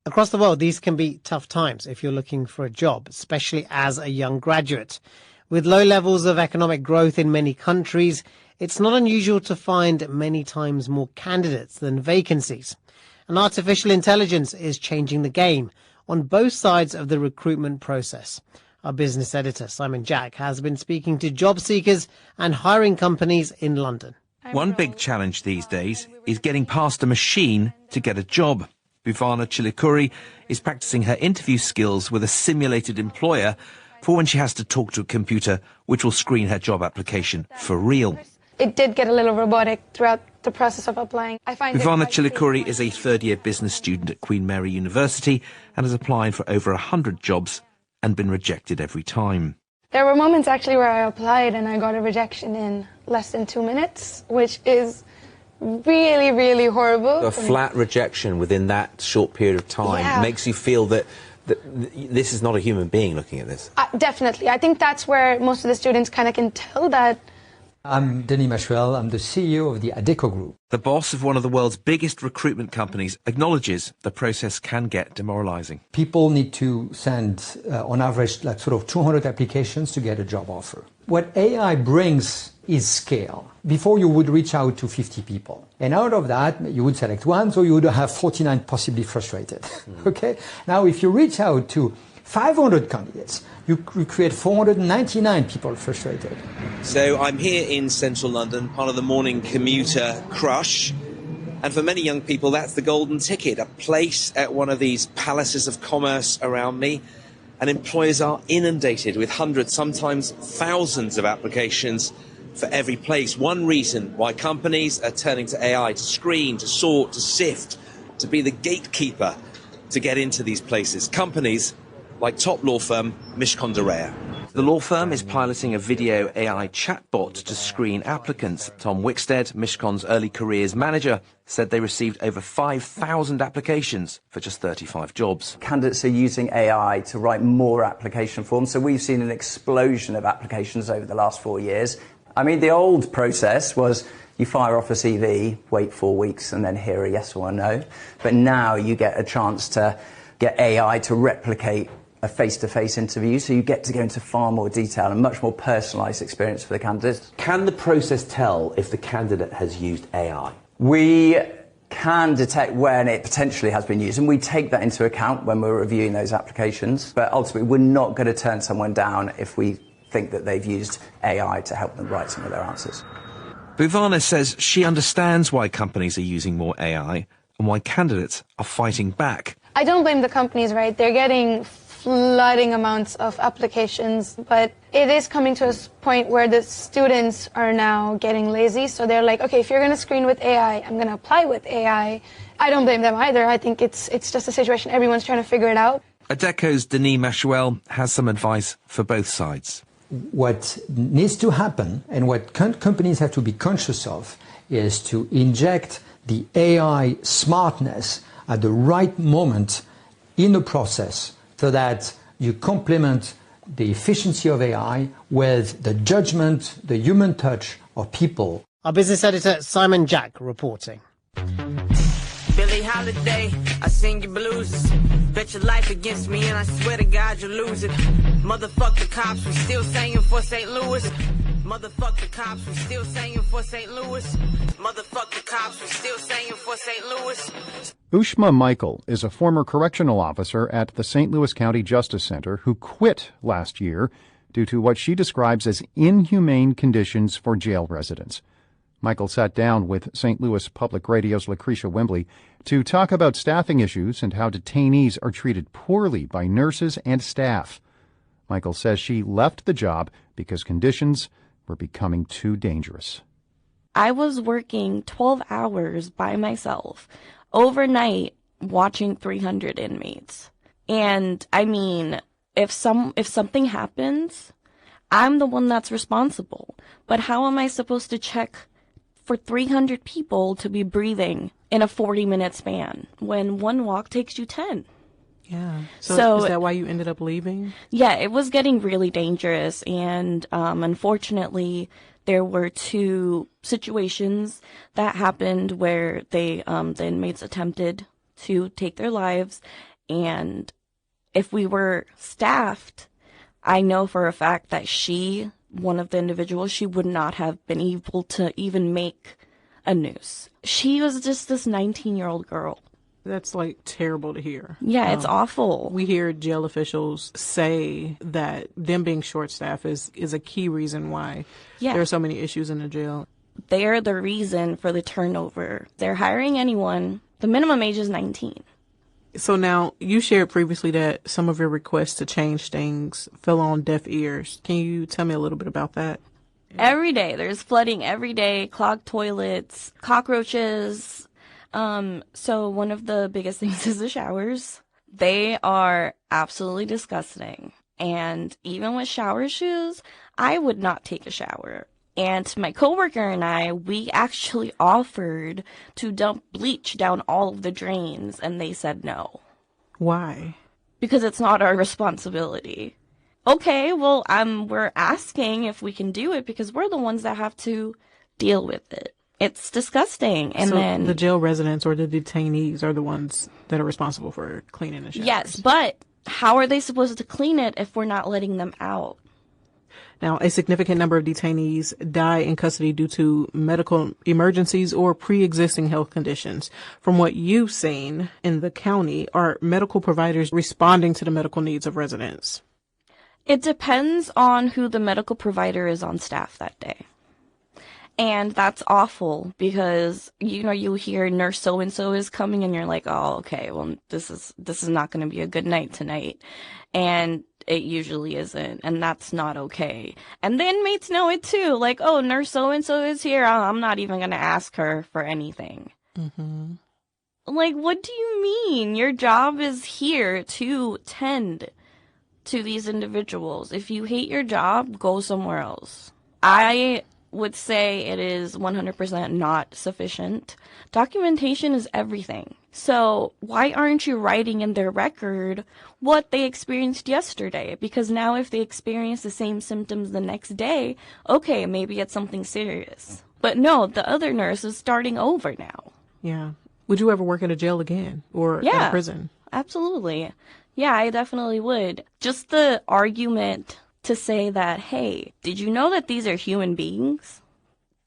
Across the world, these can be tough times if you're looking for a job, especially as a young graduate. With low levels of economic growth in many countries, it's not unusual to find many times more candidates than vacancies. And artificial intelligence is changing the game on both sides of the recruitment process. Our business editor, Simon Jack, has been speaking to job seekers and hiring companies in London. One big challenge these days is getting past a machine to get a job. Buvana Chilikuri is practicing her interview skills with a simulated employer for when she has to talk to a computer which will screen her job application for real. It did get a little robotic throughout the process of applying. Buvana Chilikuri is a third-year business student at Queen Mary University and has applied for over 100 jobs and been rejected every time. There were moments actually where I applied and I got a rejection in less than 2 minutes, which is really, really horrible. A flat rejection within that short period of time makes you feel that this is not a human being looking at this. Definitely. I think that's where most of the students kind of can tell that. I'm Denis Machuel. I'm the CEO of the Adecco Group. The boss of one of the world's biggest recruitment companies acknowledges the process can get demoralizing. People need to send, on average, like sort of 200 applications to get a job offer. What AI brings is scale. Before you would reach out to 50 people. And out of that, you would select one, so you would have 49 possibly frustrated. Okay? Now, if you reach out to 500 candidates, you create 499 people frustrated. So I'm here in central London, part of the morning commuter crush. And for many young people, that's the golden ticket, a place at one of these palaces of commerce around me. And employers are inundated with hundreds, sometimes thousands of applications for every place. One reason why companies are turning to AI to screen, to sort, to sift, to be the gatekeeper to get into these places. Companies like top law firm Mishcon de Reya. The law firm is piloting a video AI chatbot to screen applicants. Tom Wickstead, Mishcon's early careers manager, said they received over 5,000 applications for just 35 jobs. Candidates are using AI to write more application forms, so we've seen an explosion of applications over the last 4 years. I mean, the old process was you fire off a CV, wait 4 weeks, and then hear a yes or a no. But now you get a chance to get AI to replicate a face-to-face interview, so you get to go into far more detail and much more personalised experience for the candidates. Can the process tell if the candidate has used AI? We can detect when it potentially has been used, and we take that into account when we're reviewing those applications. But ultimately, we're not going to turn someone down if we think that they've used AI to help them write some of their answers. Buvana says she understands why companies are using more AI and why candidates are fighting back. I don't blame the companies, right? They're getting flooding amounts of applications, but it is coming to a point where the students are now getting lazy. So they're like, okay, if you're going to screen with AI, I'm going to apply with AI. I don't blame them either. I think it's just a situation. Everyone's trying to figure it out. Adecco's Denis Machuel has some advice for both sides. What needs to happen and what companies have to be conscious of is to inject the AI smartness at the right moment in the process, so that you complement the efficiency of AI with the judgment, the human touch of people. Our business editor, Simon Jack, reporting. Billie Holiday, I sing your blues. Bet your life against me and I swear to God you'll lose it. Motherfuck the cops, we still singing for St. Louis. Motherfuck the cops, we still singing for St. Louis. Motherfuck the cops, we still singing for St. Louis. Ushma Michael is a former correctional officer at the St. Louis County Justice Center who quit last year due to what she describes as inhumane conditions for jail residents. Michael sat down with St. Louis Public Radio's Lucretia Wembley to talk about staffing issues and how detainees are treated poorly by nurses and staff. Michael says she left the job because conditions were becoming too dangerous. I was working 12 hours by myself overnight watching 300 inmates. And I mean, if something happens, I'm the one that's responsible. But how am I supposed to check for 300 people to be breathing in a 40-minute span when one walk takes you 10? Yeah. So is that why you ended up leaving? Yeah, it was getting really dangerous. And unfortunately, there were 2 situations that happened where the inmates attempted to take their lives. And if we were staffed, I know for a fact that one of the individuals, she would not have been able to even make a noose. She was just this 19-year-old girl. That's like terrible to hear. Yeah, it's awful. We hear jail officials say that them being short-staffed is a key reason why there are so many issues in the jail. They're the reason for the turnover. They're hiring anyone. The minimum age is 19. So now, you shared previously that some of your requests to change things fell on deaf ears. Can you tell me a little bit about that? Every day. There's flooding every day, clogged toilets, cockroaches. So one of the biggest things is the showers. They are absolutely disgusting. And even with shower shoes, I would not take a shower. And my coworker and I, we actually offered to dump bleach down all of the drains, and they said no. Why? Because it's not our responsibility. Okay, well, we're asking if we can do it because we're the ones that have to deal with it. It's disgusting. And so then the jail residents or the detainees are the ones that are responsible for cleaning the showers. Yes, but how are they supposed to clean it if we're not letting them out? Now, a significant number of detainees die in custody due to medical emergencies or pre-existing health conditions. From what you've seen in the county, are medical providers responding to the medical needs of residents? It depends on who the medical provider is on staff that day. And that's awful because, you hear nurse so-and-so is coming and you're like, oh, okay, well, this is not going to be a good night tonight. And it usually isn't. And that's not okay. And the inmates know it too. Like, oh, nurse so-and-so is here. I'm not even going to ask her for anything. Mm-hmm. Like, what do you mean? Your job is here to tend to these individuals. If you hate your job, go somewhere else. I would say it is 100% not sufficient. Documentation is everything. So why aren't you writing in their record what they experienced yesterday? Because now if they experience the same symptoms the next day, okay, maybe it's something serious. But no, the other nurse is starting over now. Yeah. Would you ever work in a jail again or in a prison? Absolutely. Yeah, I definitely would. Just the argument to say that, hey, did you know that these are human beings?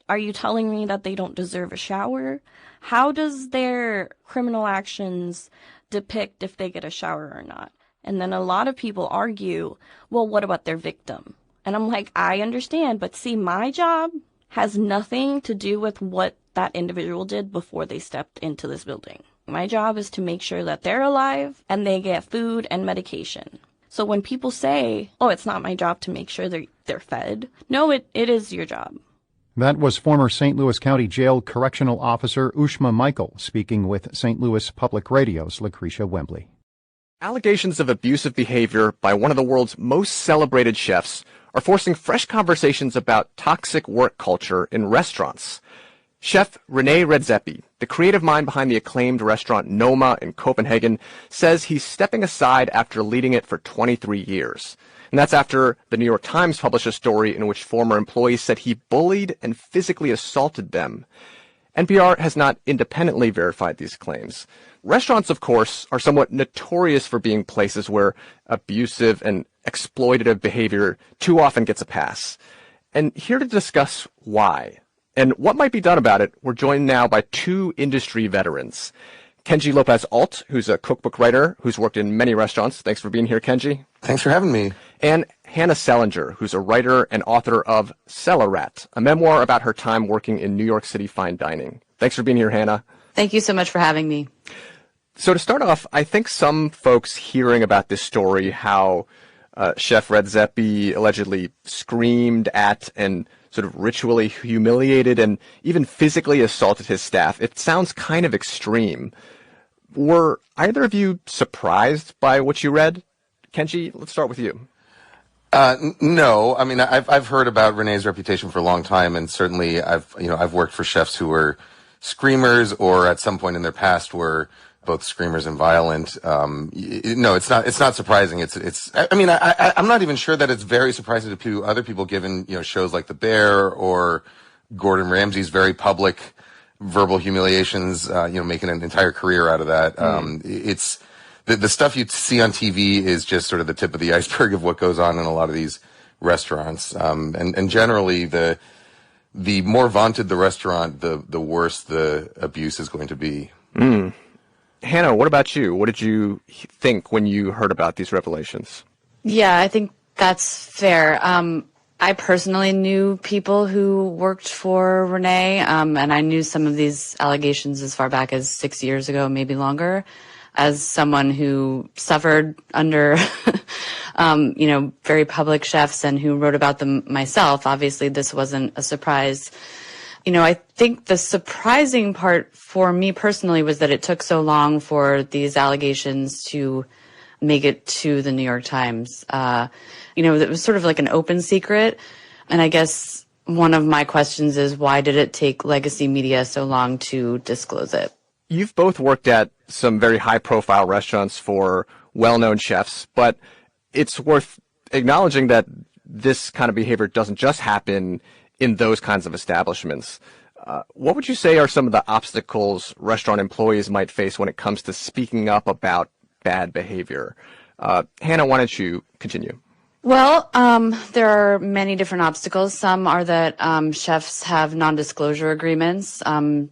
Are you telling me that they don't deserve a shower? How does their criminal actions depict if they get a shower or not? And then a lot of people argue, well, what about their victim? And I'm like, I understand, but see, my job has nothing to do with what that individual did before they stepped into this building. My job is to make sure that they're alive and they get food and medication. So when people say, oh, it's not my job to make sure they're fed, no, it is your job. That was former St. Louis County Jail Correctional Officer Ushma Michael speaking with St. Louis Public Radio's Lucretia Wembley. Allegations of abusive behavior by one of the world's most celebrated chefs are forcing fresh conversations about toxic work culture in restaurants. Chef Rene Redzepi, the creative mind behind the acclaimed restaurant Noma in Copenhagen, says he's stepping aside after leading it for 23 years. And that's after the New York Times published a story in which former employees said he bullied and physically assaulted them. NPR has not independently verified these claims. Restaurants, of course, are somewhat notorious for being places where abusive and exploitative behavior too often gets a pass. And here to discuss why and what might be done about it, we're joined now by two industry veterans. Kenji Lopez-Alt, who's a cookbook writer who's worked in many restaurants. Thanks for being here, Kenji. Thanks for having me. And Hannah Selinger, who's a writer and author of Cellar Rat, a memoir about her time working in New York City fine dining. Thanks for being here, Hannah. Thank you so much for having me. So to start off, I think some folks hearing about this story, how Chef Redzepi allegedly screamed at and sort of ritually humiliated and even physically assaulted his staff, it sounds kind of extreme. Were either of you surprised by what you read? Kenji, let's start with you. No, I mean, I've heard about Rene's reputation for a long time, and certainly I've worked for chefs who were screamers or at some point in their past were both screamers and violent. No, it's not surprising. I'm not even sure that it's very surprising to other people, given, shows like The Bear or Gordon Ramsay's very public verbal humiliations, making an entire career out of that. the stuff you see on TV is just sort of the tip of the iceberg of what goes on in a lot of these restaurants. And generally, the more vaunted the restaurant, the worse the abuse is going to be. Hannah, what about you? What did you think when you heard about these revelations? Yeah, I think that's fair. I personally knew people who worked for Renee, and I knew some of these allegations as far back as 6 years ago, maybe longer. As someone who suffered under, very public chefs and who wrote about them myself, obviously this wasn't a surprise. I think the surprising part for me personally was that it took so long for these allegations to make it to the New York Times. It was sort of like an open secret. And I guess one of my questions is, why did it take legacy media so long to disclose it? You've both worked at some very high-profile restaurants for well-known chefs, but it's worth acknowledging that this kind of behavior doesn't just happen in those kinds of establishments. What would you say are some of the obstacles restaurant employees might face when it comes to speaking up about bad behavior? Hannah, why don't you continue? Well, there are many different obstacles. Some are that chefs have non-disclosure agreements.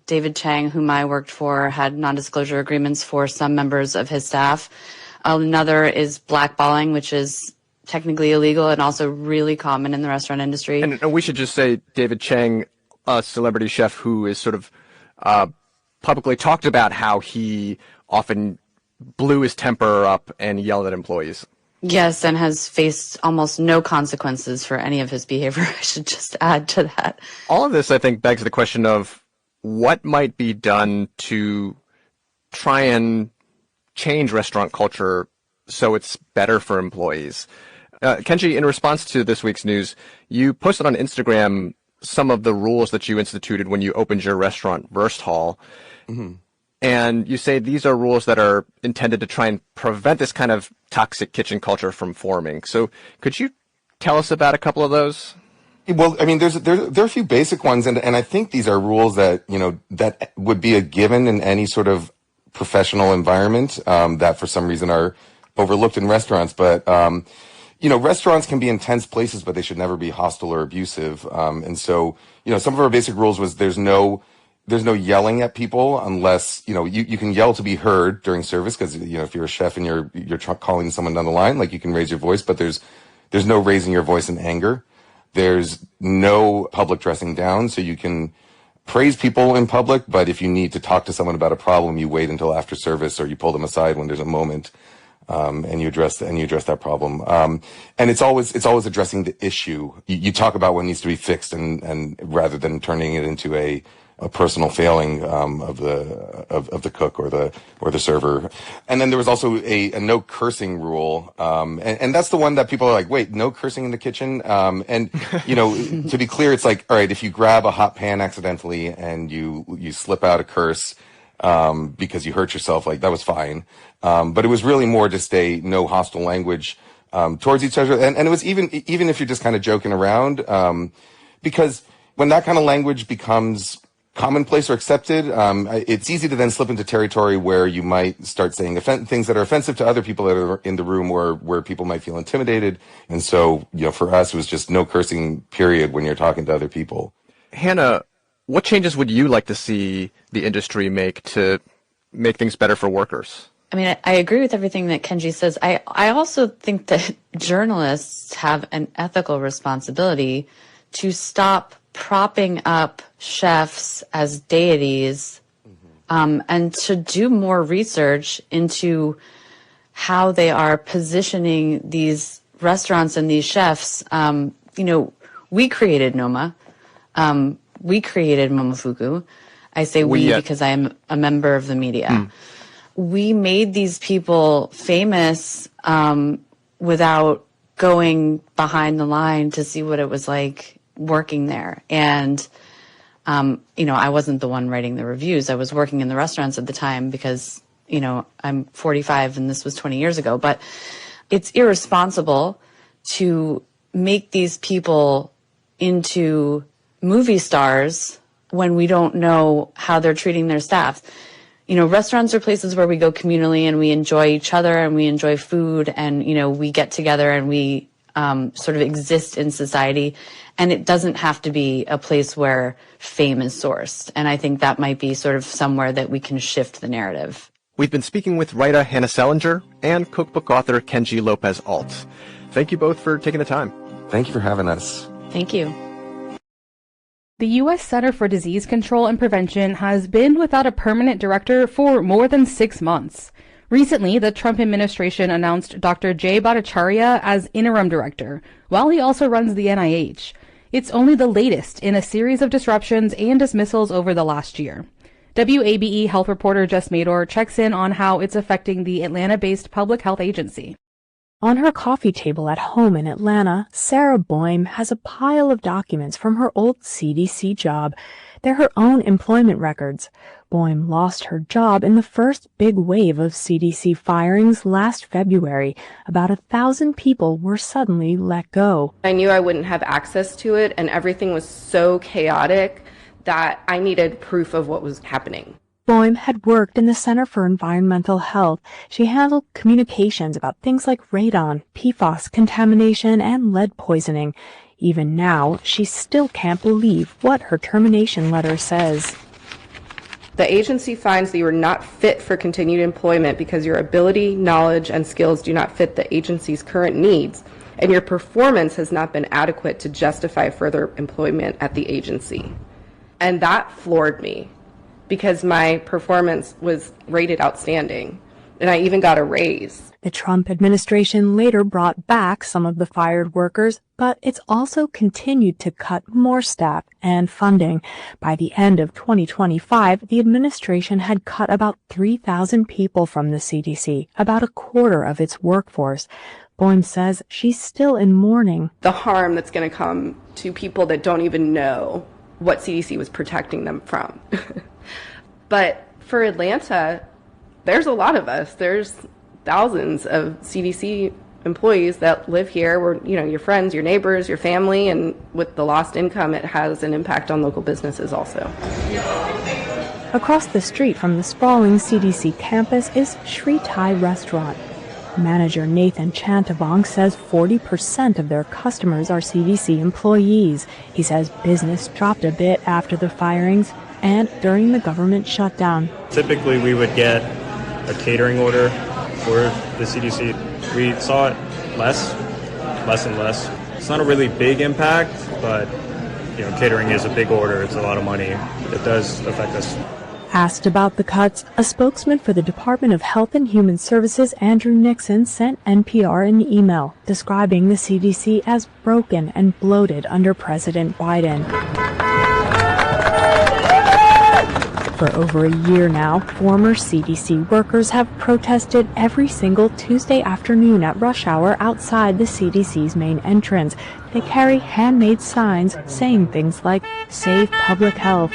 David Chang, whom I worked for, had non-disclosure agreements for some members of his staff. Another is blackballing, which is technically illegal and also really common in the restaurant industry. And we should just say David Chang, a celebrity chef who is sort of publicly talked about how he often blew his temper up and yelled at employees. Yes, and has faced almost no consequences for any of his behavior. I should just add to that. All of this, I think, begs the question of what might be done to try and change restaurant culture so it's better for employees. Kenji, in response to this week's news, you posted on Instagram some of the rules that you instituted when you opened your restaurant, Verst Hall. Mm-hmm. And you say these are rules that are intended to try and prevent this kind of toxic kitchen culture from forming. So could you tell us about a couple of those? Well, I mean, there are a few basic ones, and I think these are rules that, that would be a given in any sort of professional environment, that for some reason are overlooked in restaurants. But, restaurants can be intense places, but they should never be hostile or abusive. And so, some of our basic rules was there's no yelling at people unless, you can yell to be heard during service because, if you're a chef and you're calling someone down the line, like you can raise your voice, but there's no raising your voice in anger. There's no public dressing down, so you can praise people in public, but if you need to talk to someone about a problem, you wait until after service or you pull them aside when there's a moment, and you address that problem. And it's always addressing the issue. You talk about what needs to be fixed and rather than turning it into a personal failing of the cook or the server. And then there was also a no cursing rule, and that's the one that people are like, wait, no cursing in the kitchen. And to be clear, it's like, all right, if you grab a hot pan accidentally and you slip out a curse because you hurt yourself, like that was fine. But it was really more just a no hostile language towards each other, and it was even if you're just kind of joking around, because when that kind of language becomes commonplace or accepted, it's easy to then slip into territory where you might start saying things that are offensive to other people that are in the room or where people might feel intimidated. And so, for us, it was just no cursing, period, when you're talking to other people. Hannah, what changes would you like to see the industry make to make things better for workers? I mean, I agree with everything that Kenji says. I also think that journalists have an ethical responsibility to stop propping up chefs as deities, and to do more research into how they are positioning these restaurants and these chefs. We created Noma. We created Momofuku. I say we because I am a member of the media. We made these people famous without going behind the line to see what it was like working there. And, I wasn't the one writing the reviews. I was working in the restaurants at the time because, I'm 45 and this was 20 years ago. But it's irresponsible to make these people into movie stars when we don't know how they're treating their staff. restaurants are places where we go communally and we enjoy each other and we enjoy food and, we get together and we sort of exist in society. And it doesn't have to be a place where fame is sourced. And I think that might be sort of somewhere that we can shift the narrative. We've been speaking with writer Hannah Selinger and cookbook author Kenji Lopez-Alt. Thank you both for taking the time. Thank you for having us. Thank you. The U.S. Center for Disease Control and Prevention has been without a permanent director for more than 6 months. Recently, the Trump administration announced Dr. Jay Bhattacharya as interim director, while he also runs the NIH. It's only the latest in a series of disruptions and dismissals over the last year. WABE health reporter Jess Mador checks in on how it's affecting the Atlanta-based public health agency. On her coffee table at home in Atlanta, Sarah Boehm has a pile of documents from her old CDC job. They're her own employment records. Boehm lost her job in the first big wave of CDC firings last February. About 1,000 people were suddenly let go. I knew I wouldn't have access to it, and everything was so chaotic that I needed proof of what was happening. Boehm had worked in the Center for Environmental Health. She handled communications about things like radon, PFAS contamination, and lead poisoning. Even now, she still can't believe what her termination letter says. The agency finds that you are not fit for continued employment because your ability, knowledge, and skills do not fit the agency's current needs, and your performance has not been adequate to justify further employment at the agency. And that floored me, because my performance was rated outstanding, and I even got a raise. The Trump administration later brought back some of the fired workers, but it's also continued to cut more staff and funding. By the end of 2025, the administration had cut about 3,000 people from the CDC, about a quarter of its workforce. Boehm says she's still in mourning. The harm that's going to come to people that don't even know what CDC was protecting them from. But for Atlanta, there's a lot of us. There's thousands of CDC employees that live here. We're, your friends, your neighbors, your family, and with the lost income, it has an impact on local businesses also. Across the street from the sprawling CDC campus is Shri Thai Restaurant. Manager Nathan Chantavong says 40% of their customers are CDC employees. He says business dropped a bit after the firings and during the government shutdown. Typically, we would get a catering order for the CDC. We saw it less and less. It's not a really big impact, but catering is a big order. It's a lot of money. It does affect us. Asked about the cuts, a spokesman for the Department of Health and Human Services, Andrew Nixon, sent NPR an email describing the CDC as broken and bloated under President Biden. For over a year now, former CDC workers have protested every single Tuesday afternoon at rush hour outside the CDC's main entrance. They carry handmade signs saying things like, "Save public health."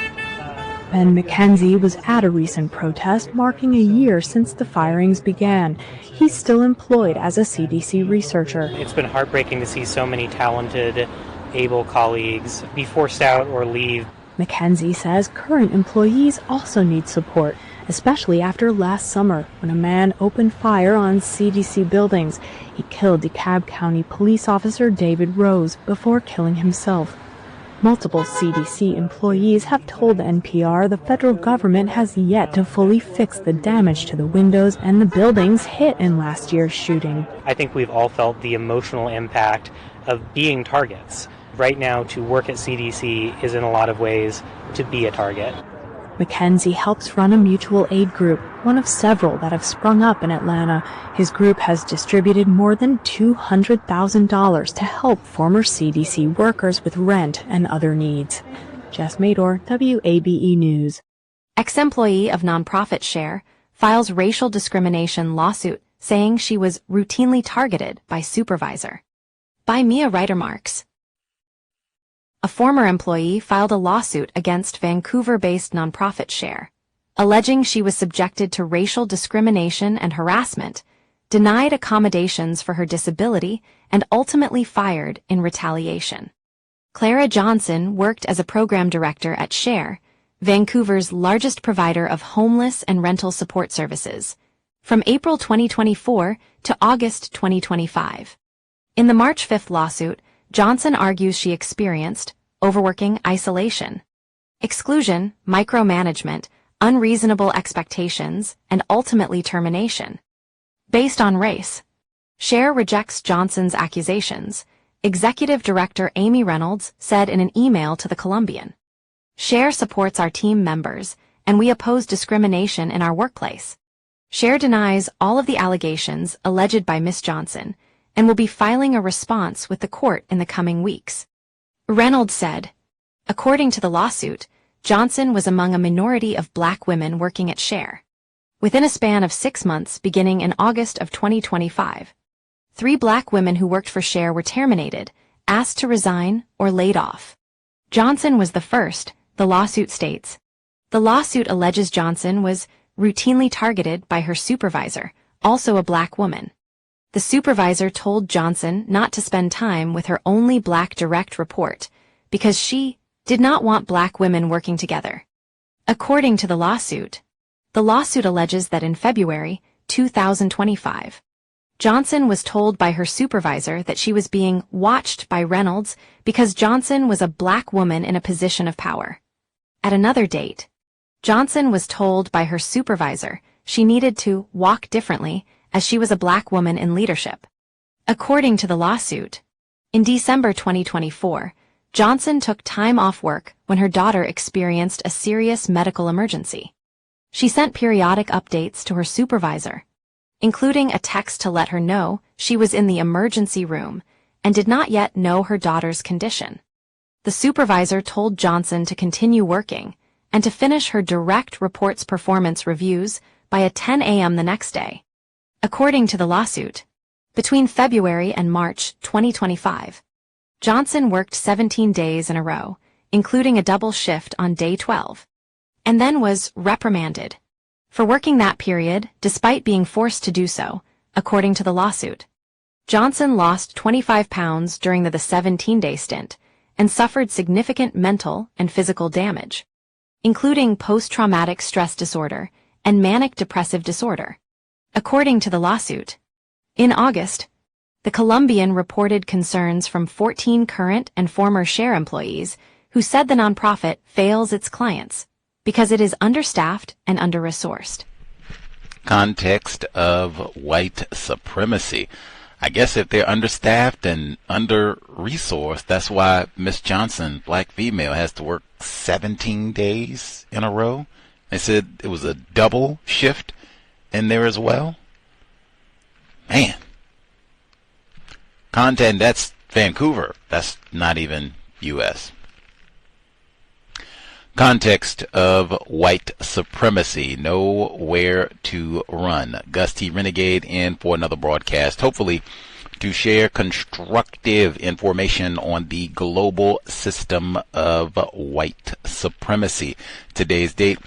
Ben McKenzie was at a recent protest marking a year since the firings began. He's still employed as a CDC researcher. It's been heartbreaking to see so many talented, able colleagues be forced out or leave. McKenzie says current employees also need support, especially after last summer when a man opened fire on CDC buildings. He killed DeKalb County police officer David Rose before killing himself. Multiple CDC employees have told NPR the federal government has yet to fully fix the damage to the windows and the buildings hit in last year's shooting. I think we've all felt the emotional impact of being targets. Right now, to work at CDC is in a lot of ways to be a target. McKenzie helps run a mutual aid group, one of several that have sprung up in Atlanta. His group has distributed more than $200,000 to help former CDC workers with rent and other needs. Jess Mador, WABE News. Ex-employee of nonprofit Share files racial discrimination lawsuit saying she was routinely targeted by supervisor. By Mia Reitermarks. A former employee filed a lawsuit against Vancouver-based nonprofit Share, alleging she was subjected to racial discrimination and harassment, denied accommodations for her disability, and ultimately fired in retaliation. Clara Johnson worked as a program director at Share Vancouver's largest provider of homeless and rental support services, from April 2024 to August 2025. In the March 5th lawsuit, Johnson argues she experienced overworking, isolation, exclusion, micromanagement, unreasonable expectations, and ultimately termination. Based on race, Cher rejects Johnson's accusations, Executive Director Amy Reynolds said in an email to the Columbian. Cher supports our team members, and we oppose discrimination in our workplace. Cher denies all of the allegations alleged by Ms. Johnson and will be filing a response with the court in the coming weeks. Reynolds said, according to the lawsuit, Johnson was among a minority of black women working at Cher. Within a span of 6 months beginning in August of 2025, 3 black women who worked for Cher were terminated, asked to resign, or laid off. Johnson was the first, the lawsuit states. The lawsuit alleges Johnson was routinely targeted by her supervisor, also a black woman. The supervisor told Johnson not to spend time with her only black direct report because she did not want black women working together. According to the lawsuit alleges that in February 2025, Johnson was told by her supervisor that she was being watched by Reynolds because Johnson was a black woman in a position of power. At another date, Johnson was told by her supervisor she needed to walk differently as she was a black woman in leadership. According to the lawsuit, in December 2024, Johnson took time off work when her daughter experienced a serious medical emergency. She sent periodic updates to her supervisor, including a text to let her know she was in the emergency room and did not yet know her daughter's condition. The supervisor told Johnson to continue working and to finish her direct reports performance reviews by 10 a.m. the next day. According to the lawsuit, between February and March 2025, Johnson worked 17 days in a row, including a double shift on day 12, and then was reprimanded for working that period despite being forced to do so, according to the lawsuit. Johnson lost 25 pounds during the 17-day stint and suffered significant mental and physical damage, including post-traumatic stress disorder and manic depressive disorder. According to the lawsuit, in August, the Columbian reported concerns from 14 current and former Cher employees who said the nonprofit fails its clients because it is understaffed and under-resourced. Context of white supremacy. I guess if they're understaffed and under-resourced, that's why Miss Johnson, black female, has to work 17 days in a row. They said it was a double shift in there as well. Man. Content, that's Vancouver. That's not even U.S. Context of white supremacy. Nowhere to run. Gus T. Renegade in for another broadcast, hopefully to share constructive information on the global system of white supremacy. Today's date,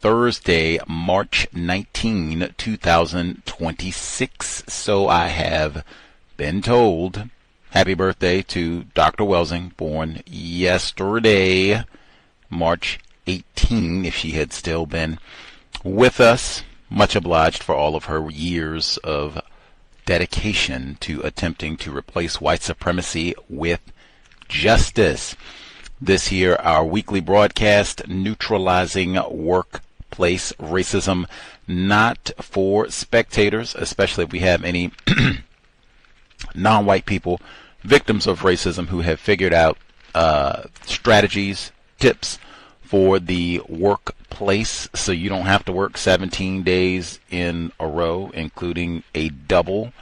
Thursday, March 19, 2026. So I have been told. Happy birthday to Dr. Welsing, born yesterday, March 18, if she had still been with us. Much obliged for all of her years of dedication to attempting to replace white supremacy with justice. This here, our weekly broadcast, Neutralizing Workplace Racism, not for spectators, especially if we have any non-white people, victims of racism, who have figured out strategies, tips for the workplace so you don't have to work 17 days in a row, including a double.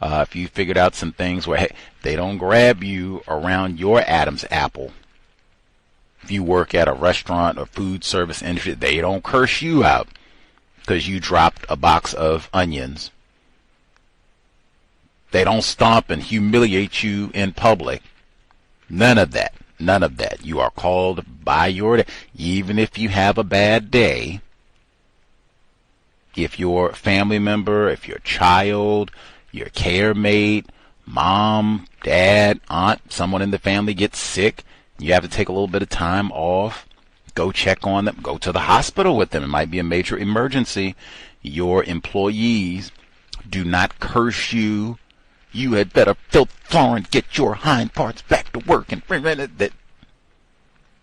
If you figured out some things where, hey, they don't grab you around your Adam's apple. If you work at a restaurant or food service industry, they don't curse you out because you dropped a box of onions. They don't stomp and humiliate you in public. None of that. None of that. You are called by your day. Even if you have a bad day, if your family member, if your child, your care mate, mom, dad, aunt, someone in the family gets sick, you have to take a little bit of time off Go check on them. Go to the hospital with them. It might be a major emergency. Your employees do not curse you. You had better filth floor and get your hind parts back to work. And that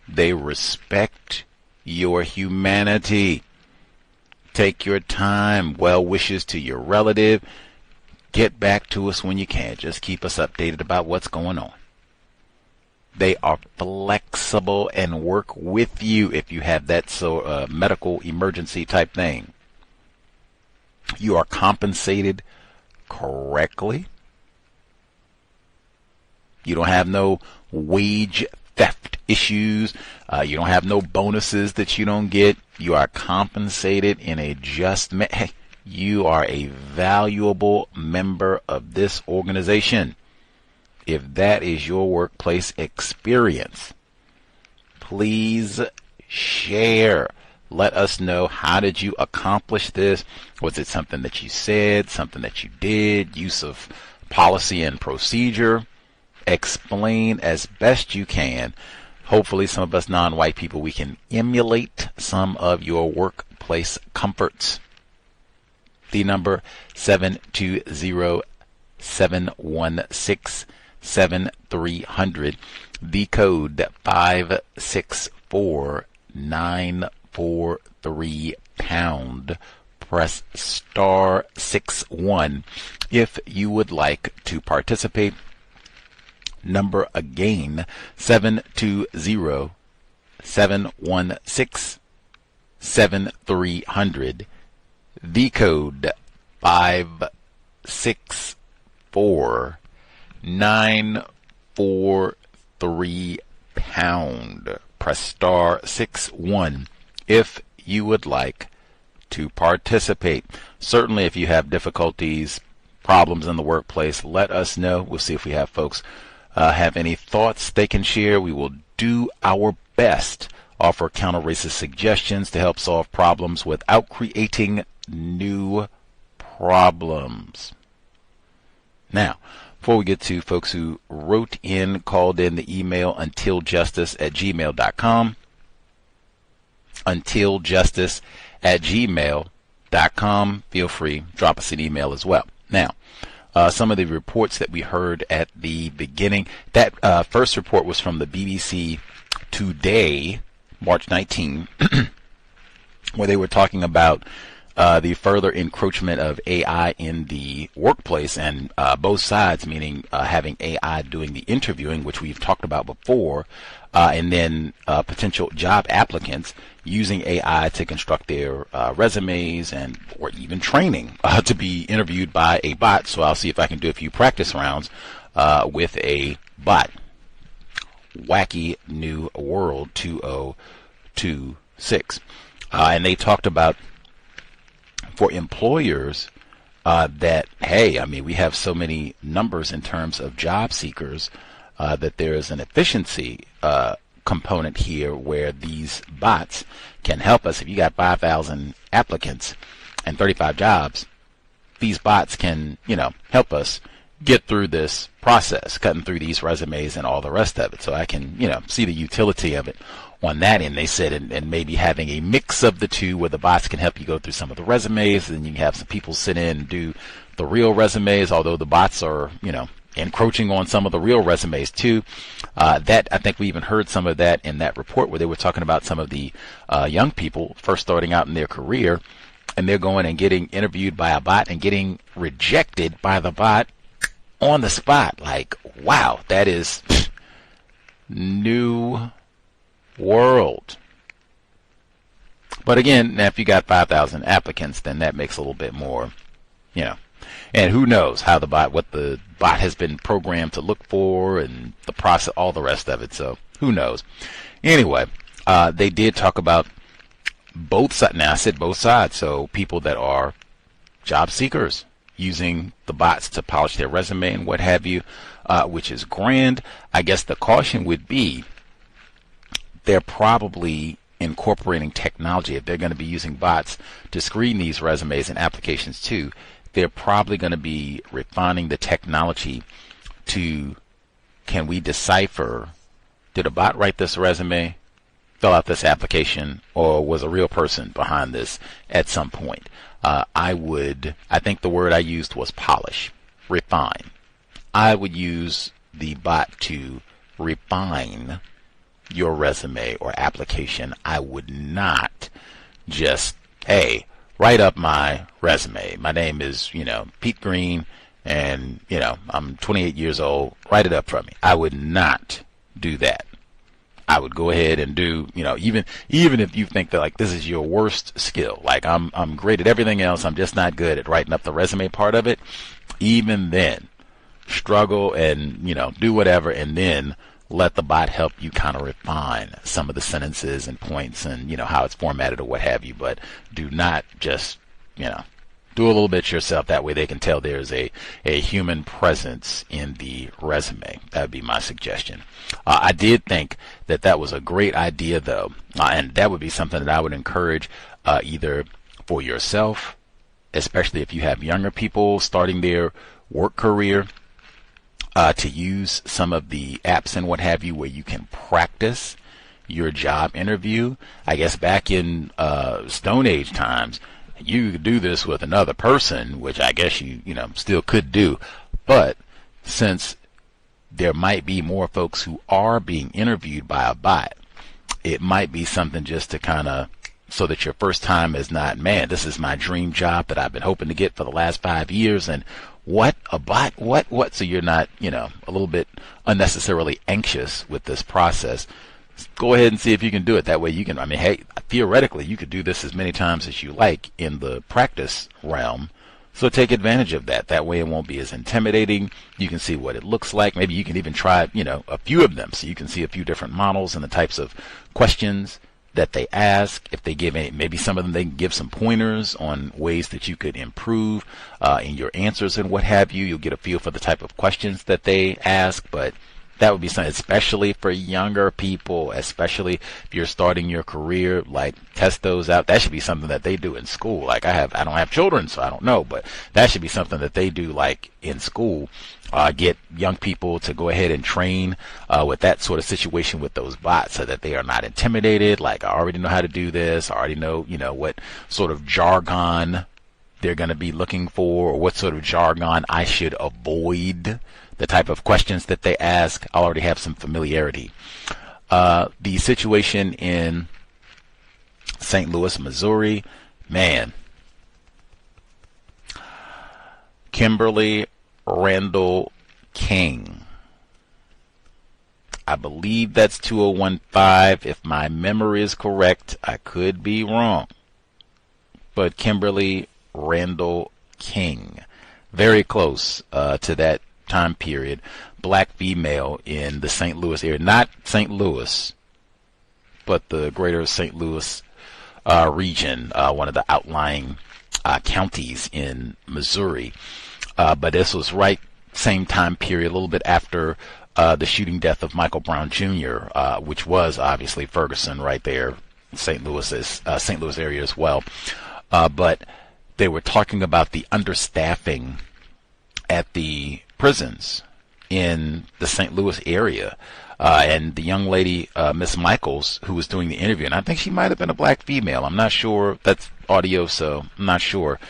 they respect your humanity. Take your time. Well wishes to your relative. Get back to us when you can. Just keep us updated about what's going on. They are flexible and work with you if you have that medical emergency type thing. You are compensated correctly. You don't have no wage theft issues. You don't have no bonuses that you don't get. You are compensated in a just manner. Hey, you are a valuable member of this organization. If that is your workplace experience, please share. Let us know, how did you accomplish this? Was it something that you said, something that you did, use of policy and procedure? Explain as best you can. Hopefully some of us non-white people, we can emulate some of your workplace comforts. The number 720-716-7300. The code 564-943#. Press star 61 if you would like to participate. Number again, 720-716-7300. The code 564-943#. Press star 61 if you would like to participate. Certainly if you have difficulties, problems in the workplace, let us know. We'll see if we have folks have any thoughts they can share. We will do our best, offer counter-racist suggestions to help solve problems without creating new problems. Now, before we get to folks who wrote in, called in, the email untiljustice@gmail.com, untiljustice@gmail.com. Feel free, drop us an email as well. Now, some of the reports that we heard at the beginning, that first report was from the BBC Today, March 19, where they were talking about the further encroachment of AI in the workplace, and both sides, meaning having AI doing the interviewing, which we've talked about before, and then potential job applicants using AI to construct their resumes and or even training to be interviewed by a bot. So I'll see if I can do a few practice rounds with a bot. Wacky New World 2026. And they talked about, for employers, that, hey, I mean, we have so many numbers in terms of job seekers that there is an efficiency component here where these bots can help us. If you got 5,000 applicants and 35 jobs, these bots can, help us get through this process, cutting through these resumes and all the rest of it. So I can, see the utility of it on that end. They said, and maybe having a mix of the two where the bots can help you go through some of the resumes, and you can have some people sit in and do the real resumes, although the bots are, encroaching on some of the real resumes too. That, I think we even heard some of that in that report where they were talking about some of the young people first starting out in their career, and they're going and getting interviewed by a bot and getting rejected by the bot on the spot. Like, wow, that is new world. But again, now if you got 5,000 applicants, then that makes a little bit more, and who knows how what the bot has been programmed to look for, and the process, all the rest of it. So who knows? Anyway, they did talk about both sides. Now I said both sides. So people that are job seekers using the bots to polish their resume and what have you, which is grand. I guess the caution would be they're probably incorporating technology. If they're going to be using bots to screen these resumes and applications too, they're probably going to be refining the technology to, can we decipher, did a bot write this resume? fill out this application or was a real person behind this at some point, I think the word I used was polish, refine. I would use the bot to refine your resume or application. I would not just, hey, write up my resume. My name is, Pete Green, and, I'm 28 years old. Write it up for me. I would not do that. I would go ahead and do, even if you think that, like, this is your worst skill, like I'm great at everything else, I'm just not good at writing up the resume part of it. Even then, struggle and, do whatever, and then let the bot help you kind of refine some of the sentences and points and, how it's formatted or what have you. But do not just, do a little bit yourself. That way they can tell there's a human presence in the resume. That would be my suggestion. I did think that was a great idea, though, and that would be something that I would encourage either for yourself, especially if you have younger people starting their work career, to use some of the apps and what have you where you can practice your job interview. I guess back in Stone Age times, you could do this with another person, which I guess you still could do. But since there might be more folks who are being interviewed by a bot, it might be something just to kind of, so that your first time is not, man, this is my dream job that I've been hoping to get for the last 5 years, and what, a bot, what? So you're not, a little bit unnecessarily anxious with this process. Go ahead and see if you can do it. That way you can, hey, theoretically, you could do this as many times as you like in the practice realm. So take advantage of that. That way it won't be as intimidating. You can see what it looks like. Maybe you can even try, a few of them, so you can see a few different models and the types of questions that they ask. If they give maybe some of them, they can give some pointers on ways that you could improve in your answers and what have you. You'll get a feel for the type of questions that they ask. But that would be something, especially for younger people, especially if you're starting your career, like, test those out. That should be something that they do in school. Like, I don't have children, so I don't know, but that should be something that they do, like, in school. Get young people to go ahead and train with that sort of situation with those bots, so that they are not intimidated. Like, I already know how to do this. I already know, what sort of jargon they're going to be looking for, or what sort of jargon I should avoid. The type of questions that they ask, I already have some familiarity. The situation in St. Louis, Missouri, man. Kimberly Randall King. I believe that's 2015. If my memory is correct, I could be wrong. But Kimberly Randall King, very close to that time period, black female in the St. Louis area, not St. Louis, but the greater St. Louis region, one of the outlying counties in Missouri. But this was right same time period, a little bit after the shooting death of Michael Brown Jr., which was obviously Ferguson right there, St. Louis area as well. But they were talking about the understaffing at the prisons in the St. Louis area. And the young lady, Miss Michaels, who was doing the interview, and I think she might have been a black female. I'm not sure. That's audio, so I'm not sure.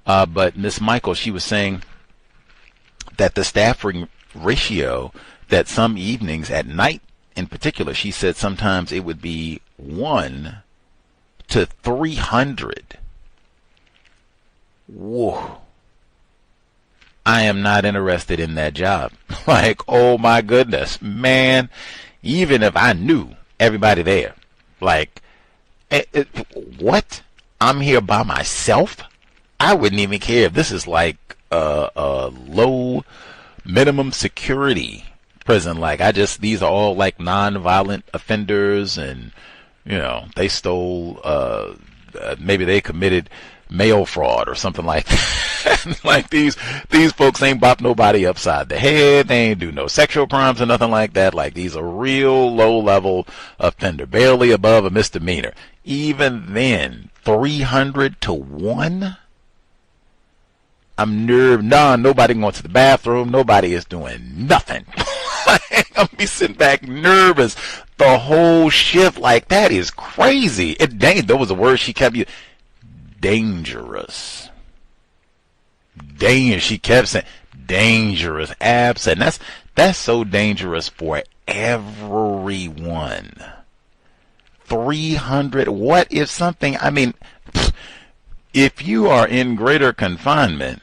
But Miss Michaels, she was saying that the staffing ratio, that some evenings at night in particular, she said sometimes it would be 1 to 300. Whoa. I am not interested in that job. Like, oh my goodness, man, even if I knew everybody there, like, what? I'm here by myself? I wouldn't even care if this is like a low minimum security prison. Like, these are all like non-violent offenders, and, they stole, maybe they committed mail fraud or something like that. Like, these folks ain't bop nobody upside the head. They ain't do no sexual crimes or nothing like that. Like, these are real low level offender, barely above a misdemeanor. Even then, 300 to 1? I'm nervous. Nah, nobody going to the bathroom. Nobody is doing nothing. I'm be sitting back nervous, the whole shift. Like, that is crazy. That was a word she kept using. Dangerous. She kept saying dangerous. Absent. That's so dangerous for everyone. 300. What if something, I mean, if you are in greater confinement,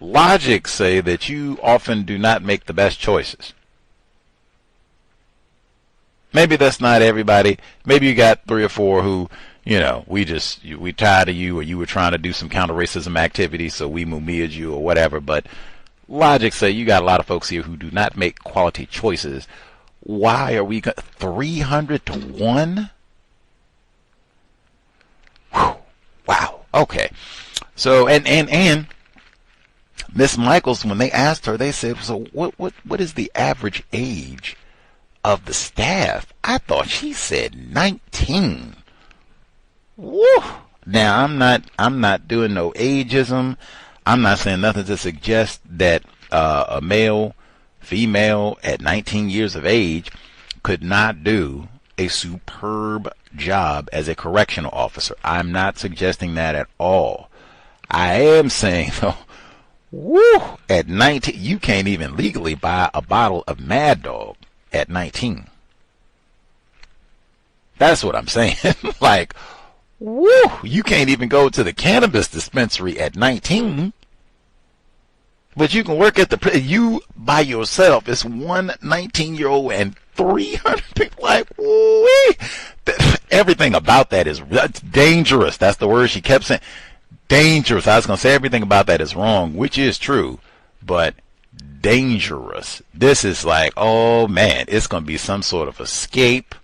logic say that you often do not make the best choices. Maybe that's not everybody. Maybe you got 3 or 4 who, you know, we tired of you, or you were trying to do some counter-racism activity, so we mumia'd you or whatever. But logic say you got a lot of folks here who do not make quality choices. Why are we 300 to 1? Whew. Wow. Okay. So and Miss Michaels, when they asked her, they said, so what is the average age of the staff? I thought she said 19. Woo! Now I'm not doing no ageism. I'm not saying nothing to suggest that a male, female at 19 years of age could not do a superb job as a correctional officer. I'm not suggesting that at all. I am saying, though, woo, at 19, you can't even legally buy a bottle of Mad Dog at 19. That's what I'm saying. Like, woo, you can't even go to the cannabis dispensary at 19. But you can work at you by yourself. It's one 19-year-old and 300 people. Like, woo, everything about that is dangerous. That's the word she kept saying. Dangerous. I was going to say everything about that is wrong, which is true, but dangerous. This is like, oh man, it's going to be some sort of escape,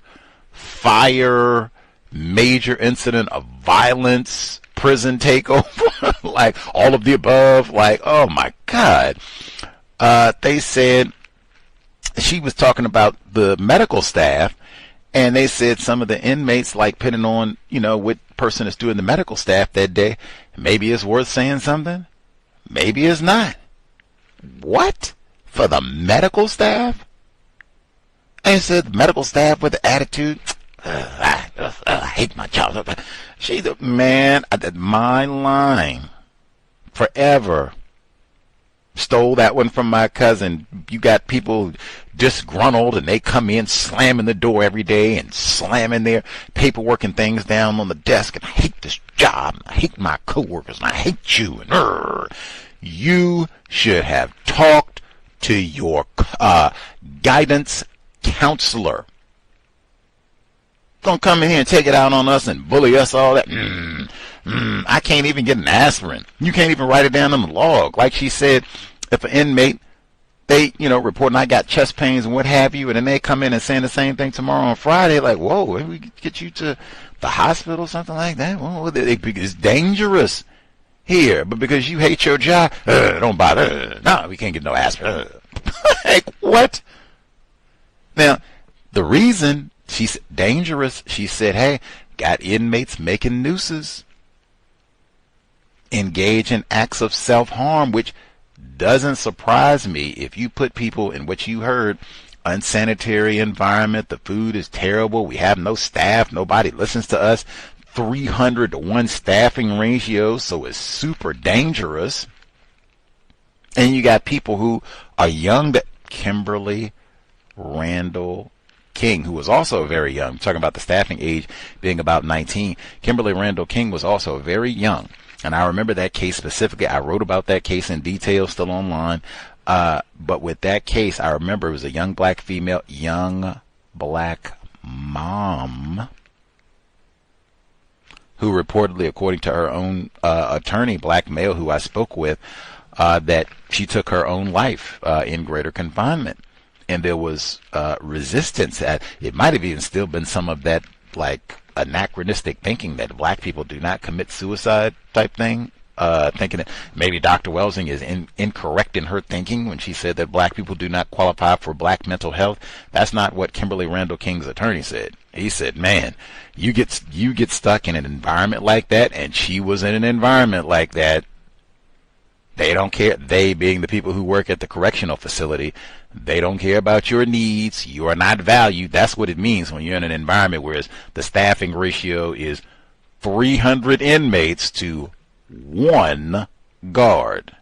fire, major incident of violence, prison takeover, like all of the above. Like, oh my God. They said, she was talking about the medical staff, and they said some of the inmates, like, putting on, you know, what person is doing the medical staff that day. Maybe it's worth saying something. Maybe it's not. What? For the medical staff? And said medical staff with attitude. I hate my job. She's a man. My line. Forever. Stole that one from my cousin. You got people disgruntled, and they come in slamming the door every day and slamming their paperwork and things down on the desk. And I hate this job. And I hate my coworkers. And I hate you. And you should have talked to your guidance counselor. Don't come in here and take it out on us and bully us all that. I can't even get an aspirin. You can't even write it down in the log. Like she said, if an inmate, they, you know, reporting I got chest pains and what have you, and then they come in and saying the same thing tomorrow on Friday, like, whoa, maybe we get you to the hospital or something like that. Well, it's dangerous here, but because you hate your job, don't bother. No, we can't get no aspirin. Like, what? Now, the reason she's dangerous, she said, hey, got inmates making nooses, engage in acts of self-harm, which doesn't surprise me. If you put people in what you heard, unsanitary environment, the food is terrible, we have no staff, nobody listens to us, 300 to 1 staffing ratio, so it's super dangerous. And you got people who are young, that Kimberly Randall King, who was also very young, talking about the staffing age being about 19. Kimberly Randall King was also very young. And I remember that case specifically. I wrote about that case in detail, still online. But with that case, I remember it was a young black female, young black mom, who reportedly, according to her own attorney, black male who I spoke with, that she took her own life in greater confinement. And there was resistance. It might have even still been some of that, like, anachronistic thinking that black people do not commit suicide type thing, thinking that maybe Dr. Welsing is incorrect in her thinking when she said that black people do not qualify for black mental health. That's not what Kimberly Randall King's attorney said. He said, man, you get stuck in an environment like that, and she was in an environment like that. They don't care. They being the people who work at the correctional facility, they don't care about your needs. You are not valued. That's what it means when you're in an environment where the staffing ratio is 300 inmates to 1 guard.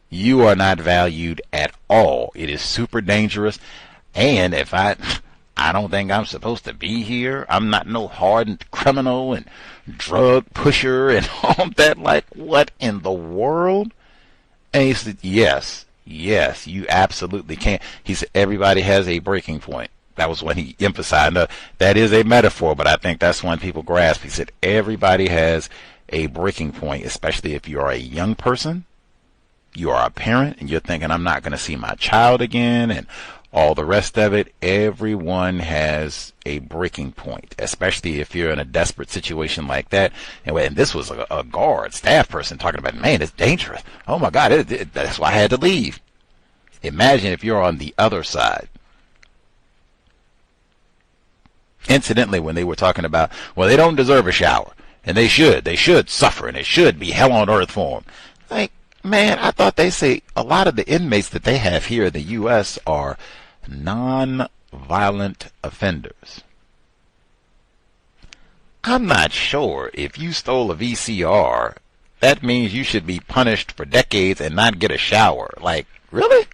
You are not valued at all. It is super dangerous. And if I don't think I'm supposed to be here. I'm not no hardened criminal and drug pusher and all that. Like, what in the world? And he said, yes, you absolutely can. He said, everybody has a breaking point. That was when he emphasized, that is a metaphor, but I think that's when people grasp. He said, everybody has a breaking point, especially if you are a young person, you are a parent, and you're thinking, I'm not going to see my child again, and all the rest of it. Everyone has a breaking point, especially if you're in a desperate situation like that. And this was a guard, staff person talking about, man, it's dangerous. Oh my God, that's why I had to leave. Imagine if you're on the other side. Incidentally, when they were talking about, well, they don't deserve a shower, and they should suffer, and it should be hell on earth for them. Like, man, I thought they say a lot of the inmates that they have here in the U.S. are non-violent offenders. I'm not sure if you stole a VCR, that means you should be punished for decades and not get a shower. Like, really?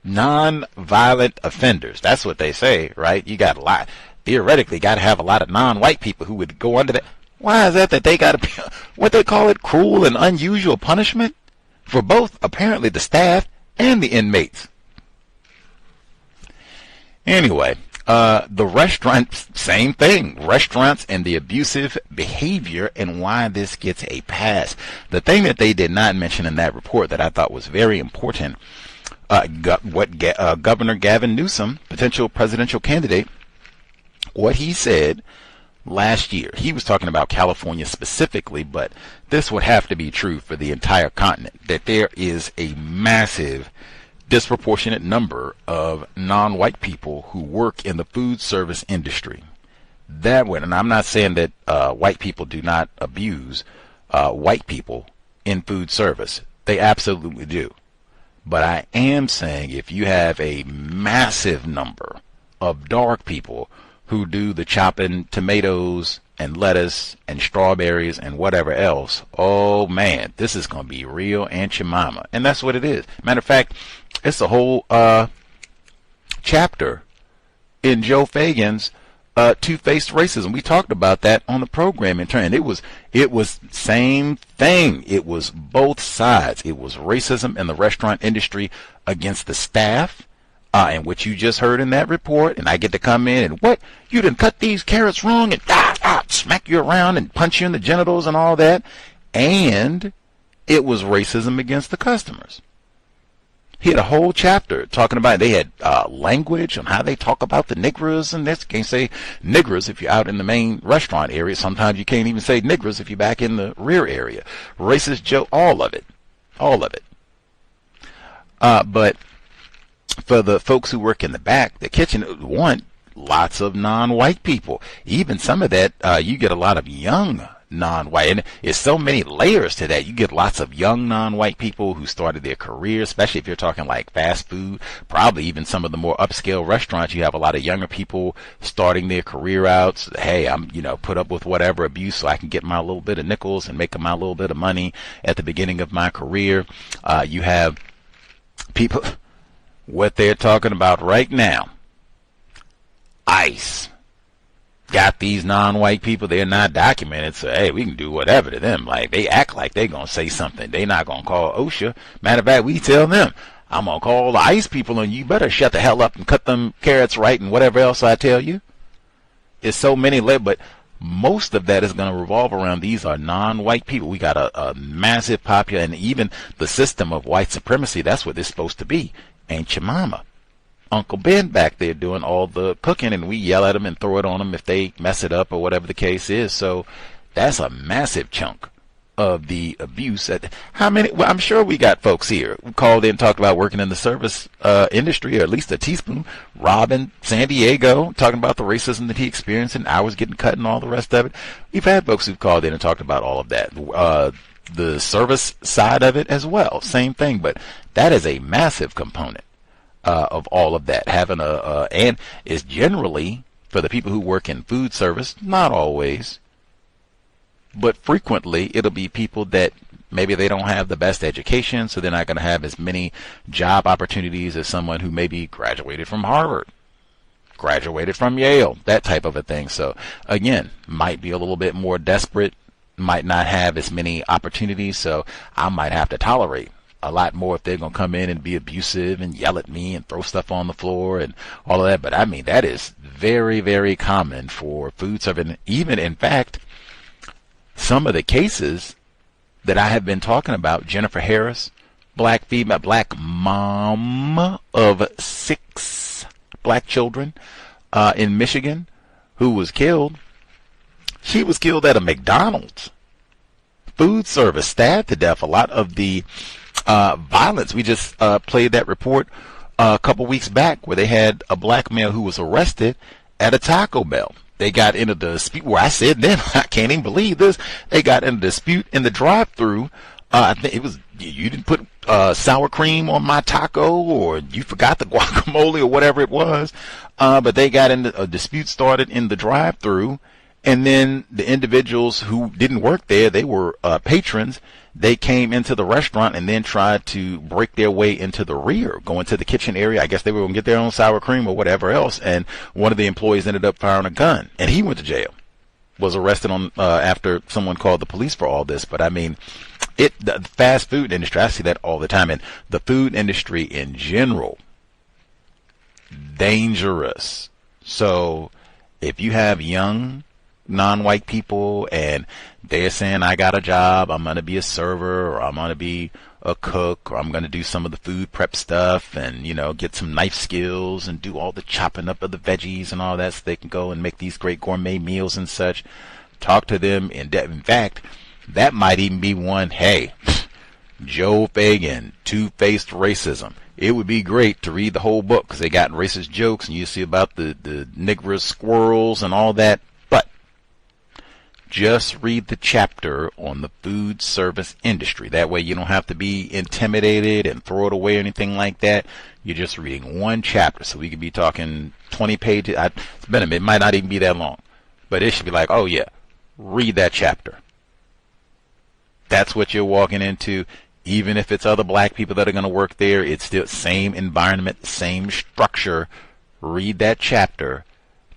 Non-violent offenders. That's what they say, right? You got theoretically got to have a lot of non-white people who would go under that. Why is that they got to be, what they call it, cruel and unusual punishment for both, apparently, the staff and the inmates? Anyway, the restaurants, same thing. Restaurants and the abusive behavior and why this gets a pass. The thing that they did not mention in that report that I thought was very important, Governor Gavin Newsom, potential presidential candidate, what he said last year. He was talking about California specifically, but this would have to be true for the entire continent, that there is a massive disproportionate number of non-white people who work in the food service industry. That would, and I'm not saying that white people do not abuse white people in food service. They absolutely do. But I am saying if you have a massive number of dark people who do the chopping tomatoes and lettuce and strawberries and whatever else, oh man, this is going to be real Aunt Jemima. And that's what it is. Matter of fact, it's a whole chapter in Joe Fagan's two-faced racism. We talked about that on the program in turn. It was same thing. It was both sides. It was racism in the restaurant industry against the staff, and what you just heard in that report, and I get to come in and what? You didn't cut these carrots wrong and smack you around and punch you in the genitals and all that. And it was racism against the customers. He had a whole chapter talking about, they had language on how they talk about the niggers and this. You can't say niggers if you're out in the main restaurant area. Sometimes you can't even say niggers if you're back in the rear area. Racist joke, all of it. But for the folks who work in the back, the kitchen, want lots of non-white people. Even some of that, you get a lot of young non-white, and it's so many layers to that. You get lots of young non-white people who started their career, especially if you're talking like fast food, probably even some of the more upscale restaurants. You have a lot of younger people starting their career out. So, hey, I'm put up with whatever abuse so I can get my little bit of nickels and make my little bit of money at the beginning of my career. You have people, what they're talking about right now, ICE got these non-white people, they're not documented, so hey, we can do whatever to them. Like, they act like they're going to say something. They're not going to call OSHA. Matter of fact, we tell them, I'm going to call the ICE people and you better shut the hell up and cut them carrots right and whatever else I tell you. It's so many, but most of that is going to revolve around these are non-white people. We got a massive population, and even the system of white supremacy, that's what it's supposed to be. Aunt your mama. Uncle Ben back there doing all the cooking, and we yell at them and throw it on them if they mess it up or whatever the case is. So that's a massive chunk of the abuse. How many? Well, I'm sure we got folks here who called in, talked about working in the service industry, or at least a teaspoon. Rob in San Diego talking about the racism that he experienced and hours getting cut and all the rest of it. We've had folks who've called in and talked about all of that. the service side of it as well. Same thing, but that is a massive component of all of that. Having and is generally for the people who work in food service, not always, but frequently it'll be people that maybe they don't have the best education, so they're not going to have as many job opportunities as someone who maybe graduated from Harvard, graduated from Yale, that type of a thing. So again, might be a little bit more desperate, might not have as many opportunities, so I might have to tolerate a lot more if they're going to come in and be abusive and yell at me and throw stuff on the floor and all of that. But I mean, that is very, very common for food service. Even, in fact, some of the cases that I have been talking about, Jennifer Harris, black female, black mom of 6 black children in Michigan, who was killed. She was killed at a McDonald's food service, stabbed to death. A lot of the violence, we just played that report a couple weeks back where they had a black male who was arrested at a Taco Bell. They got into the dispute where I said then, I can't even believe this. They got in a dispute in the drive-through. I think it was, you didn't put sour cream on my taco, or you forgot the guacamole, or whatever it was. But they got into a dispute, started in the drive-through, and then the individuals who didn't work there, they were patrons. They came into the restaurant and then tried to break their way into the rear, go into the kitchen area. I guess they were going to get their own sour cream or whatever else. And one of the employees ended up firing a gun, and he went to jail, was arrested on after someone called the police for all this. But I mean, the fast food industry, I see that all the time. And the food industry in general, dangerous. So if you have young non-white people and they're saying, I got a job, I'm going to be a server, or I'm going to be a cook, or I'm going to do some of the food prep stuff and, get some knife skills and do all the chopping up of the veggies and all that so they can go and make these great gourmet meals and such. Talk to them in depth. In fact, that might even be one, hey, Joe Fagan, Two-Faced Racism. It would be great to read the whole book because they got racist jokes and you see about the Negroes, squirrels and all that. Just read the chapter on the food service industry. That way you don't have to be intimidated and throw it away or anything like that. You're just reading one chapter. So we could be talking 20 pages. It might not even be that long. But it should be like, oh yeah, read that chapter. That's what you're walking into. Even if it's other black people that are going to work there, it's still same environment, same structure. Read that chapter,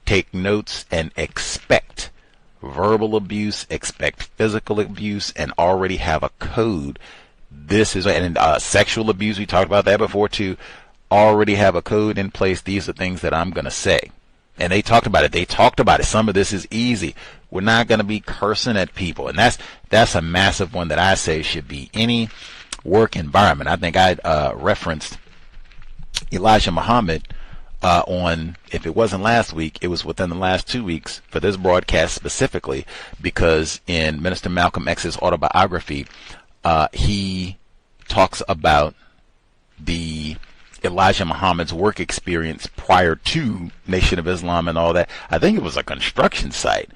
take notes, and expect verbal abuse, expect physical abuse, and already have a code. This is, and sexual abuse, we talked about that before too. Already have a code in place. These are things that I'm going to say. And they talked about it. Some of this is easy. We're not going to be cursing at people. And that's a massive one that I say should be any work environment. I think I referenced Elijah Muhammad on, if it wasn't last week, it was within the last 2 weeks for this broadcast specifically, because in Minister Malcolm X's autobiography, he talks about the Elijah Muhammad's work experience prior to Nation of Islam and all that. I think it was a construction site,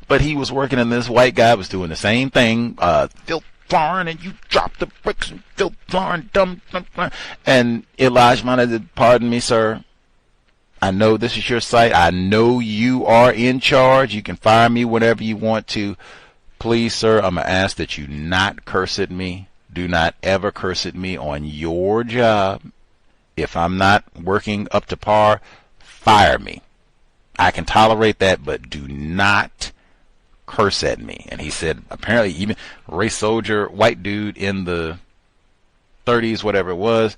but he was working, and this white guy was doing the same thing, filth flying, and you drop the bricks and filth flying, dumb. And Elijah Muhammad said, pardon me, sir, I know this is your site. I know you are in charge. You can fire me whenever you want to. Please, sir, I'm going to ask that you not curse at me. Do not ever curse at me on your job. If I'm not working up to par, fire me. I can tolerate that, but do not curse at me. And he said, apparently, even race soldier, white dude in the 30s, whatever it was,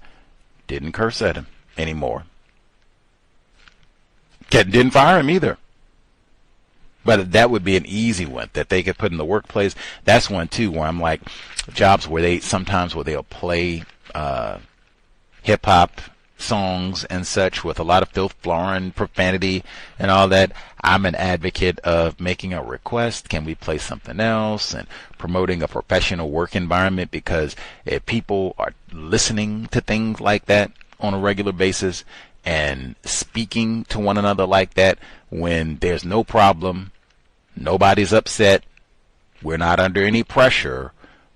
didn't curse at him anymore. Didn't fire him either. But that would be an easy one that they could put in the workplace. That's one too where I'm like, jobs where they'll play hip hop songs and such with a lot of filth, florin, profanity and all that. I'm an advocate of making a request. Can we play something else? And promoting a professional work environment, because if people are listening to things like that on a regular basis and speaking to one another like that, when there's no problem, nobody's upset, we're not under any pressure,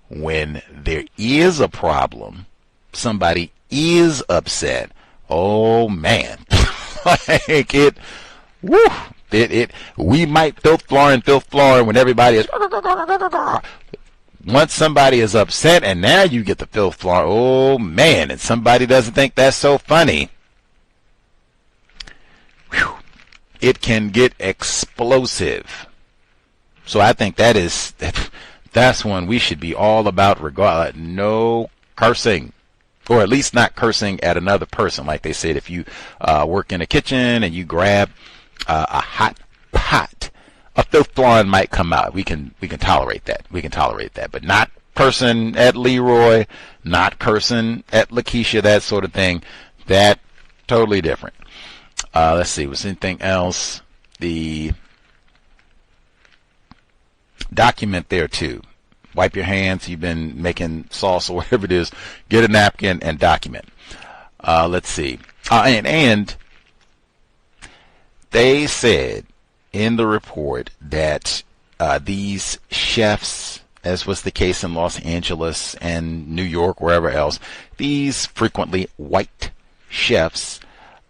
when there is a problem, somebody is upset, oh man, like we might filth floor when everybody is. Once somebody is upset and now you get the filth floor, oh man, and somebody doesn't think that's so funny, it can get explosive. So I think that's one we should be all about. No cursing, or at least not cursing at another person. Like they said, if you work in a kitchen and you grab a hot pot, a filth line might come out. We can tolerate that. We can tolerate that, but not cursing at Leroy, not cursing at Lakeisha, that sort of thing. That totally different. Let's see. Was anything else? The document there too. Wipe your hands. You've been making sauce or whatever it is. Get a napkin and document. Let's see. And they said in the report that these chefs, as was the case in Los Angeles and New York, wherever else, these frequently white chefs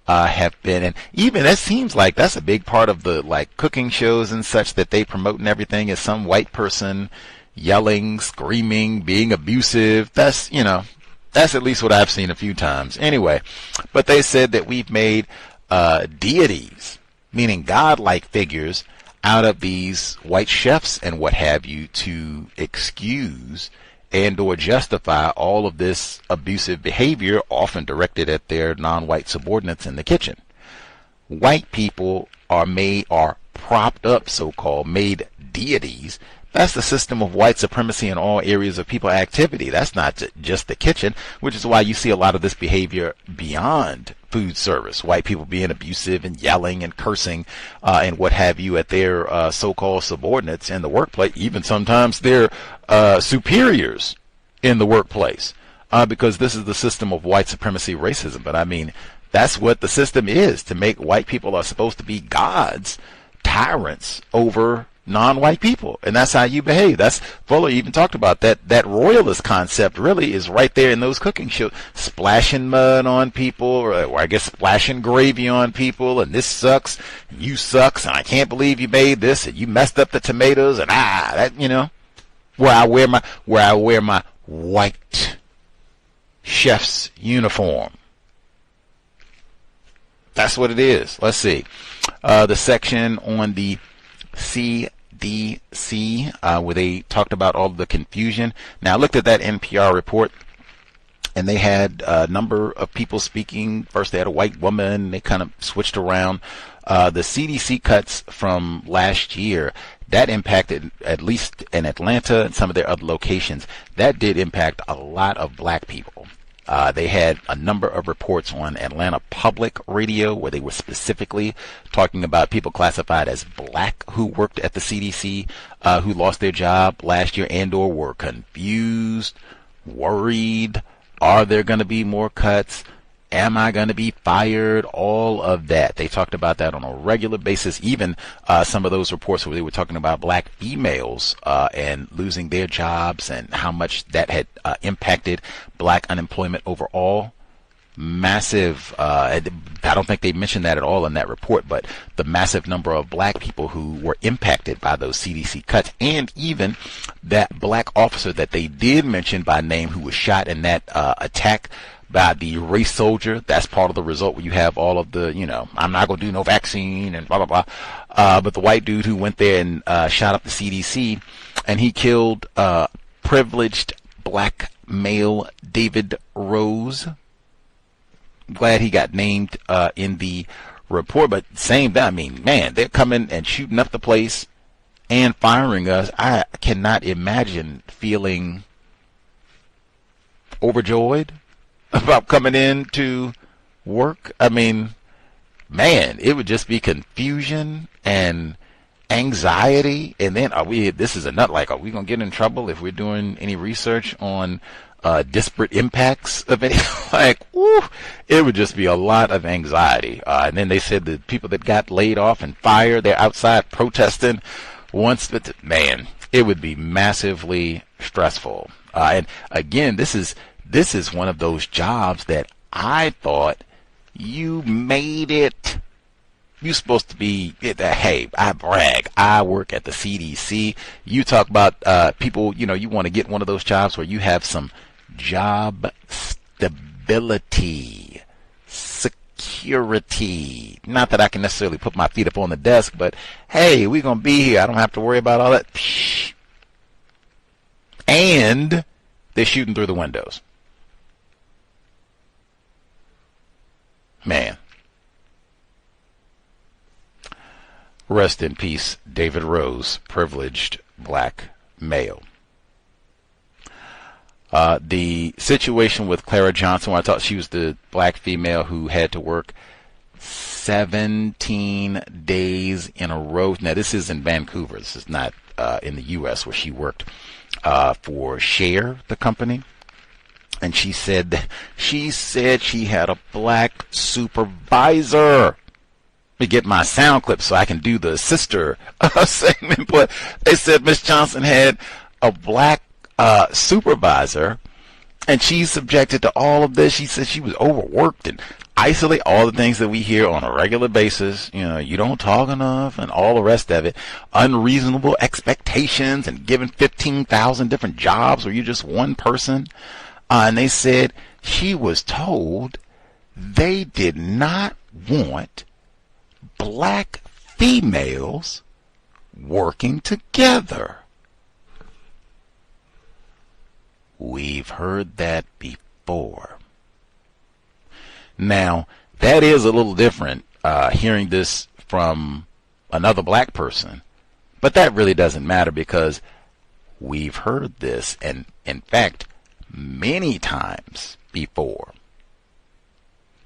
have been, and even it seems like that's a big part of the like cooking shows and such that they promote and everything, is some white person yelling, screaming, being abusive. That's at least what I've seen a few times. Anyway, but they said that we've made deities, meaning godlike figures, out of these white chefs and what have you, to excuse and or justify all of this abusive behavior, often directed at their non-white subordinates in the kitchen. White people are propped up, so-called, made deities. That's the system of white supremacy in all areas of people activity. That's not just the kitchen, which is why you see a lot of this behavior beyond food service. White people being abusive and yelling and cursing and what have you at their so-called subordinates in the workplace, even sometimes their superiors in the workplace, because this is the system of white supremacy racism. But I mean, that's what the system is, to make white people are supposed to be gods, tyrants over non-white people, and that's how you behave. That's Fuller even talked about that royalist concept really is right there in those cooking shows, splashing mud on people, or I guess splashing gravy on people, and this sucks, and you sucks, and I can't believe you made this, and you messed up the tomatoes, and that, where I wear my white chef's uniform. That's what it is. Let's see. The section on the CDC, where they talked about all of the confusion. Now, I looked at that NPR report, and they had a number of people speaking. First, they had a white woman. They kind of switched around. The CDC cuts from last year, that impacted, at least in Atlanta and some of their other locations, that did impact a lot of black people. They had a number of reports on Atlanta Public Radio where they were specifically talking about people classified as black who worked at the CDC, who lost their job last year and or were confused, worried. Are there going to be more cuts? Am I going to be fired? All of that. They talked about that on a regular basis. Even some of those reports where they were talking about black females and losing their jobs and how much that had impacted black unemployment overall. Massive. I don't think they mentioned that at all in that report, but the massive number of black people who were impacted by those CDC cuts, and even that black officer that they did mention by name who was shot in that attack by the race soldier. That's part of the result where you have all of the, I'm not going to do no vaccine and blah, blah, blah. But the white dude who went there and shot up the CDC, and he killed privileged black male David Rose. Glad he got named in the report, but same thing. I mean, man, they're coming and shooting up the place and firing us. I cannot imagine feeling overjoyed about coming in to work. I mean, man, it would just be confusion and anxiety. And then are we going to get in trouble if we're doing any research on disparate impacts of any, it would just be a lot of anxiety. And then they said the people that got laid off and fired, they're outside protesting once, but man, It would be massively stressful. And again, this is one of those jobs that I thought you made it. You're supposed to be, hey, I brag. I work at the CDC. You talk about people, you want to get one of those jobs where you have some job stability, security. Not that I can necessarily put my feet up on the desk, but hey, we're going to be here. I don't have to worry about all that. And they're shooting through the windows. Man. Rest in peace, David Rose, privileged black male. The situation with Clara Johnson, where I thought she was the black female who had to work 17 days in a row. Now, this is in Vancouver. This is not in the U.S. where she worked for Share, the company. And she said she had a black supervisor. Let me get my sound clip so I can do the sister segment. But they said Miss Johnson had a black supervisor, and she's subjected to all of this. She said she was overworked and isolated, all the things that we hear on a regular basis. You don't talk enough and all the rest of it. Unreasonable expectations and given 15,000 different jobs where you're just one person. And they said she was told they did not want black females working together. We've heard that before. Now, that is a little different, hearing this from another black person, but that really doesn't matter because we've heard this, and in fact, many times before,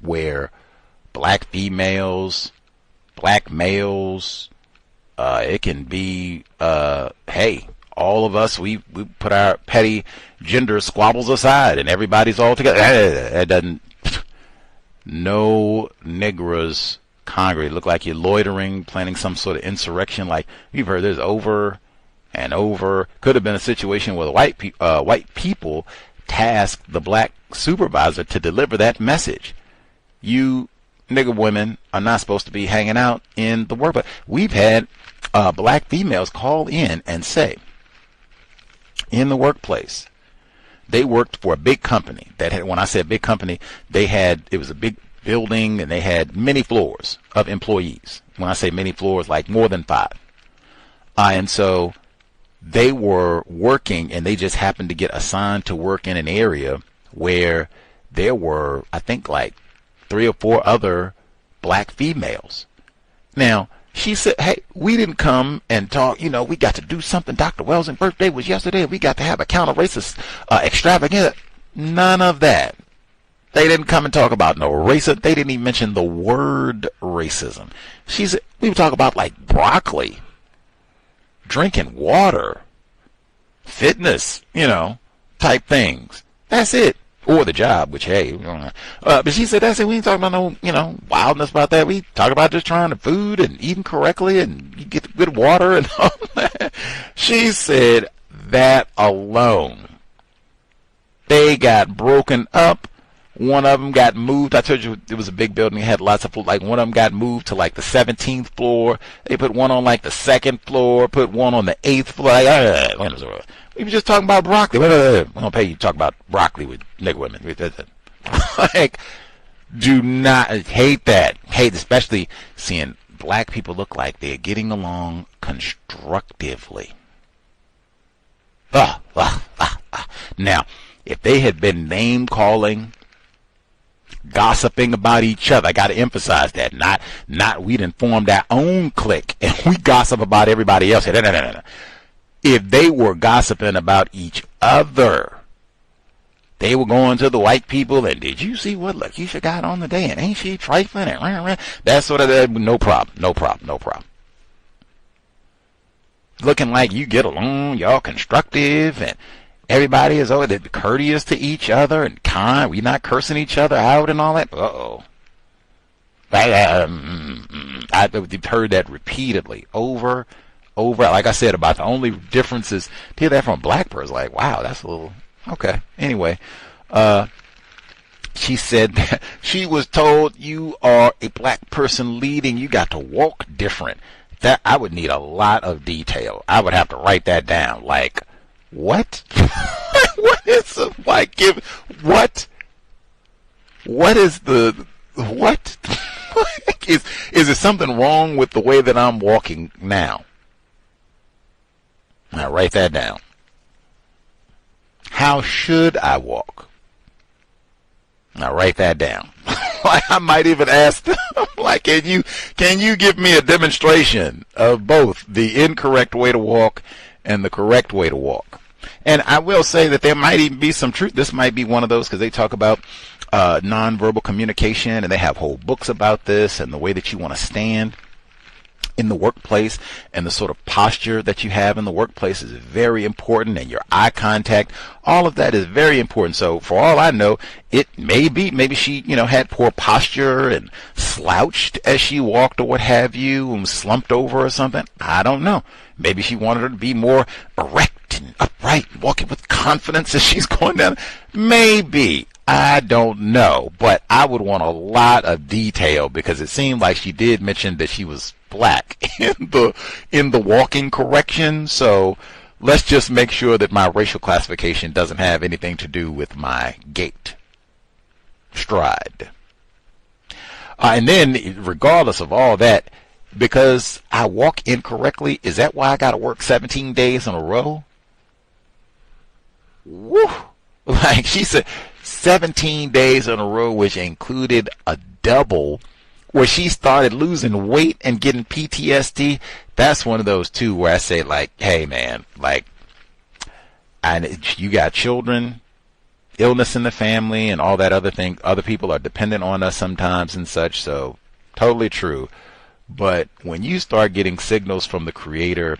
where black females, black males, it can be, hey, all of us, we put our petty gender squabbles aside and everybody's all together. That doesn't, no Negroes congregate. Look like you're loitering, planning some sort of insurrection. Like we've heard this over and over. Could have been a situation where the white people tasked the black supervisor to deliver that message. You nigger women are not supposed to be hanging out in the work. But we've had black females call in and say, in the workplace, they worked for a big company that had, when I said big company, it was a big building and they had many floors of employees. When I say many floors, like more than 5. And so they were working and they just happened to get assigned to work in an area where there were, I think, like 3 or 4 other black females. Now, she said, hey, we didn't come and talk, we got to do something. Dr. Wells' birthday was yesterday. We got to have a counter-racist extravaganza. None of that. They didn't come and talk about no racism. They didn't even mention the word racism. She said, we were talking about like broccoli, drinking water, fitness, type things. That's it. Or the job, which, hey, but she said, that's it. We ain't talking about no, wildness about that. We talk about just trying to food and eating correctly and you get good water and all that. She said that alone. They got broken up. One of them got moved. I told you it was a big building. It had lots of, like, one of them got moved to like the 17th floor. They put one on like the 2nd floor, put one on the 8th floor. We were just talking about broccoli. We don't pay you to talk about broccoli with nigger women. Like, do not hate that. Hate, especially seeing black people look like they're getting along constructively. Now, if they had been name calling, gossiping about each other, I got to emphasize that. Not we done formed our own clique and we gossip about everybody else. No. If they were gossiping about each other, they were going to the white people and did you see what Lakeisha got on today and ain't she trifling and that sort of no problem. Looking like you get along, y'all constructive and everybody is courteous to each other and kind. We not cursing each other out and all that. I've heard that repeatedly over over. Like I said, about the only difference is to hear that from a black person. Like, wow, that's a little, okay. Anyway, she said that she was told, you are a black person leading, you got to walk different. That I would need a lot of detail. I would have to write that down. Like, what? What is like give what? What is the what? is there something wrong with the way that I'm walking now? Now write that down. How should I walk? Now write that down. Like I might even ask them, like, can you give me a demonstration of both the incorrect way to walk and the correct way to walk? And I will say that there might even be some truth. This might be one of those, because they talk about nonverbal communication, and they have whole books about this, and the way that you want to stand in the workplace and the sort of posture that you have in the workplace is very important, and your eye contact, all of that is very important. So for all I know, it may be, maybe she, had poor posture and slouched as she walked or what have you, and slumped over or something. I don't know. Maybe she wanted her to be more erect and upright, walking with confidence as she's going down. Maybe. I don't know, but I would want a lot of detail, because it seemed like she did mention that she was black in the walking correction. So let's just make sure that my racial classification doesn't have anything to do with my gait, stride. And then, regardless of all that, because I walk incorrectly, is that why I got to work 17 days in a row? Woo! Like she said, 17 days in a row, which included a double, where she started losing weight and getting PTSD. That's one of those too where I say, like, hey man, like, you got children, illness in the family, and all that other thing. Other people are dependent on us sometimes and such. So totally true. But when you start getting signals from the Creator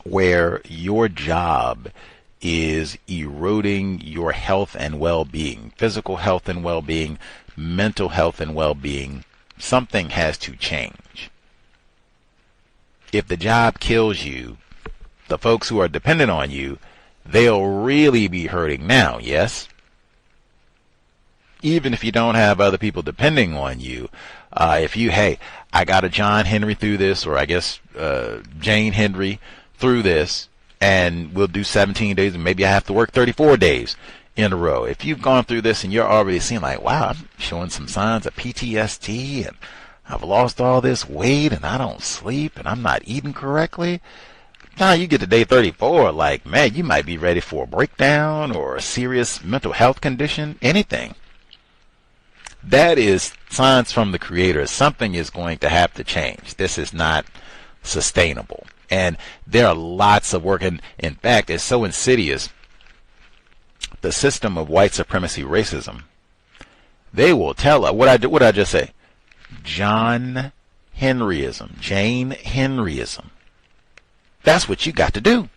where your job is eroding your health and well-being, physical health and well-being, mental health and well-being, something has to change. If the job kills you, the folks who are dependent on you, they'll really be hurting now, yes? Even if you don't have other people depending on you, hey, I got a John Henry through this, or I guess Jane Henry through this, and we'll do 17 days, and maybe I have to work 34 days in a row. If you've gone through this and you're already seeing like, wow, I'm showing some signs of PTSD, and I've lost all this weight, and I don't sleep, and I'm not eating correctly. Now you get to day 34, like, man, you might be ready for a breakdown or a serious mental health condition, anything. That is signs from the Creator. Something is going to have to change. This is not sustainable. And there are lots of work, and in fact, it's so insidious. The system of white supremacy racism, they will tell us, what I just say? John Henryism, Jane Henryism. That's what you got to do,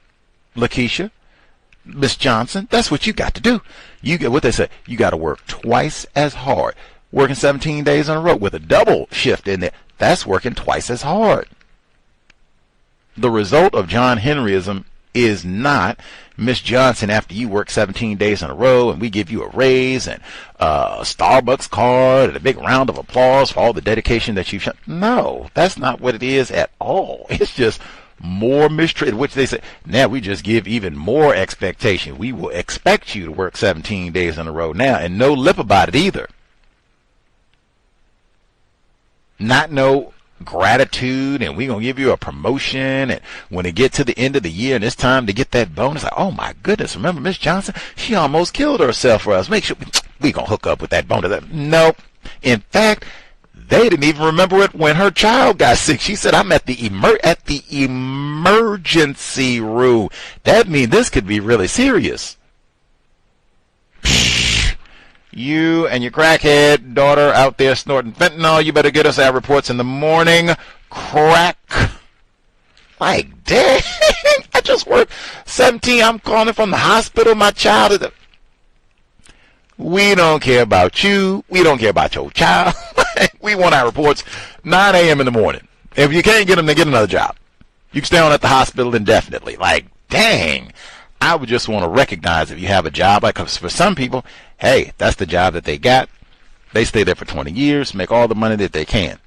Lakeisha, Miss Johnson. That's what you got to do. You get what they say. You got to work twice as hard. Working 17 days in a row with a double shift in there. That's working twice as hard. The result of John Henryism is not, Miss Johnson, after you work 17 days in a row and we give you a raise and a Starbucks card and a big round of applause for all the dedication that you've shown. No, that's not what it is at all. It's just more mistreated, which they say, now we just give even more expectation. We will expect you to work 17 days in a row now, and no lip about it either. Not no gratitude, and we're going to give you a promotion, and when it gets to the end of the year and it's time to get that bonus, like, oh my goodness, remember Miss Johnson? She almost killed herself for us. Make sure we going to hook up with that bonus. Nope. In fact, they didn't even remember it when her child got sick. She said, I'm at the emergency room. That means this could be really serious. You and your crackhead daughter out there snorting fentanyl, you better get us our reports in the morning. Crack. Like, dang, I just worked 17. I'm calling from the hospital. My child is... We don't care about you. We don't care about your child. We want our reports 9 a.m. in the morning. If you can't get them, then get another job. You can stay on at the hospital indefinitely. Like, dang. I would just want to recognize if you have a job, like for some people, hey, that's the job that they got. They stay there for 20 years, make all the money that they can.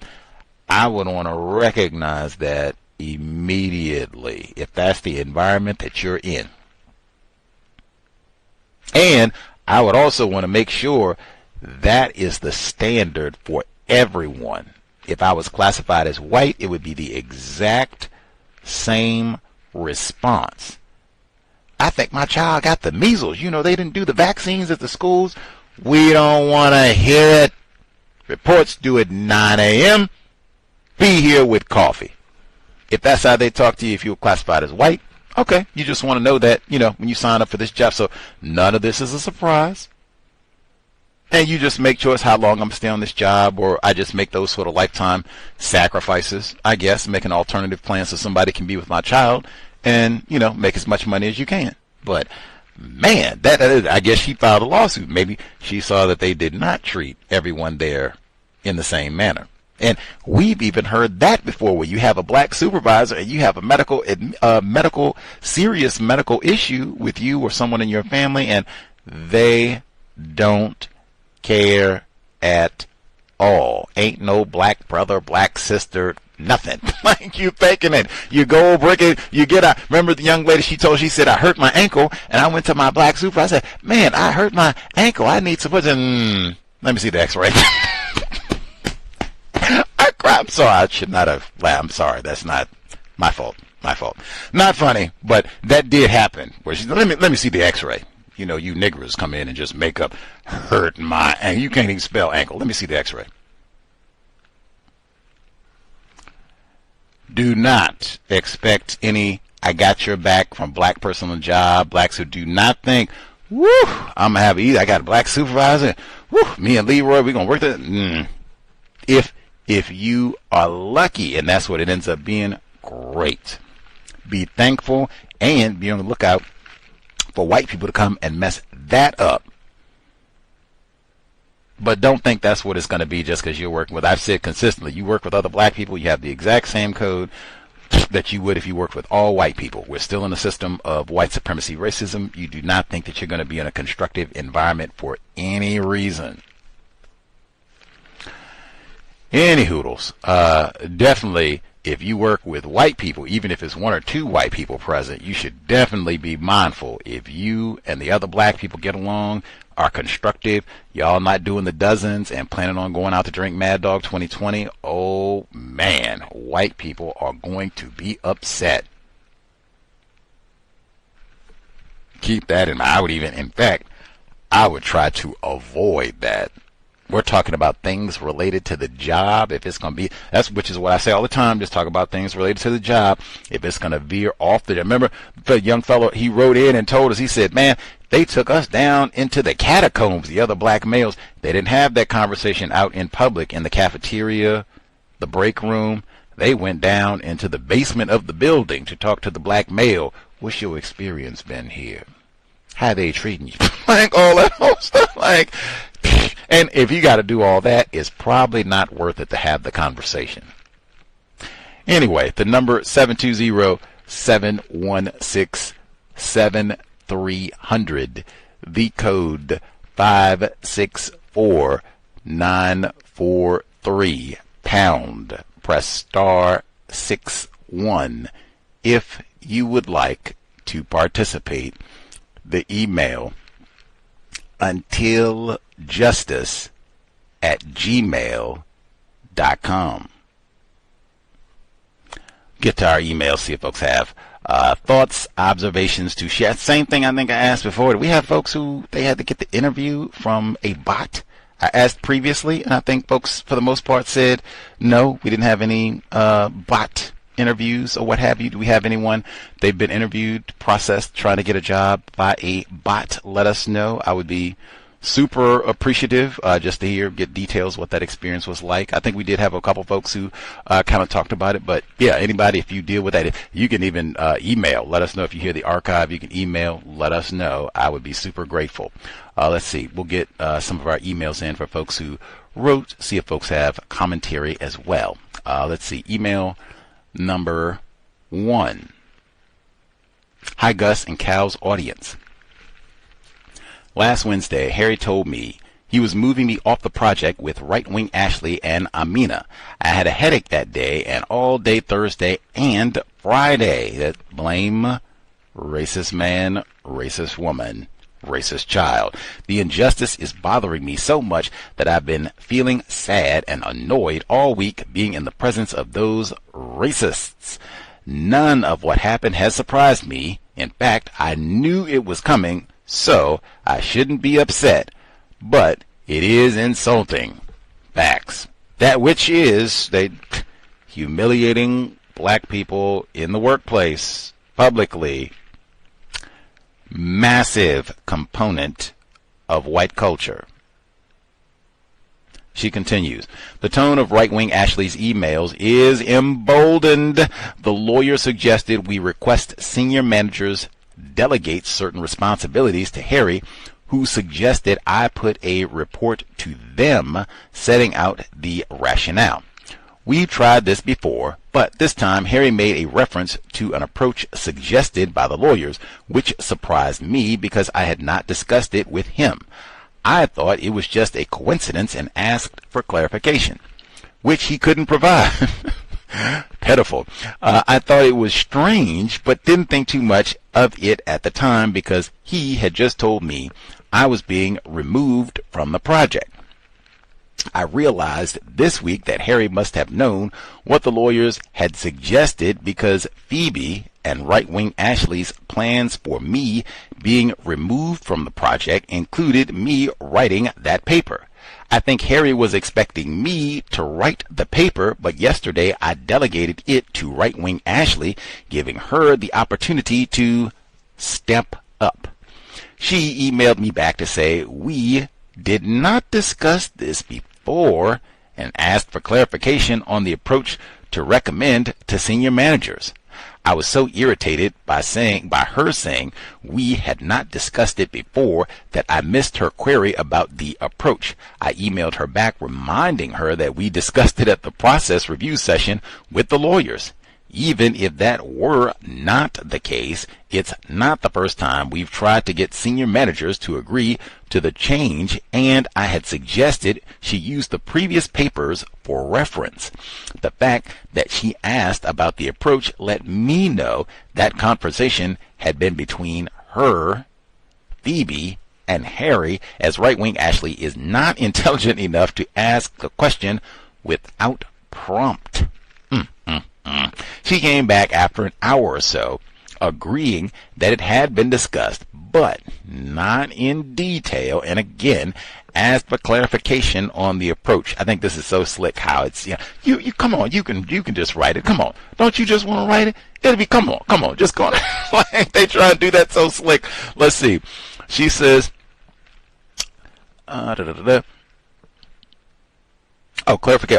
I would want to recognize that immediately if that's the environment that you're in. And I would also want to make sure that is the standard for everyone. If I was classified as white, it would be the exact same response. I think my child got the measles. You know, they didn't do the vaccines at the schools. We don't want to hear it. Reports due at 9 a.m. Be here with coffee. If that's how they talk to you, if you're classified as white, okay, you just want to know that, you know, when you sign up for this job. So none of this is a surprise. And you just make choice how long I'm going to stay on this job, or I just make those sort of lifetime sacrifices, I guess, make an alternative plan so somebody can be with my child and, you know, make as much money as you can. But, man, I guess she filed a lawsuit. Maybe she saw that they did not treat everyone there in the same manner. And we've even heard that before, where you have a black supervisor and you have a serious medical issue with you or someone in your family, and they don't care at all. Ain't no black brother, black sister, nothing. Like, you faking it. You go break it. You get out. Remember the young lady, she said, I hurt my ankle, and I went to my black supervisor. I said, man, I hurt my ankle. I need some. Let me see the x-ray. I'm sorry. I should not have laughed. I'm sorry. That's not my fault. Not funny, but that did happen. Where she said, let me see the x-ray. You know, you niggers come in and just make up hurt my ankle. You can't even spell ankle. Let me see the x-ray. Do not expect any I got your back from black person on the job. Blacks who do not think, woo, I'm going to have I got a black supervisor. Woo, me and Leroy, we're going to work that. If you are lucky, and that's what it ends up being, great. Be thankful and be on the lookout for white people to come and mess that up. But don't think that's what it's going to be just because you're working with. I've said consistently, you work with other black people, you have the exact same code that you would if you worked with all white people. We're still in a system of white supremacy racism. You do not think that you're going to be in a constructive environment for any reason. Any hoodles. Definitely, if you work with white people, even if it's one or two white people present, you should definitely be mindful. If you and the other black people get along, are constructive, y'all not doing the dozens and planning on going out to drink Mad Dog 2020, oh man, white people are going to be upset. Keep that in mind. I would try to avoid that. We're talking about things related to the job. If it's going to be, which is what I say all the time, just talk about things related to the job. If it's going to veer off remember the young fellow, he wrote in and told us, he said, man, they took us down into the catacombs, the other black males. They didn't have that conversation out in public in the cafeteria, the break room. They went down into the basement of the building to talk to the black male. What's your experience been here? How they treating you? Like all that whole stuff. Like, and if you got to do all that, it's probably not worth it to have the conversation. Anyway, the number 720-716-7300. The code 564943 pound. Press star 61 if you would like to participate. The email untiljustice@gmail.com. Get to our email, see if folks have thoughts, observations to share. Same thing I think I asked before. We have folks who they had to get the interview from a bot. I asked previously, and I think folks, for the most part, said no, we didn't have any bot interviews or what have you. Do we have anyone they've been interviewed, processed, trying to get a job by a bot? Let us know. I would be super appreciative just to get details what that experience was like. I think we did have a couple folks who kind of talked about it, but yeah, anybody, if you deal with that, you can even email. Let us know if you hear the archive. You can email. Let us know. I would be super grateful. Let's see. We'll get some of our emails in for folks who wrote, see if folks have commentary as well. Let's see. Email number 1. Hi, Gus and Cal's audience. Last Wednesday, Harry told me he was moving me off the project with right-wing Ashley and Amina. I had a headache that day and all day Thursday and Friday. That blame racist man, racist woman, racist child. The injustice is bothering me so much that I've been feeling sad and annoyed all week being in the presence of those racists. None of what happened has surprised me. In fact, I knew it was coming, so I shouldn't be upset. But it is insulting. Facts. That which is they humiliating black people in the workplace publicly. Massive component of white culture. She continues, the tone of right-wing Ashley's emails is emboldened. The lawyer suggested we request senior managers delegate certain responsibilities to Harry, who suggested I put a report to them setting out the rationale. We tried this before, but this time Harry made a reference to an approach suggested by the lawyers, which surprised me because I had not discussed it with him. I thought it was just a coincidence and asked for clarification, which he couldn't provide. Pitiful. I thought it was strange, but didn't think too much of it at the time because he had just told me I was being removed from the project. I realized this week that Harry must have known what the lawyers had suggested because Phoebe and right-wing Ashley's plans for me being removed from the project included me writing that paper. I think Harry was expecting me to write the paper, but yesterday I delegated it to right-wing Ashley, giving her the opportunity to step up. She emailed me back to say we did not discuss this before and asked for clarification on the approach to recommend to senior managers. I was so irritated by her saying we had not discussed it before that I missed her query about the approach. I emailed her back reminding her that we discussed it at the process review session with the lawyers. Even if that were not the case, it's not the first time we've tried to get senior managers to agree to the change, and I had suggested she use the previous papers for reference. The fact that she asked about the approach let me know that conversation had been between her, Phoebe, and Harry, as right-wing Ashley is not intelligent enough to ask the question without prompt. She came back after an hour or so, agreeing that it had been discussed, but not in detail, and again asked for clarification on the approach. I think this is so slick how it's, you come on, you can just write it. Come on, don't you just want to write it? It'll be come on, just go on. Like they try to do that so slick. Let's see. She says, clarification.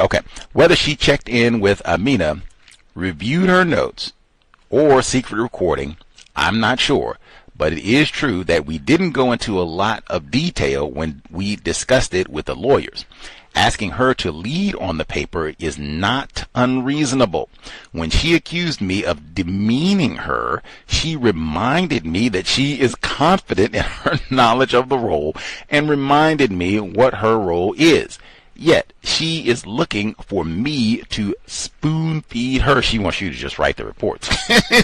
Okay, whether she checked in with Amina, reviewed her notes, or secret recording, I'm not sure, but it is true that we didn't go into a lot of detail when we discussed it with the lawyers. Asking her to lead on the paper is not unreasonable. When she accused me of demeaning her, she reminded me that she is confident in her knowledge of the role and reminded me what her role is. Yet she is looking for me to spoon feed her. She wants you to just write the reports.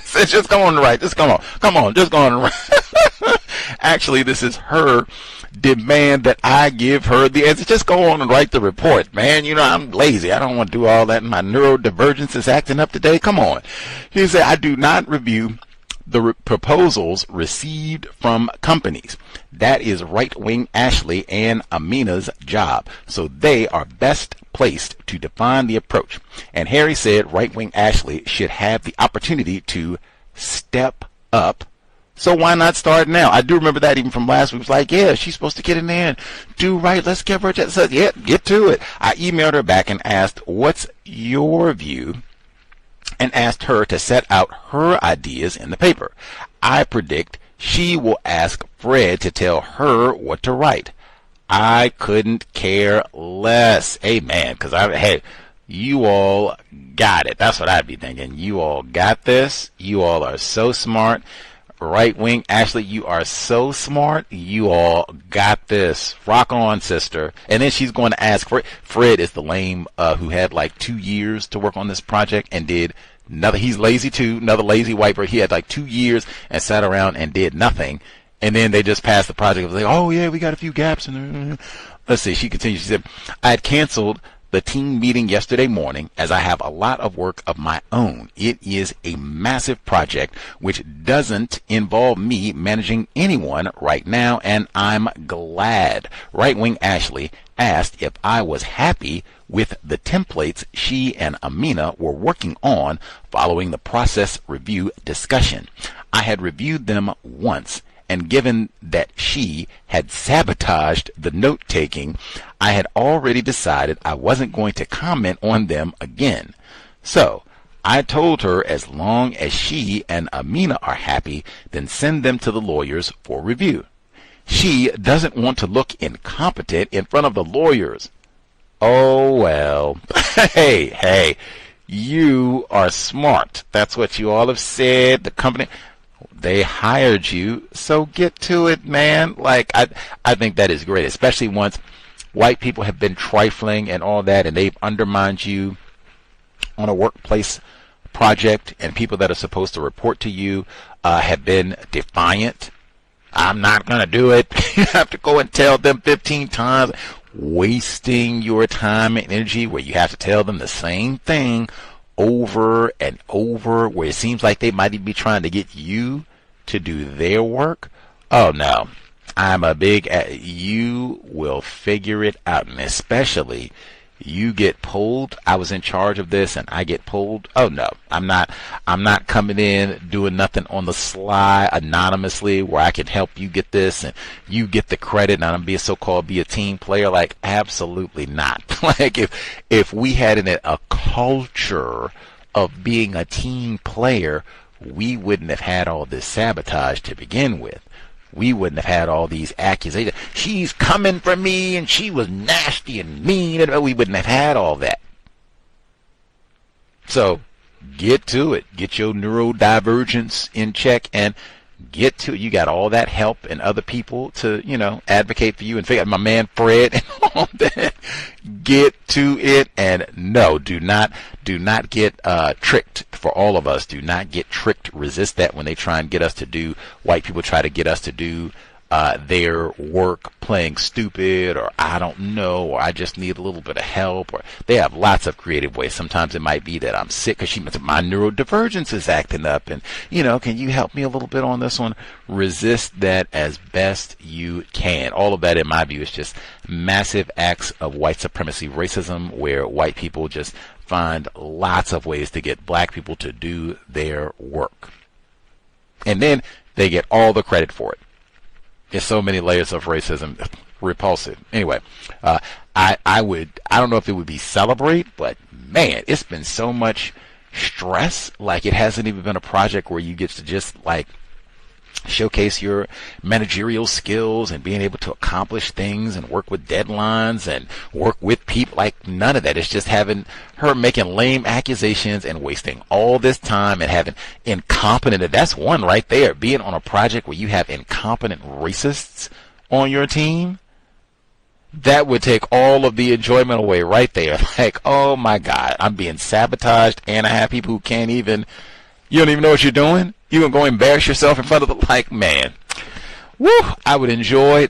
Says just go on and write. Just come on, just go on and write. Actually, this is her demand that I give her the answer. Just go on and write the report, man. I'm lazy. I don't want to do all that. My neurodivergence is acting up today. Come on. He said, I do not review the proposals received from companies. That is right-wing Ashley and Amina's job, so they are best placed to define the approach. And Harry said right-wing Ashley should have the opportunity to step up. So why not start now? I do remember that even from last week. It was like, yeah, she's supposed to get in there and do right. Let's give her that. So, yeah, get to it. I emailed her back and asked, what's your view? And asked her to set out her ideas in the paper. I predict she will ask Fred to tell her what to write. I couldn't care less. Amen. Because You all got it. That's what I'd be thinking. You all got this. You all are so smart. Right wing, Ashley, you are so smart. You all got this. Rock on, sister. And then she's going to ask Fred is the lame who had like 2 years to work on this project and did nothing. He's lazy too. Another lazy white bird. He had like 2 years and sat around and did nothing. And then they just passed the project. It was like, oh yeah, we got a few gaps in there. Let's see. She continues. She said, I had canceled the team meeting yesterday morning as I have a lot of work of my own. It is a massive project which doesn't involve me managing anyone right now, and I'm glad. Right Wing Ashley asked if I was happy with the templates she and Amina were working on following the process review discussion. I had reviewed them once, and given that she had sabotaged the note-taking, I had already decided I wasn't going to comment on them again. So I told her as long as she and Amina are happy, then send them to the lawyers for review. She doesn't want to look incompetent in front of the lawyers. Oh, well. Hey, you are smart. That's what you all have said. The company... They hired you, so get to it, man. Like, I think that is great, especially once white people have been trifling and all that, and they've undermined you on a workplace project, and people that are supposed to report to you have been defiant. I'm not going to do it. You have to go and tell them 15 times, wasting your time and energy where you have to tell them the same thing over and over, where it seems like they might even be trying to get you to do their work. Oh no, I'm a big, you will figure it out. And especially you get pulled. I was in charge of this and I get pulled. Oh no, I'm not coming in doing nothing on the sly anonymously where I can help you get this and you get the credit and I'm be a team player. Like, absolutely not. Like, if we had a culture of being a team player, we wouldn't have had all this sabotage to begin with. We wouldn't have had all these accusations. She's coming for me and she was nasty and mean. We wouldn't have had all that. So get to it. Get your neurodivergence in check and get to it. You got all that help and other people to, advocate for you and figure out my man Fred and all that. Get to it. And no, do not get tricked. For all of us, do not get tricked. Resist that when they try and get us to do, white people try to get us to do their work playing stupid, or I don't know, or I just need a little bit of help, or they have lots of creative ways. Sometimes it might be that I'm sick because my neurodivergence is acting up, and can you help me a little bit on this one? Resist that as best you can. All of that, in my view, is just massive acts of white supremacy racism, where white people just find lots of ways to get black people to do their work, and then they get all the credit for it. There's so many layers of racism. Repulsive. Anyway, I don't know if it would be celebrate, but man, it's been so much stress. Like, it hasn't even been a project where you get to just like showcase your managerial skills and being able to accomplish things and work with deadlines and work with people. Like, none of that. It's just having her making lame accusations and wasting all this time and having incompetent. That's one right there. Being on a project where you have incompetent racists on your team, that would take all of the enjoyment away right there. Like, oh my God, I'm being sabotaged and I have people who can't even, you don't even know what you're doing. You gonna go embarrass yourself in front of the, like, man. Woo! I would enjoy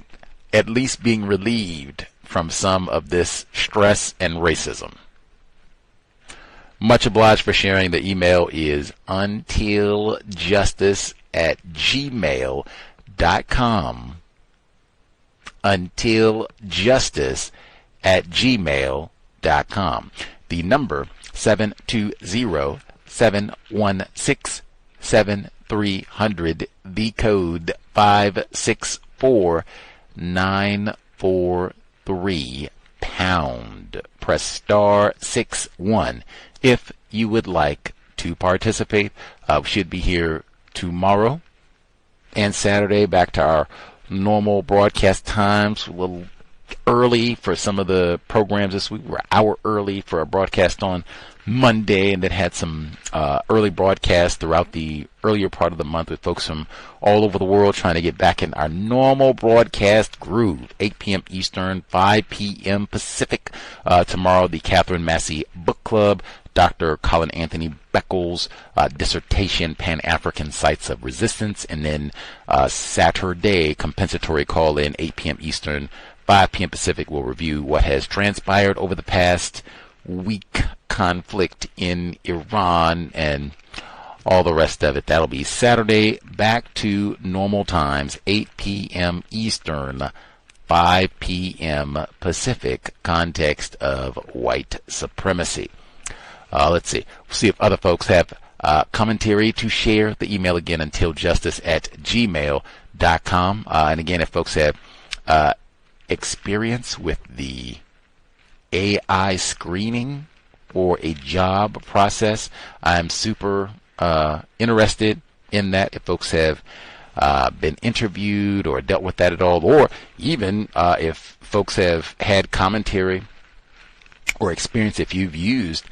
at least being relieved from some of this stress and racism. Much obliged for sharing. The email is untiljustice@gmail.com. Untiljustice@gmail.com. The number 720-716-7300. The code 564943 pound. Press star 61 if you would like to participate. We should be here tomorrow and Saturday, back to our normal broadcast times, a little early for some of the programs this week. We're an hour early for a broadcast on Monday, and then had some early broadcasts throughout the earlier part of the month with folks from all over the world trying to get back in our normal broadcast groove. 8 p.m. Eastern, 5 p.m. Pacific. Tomorrow, the Catherine Massey Book Club, Dr. Colin Anthony Beckles' dissertation, Pan-African Sites of Resistance, and then Saturday, compensatory call-in, 8 p.m. Eastern, 5 p.m. Pacific. We'll review what has transpired over the past week, conflict in Iran, and all the rest of it. That'll be Saturday, back to normal times, 8 p.m. Eastern, 5 p.m. Pacific, Context of White Supremacy. Let's see. We'll see if other folks have commentary to share. The email again, untiljustice@gmail.com. And again, if folks have experience with the AI screening for a job process, I'm super interested in that. If folks have been interviewed or dealt with that at all, or even if folks have had commentary or experience, if you've used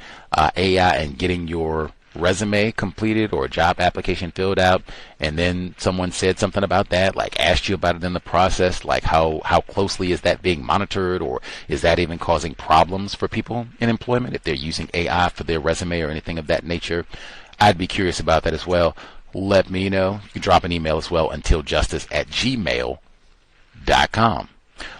AI in getting your resume completed or a job application filled out, and then someone said something about that, like asked you about it in the process, like how closely is that being monitored, or is that even causing problems for people in employment if they're using AI for their resume or anything of that nature. I'd be curious about that as well. Let me know. You can drop an email as well, untiljustice@gmail.com.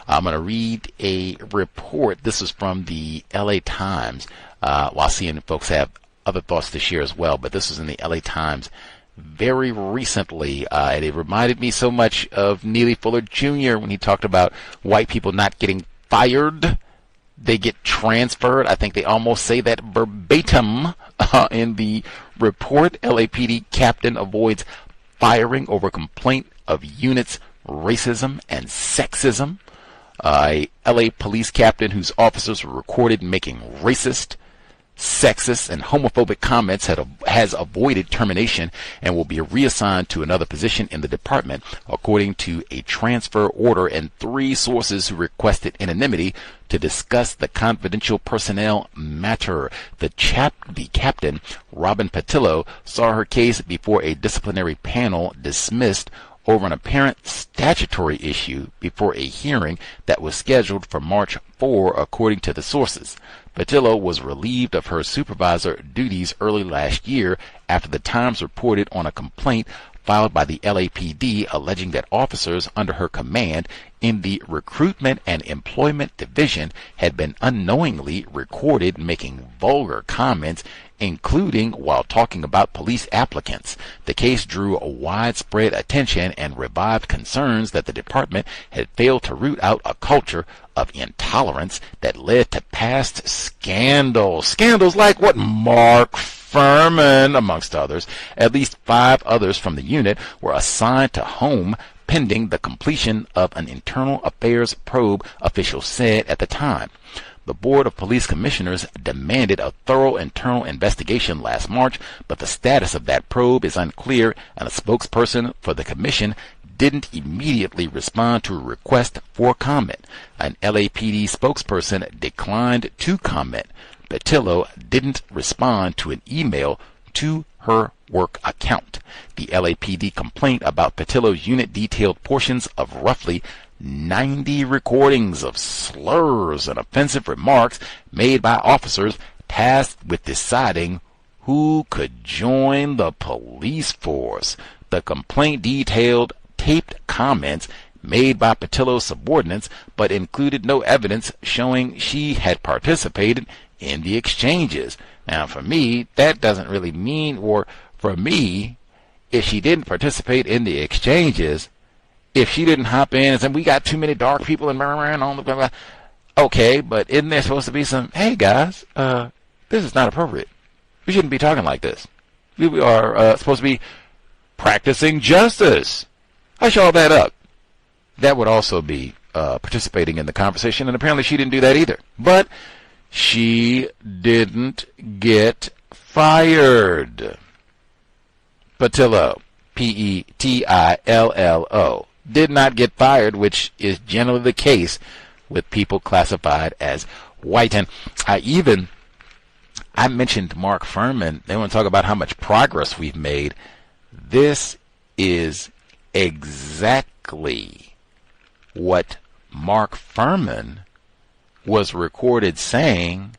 I'm going to read a report. This is from the LA Times, while seeing if folks have other thoughts to share as well. But this was in the LA Times very recently, and it reminded me so much of Neely Fuller Jr. when he talked about white people not getting fired. They get transferred. I think they almost say that verbatim in the report. LAPD captain avoids firing over complaint of unit's racism and sexism. A LA police captain whose officers were recorded making racist, sexist, and homophobic comments has avoided termination and will be reassigned to another position in the department, according to a transfer order and 3 sources who requested anonymity to discuss the confidential personnel matter. The captain, Robin Patillo, saw her case before a disciplinary panel dismissed over an apparent statutory issue before a hearing that was scheduled for March 4, according to the sources. Patillo was relieved of her supervisor duties early last year after the Times reported on a complaint filed by the LAPD alleging that officers under her command in the Recruitment and Employment Division had been unknowingly recorded making vulgar comments, including while talking about police applicants. The case drew a widespread attention and revived concerns that the department had failed to root out a culture of intolerance that led to past scandals. Scandals like what? Mark Furman, amongst others. At least 5 others from the unit were assigned to home pending the completion of an internal affairs probe, officials said at the time. The Board of Police Commissioners demanded a thorough internal investigation last March, but the status of that probe is unclear, and a spokesperson for the commission didn't immediately respond to a request for comment. An LAPD spokesperson declined to comment. Patillo didn't respond to an email to her work account. The LAPD complaint about Patillo's unit detailed portions of roughly 90 recordings of slurs and offensive remarks made by officers tasked with deciding who could join the police force. The complaint detailed taped comments made by Patillo's subordinates, but included no evidence showing she had participated in the exchanges. Now, for me, that doesn't really mean, or for me, if she didn't participate in the exchanges, if she didn't hop in and say, we got too many dark people and on the blah, blah, okay, but isn't there supposed to be some, hey guys, this is not appropriate. We shouldn't be talking like this. We are supposed to be practicing justice. Hush all that up. That would also be participating in the conversation, and apparently she didn't do that either. But she didn't get fired. Patillo, P-E-T-I-L-L-O, did not get fired, which is generally the case with people classified as white. And I mentioned Mark Furman. They want to talk about how much progress we've made. This is exactly what Mark Furman was recorded saying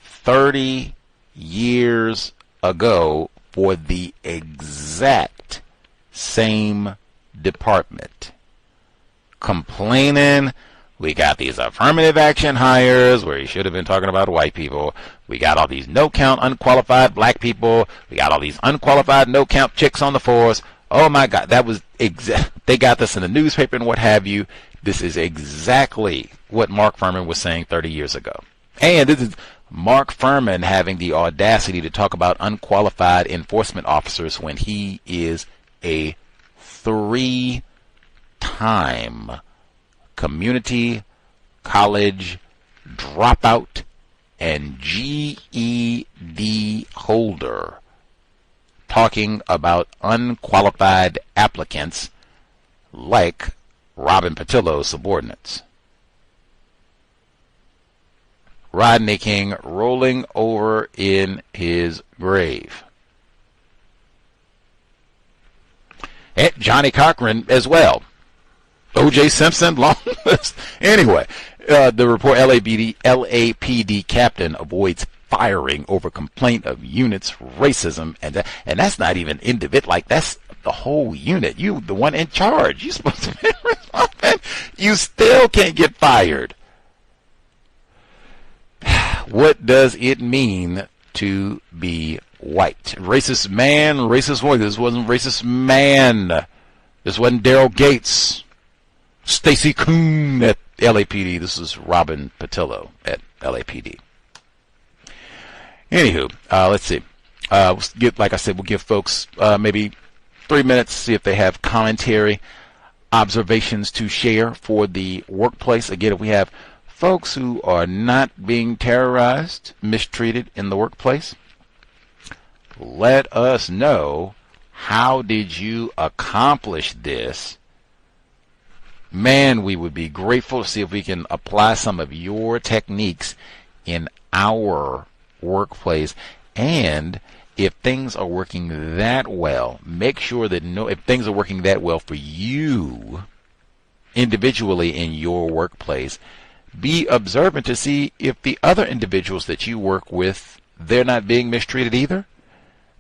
30 years ago for the exact same department. Complaining, we got these affirmative action hires where he should have been talking about white people. We got all these no-count unqualified black people. We got all these unqualified no-count chicks on the force. Oh my God, that was they got this in the newspaper and what have you. This is exactly what Mark Furman was saying 30 years ago. And this is Mark Furman having the audacity to talk about unqualified enforcement officers when he is a 3-time community college dropout and GED holder, talking about unqualified applicants like Robin Patillo's subordinates. Rodney King rolling over in his grave. And Johnny Cochran as well. O.J. Simpson, long list. Anyway, the report, LAPD captain avoids firing over complaint of unit's racism. And that's not even individual. Like, that's the whole unit. You, the one in charge. You're supposed to be responsible. You still can't get fired. What does it mean to be white? Racist man, racist woman. This wasn't racist man. This wasn't Daryl Gates. Stacy Coon at LAPD. This is Robin Patillo at LAPD. Anywho, let's see. Like I said, we'll give folks maybe 3 minutes, see if they have commentary, observations to share for the workplace. Again, if we have folks who are not being terrorized, mistreated in the workplace, let us know, how did you accomplish this? Man, we would be grateful to see if we can apply some of your techniques in our workplace. And if things are working that well, make sure that if things are working that well for you individually in your workplace, be observant to see if the other individuals that you work with, they're not being mistreated either.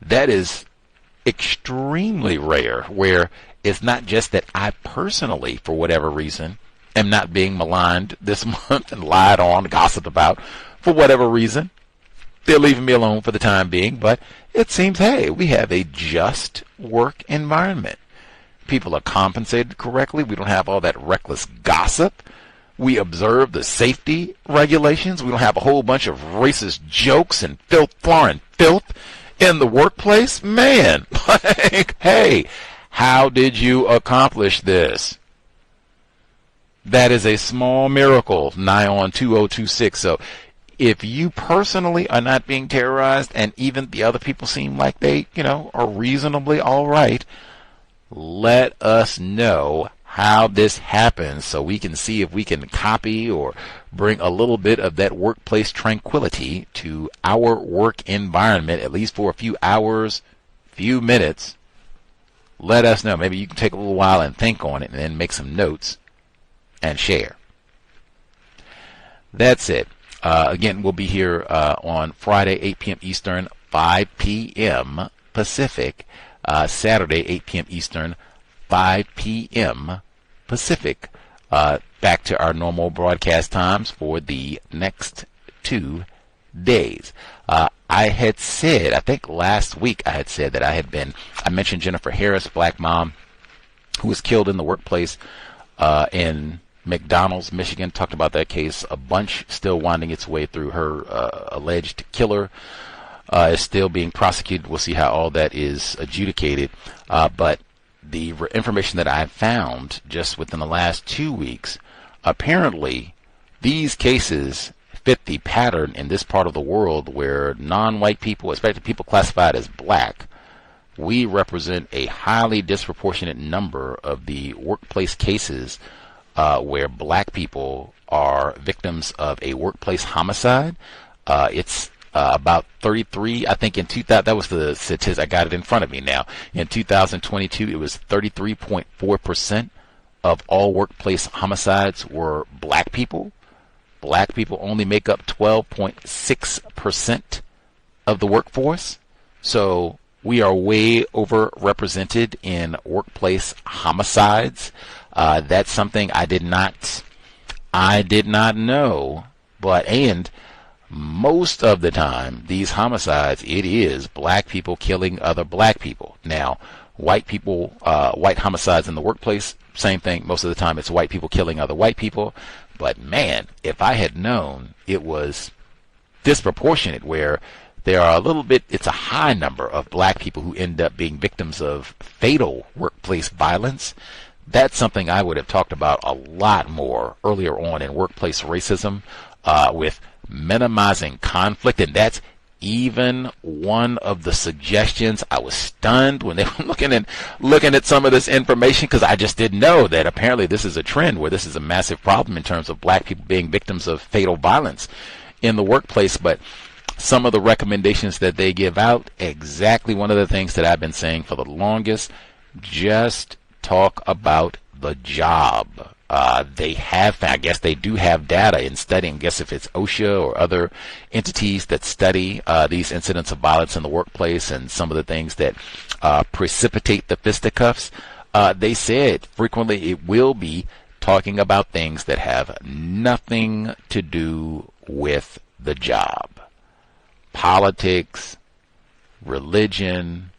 That is extremely rare, where it's not just that I personally, for whatever reason, am not being maligned this month and lied on, gossiped about for whatever reason. They're leaving me alone for the time being, but it seems, hey, we have a just work environment. People are compensated correctly. We don't have all that reckless gossip. We observe the safety regulations. We don't have a whole bunch of racist jokes and foreign filth in the workplace. Man, like, hey, how did you accomplish this? That is a small miracle, nigh on 2026. So if you personally are not being terrorized and even the other people seem like they, are reasonably all right, let us know how this happens so we can see if we can copy or bring a little bit of that workplace tranquility to our work environment, at least for a few hours, few minutes. Let us know. Maybe you can take a little while and think on it and then make some notes and share. That's it. Again, we'll be here on Friday, 8 p.m. Eastern, 5 p.m. Pacific. Saturday, 8 p.m. Eastern, 5 p.m. Pacific. Back to our normal broadcast times for the next 2 days. I had said, I think last week I had said that I mentioned Jennifer Harris, black mom, who was killed in the workplace in McDonald's, Michigan. Talked about that case a bunch, still winding its way through. Her alleged killer is still being prosecuted. We'll see how all that is adjudicated. But the information that I found just within the last 2 weeks, apparently these cases fit the pattern in this part of the world where non-white people, especially people classified as black, we represent a highly disproportionate number of the workplace cases where black people are victims of a workplace homicide. It's about 33, I think in 2000, that was the statistic, I got it in front of me now. In 2022, it was 33.4% of all workplace homicides were black people. Black people only make up 12.6% of the workforce. So we are way overrepresented in workplace homicides. That's something I did not know, and most of the time, these homicides, it is black people killing other black people. Now, white people, white homicides in the workplace, same thing. Most of the time, it's white people killing other white people. But man, if I had known it was disproportionate, where there are it's a high number of black people who end up being victims of fatal workplace violence, that's something I would have talked about a lot more earlier on in workplace racism, with minimizing conflict. And that's even one of the suggestions. I was stunned when they were looking at some of this information, because I just didn't know that apparently this is a trend where this is a massive problem in terms of black people being victims of fatal violence in the workplace. But some of the recommendations that they give out, exactly one of the things that I've been saying for the longest, just talk about the job. They have, I guess they do have data in studying, I guess if it's OSHA or other entities that study these incidents of violence in the workplace and some of the things that precipitate the fisticuffs. They said frequently it will be talking about things that have nothing to do with the job. Politics, religion,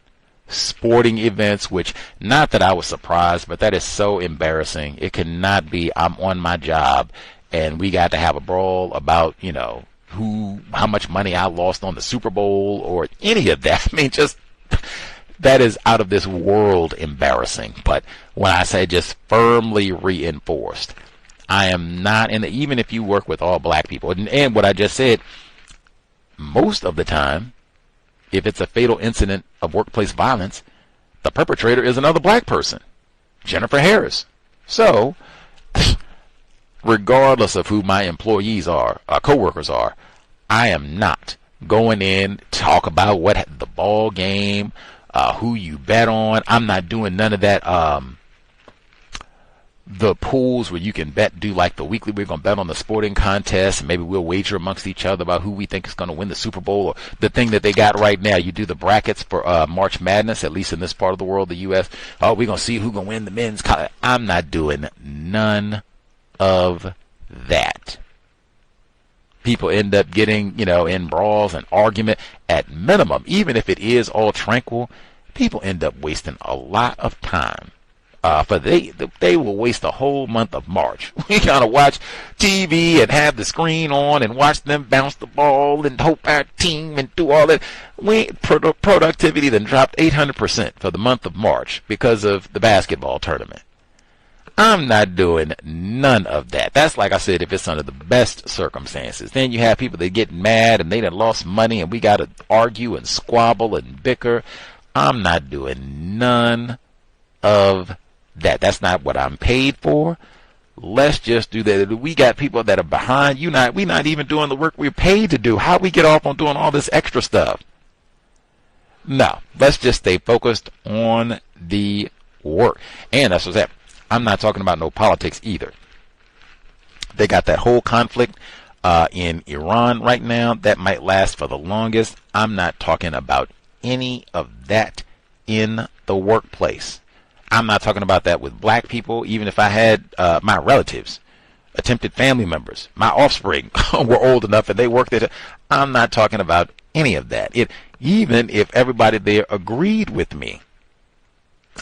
sporting events, which, not that I was surprised, but that is so embarrassing. It cannot be I'm on my job and we got to have a brawl about, how much money I lost on the Super Bowl or any of that. I mean, just that is out of this world embarrassing. But when I say just firmly reinforced, I am not even if you work with all black people, and what I just said, most of the time, if it's a fatal incident of workplace violence, the perpetrator is another black person, Jennifer Harris. So, regardless of who my employees are, coworkers are, I am not going in to talk about what the ball game, who you bet on. I'm not doing none of that. The pools where you can do like the weekly, we're going to bet on the sporting contest, and maybe we'll wager amongst each other about who we think is going to win the Super Bowl, or the thing that they got right now. You do the brackets for March Madness, at least in this part of the world, the U.S. Oh, we're going to see who's going to win the men's college. I'm not doing none of that. People end up getting, in brawls and argument. At minimum, even if it is all tranquil, people end up wasting a lot of time. They will waste the whole month of March. We gotta watch TV and have the screen on and watch them bounce the ball and hope our team and do all that. Productivity then dropped 800% for the month of March because of the basketball tournament. I'm not doing none of that. That's like I said, if it's under the best circumstances. Then you have people that get mad and they done lost money and we gotta argue and squabble and bicker. I'm not doing none of that. That's not what I'm paid for. Let's just do that. We got people that are behind. We're not even doing the work we're paid to do. How we get off on doing all this extra stuff? No, let's just stay focused on the work. And that's what's that. I'm not talking about no politics either. They got that whole conflict in Iran right now that might last for the longest. I'm not talking about any of that in the workplace. I'm not talking about that with black people. Even if I had my relatives, attempted family members, my offspring were old enough and they worked at it, I'm not talking about any of that. Even if everybody there agreed with me,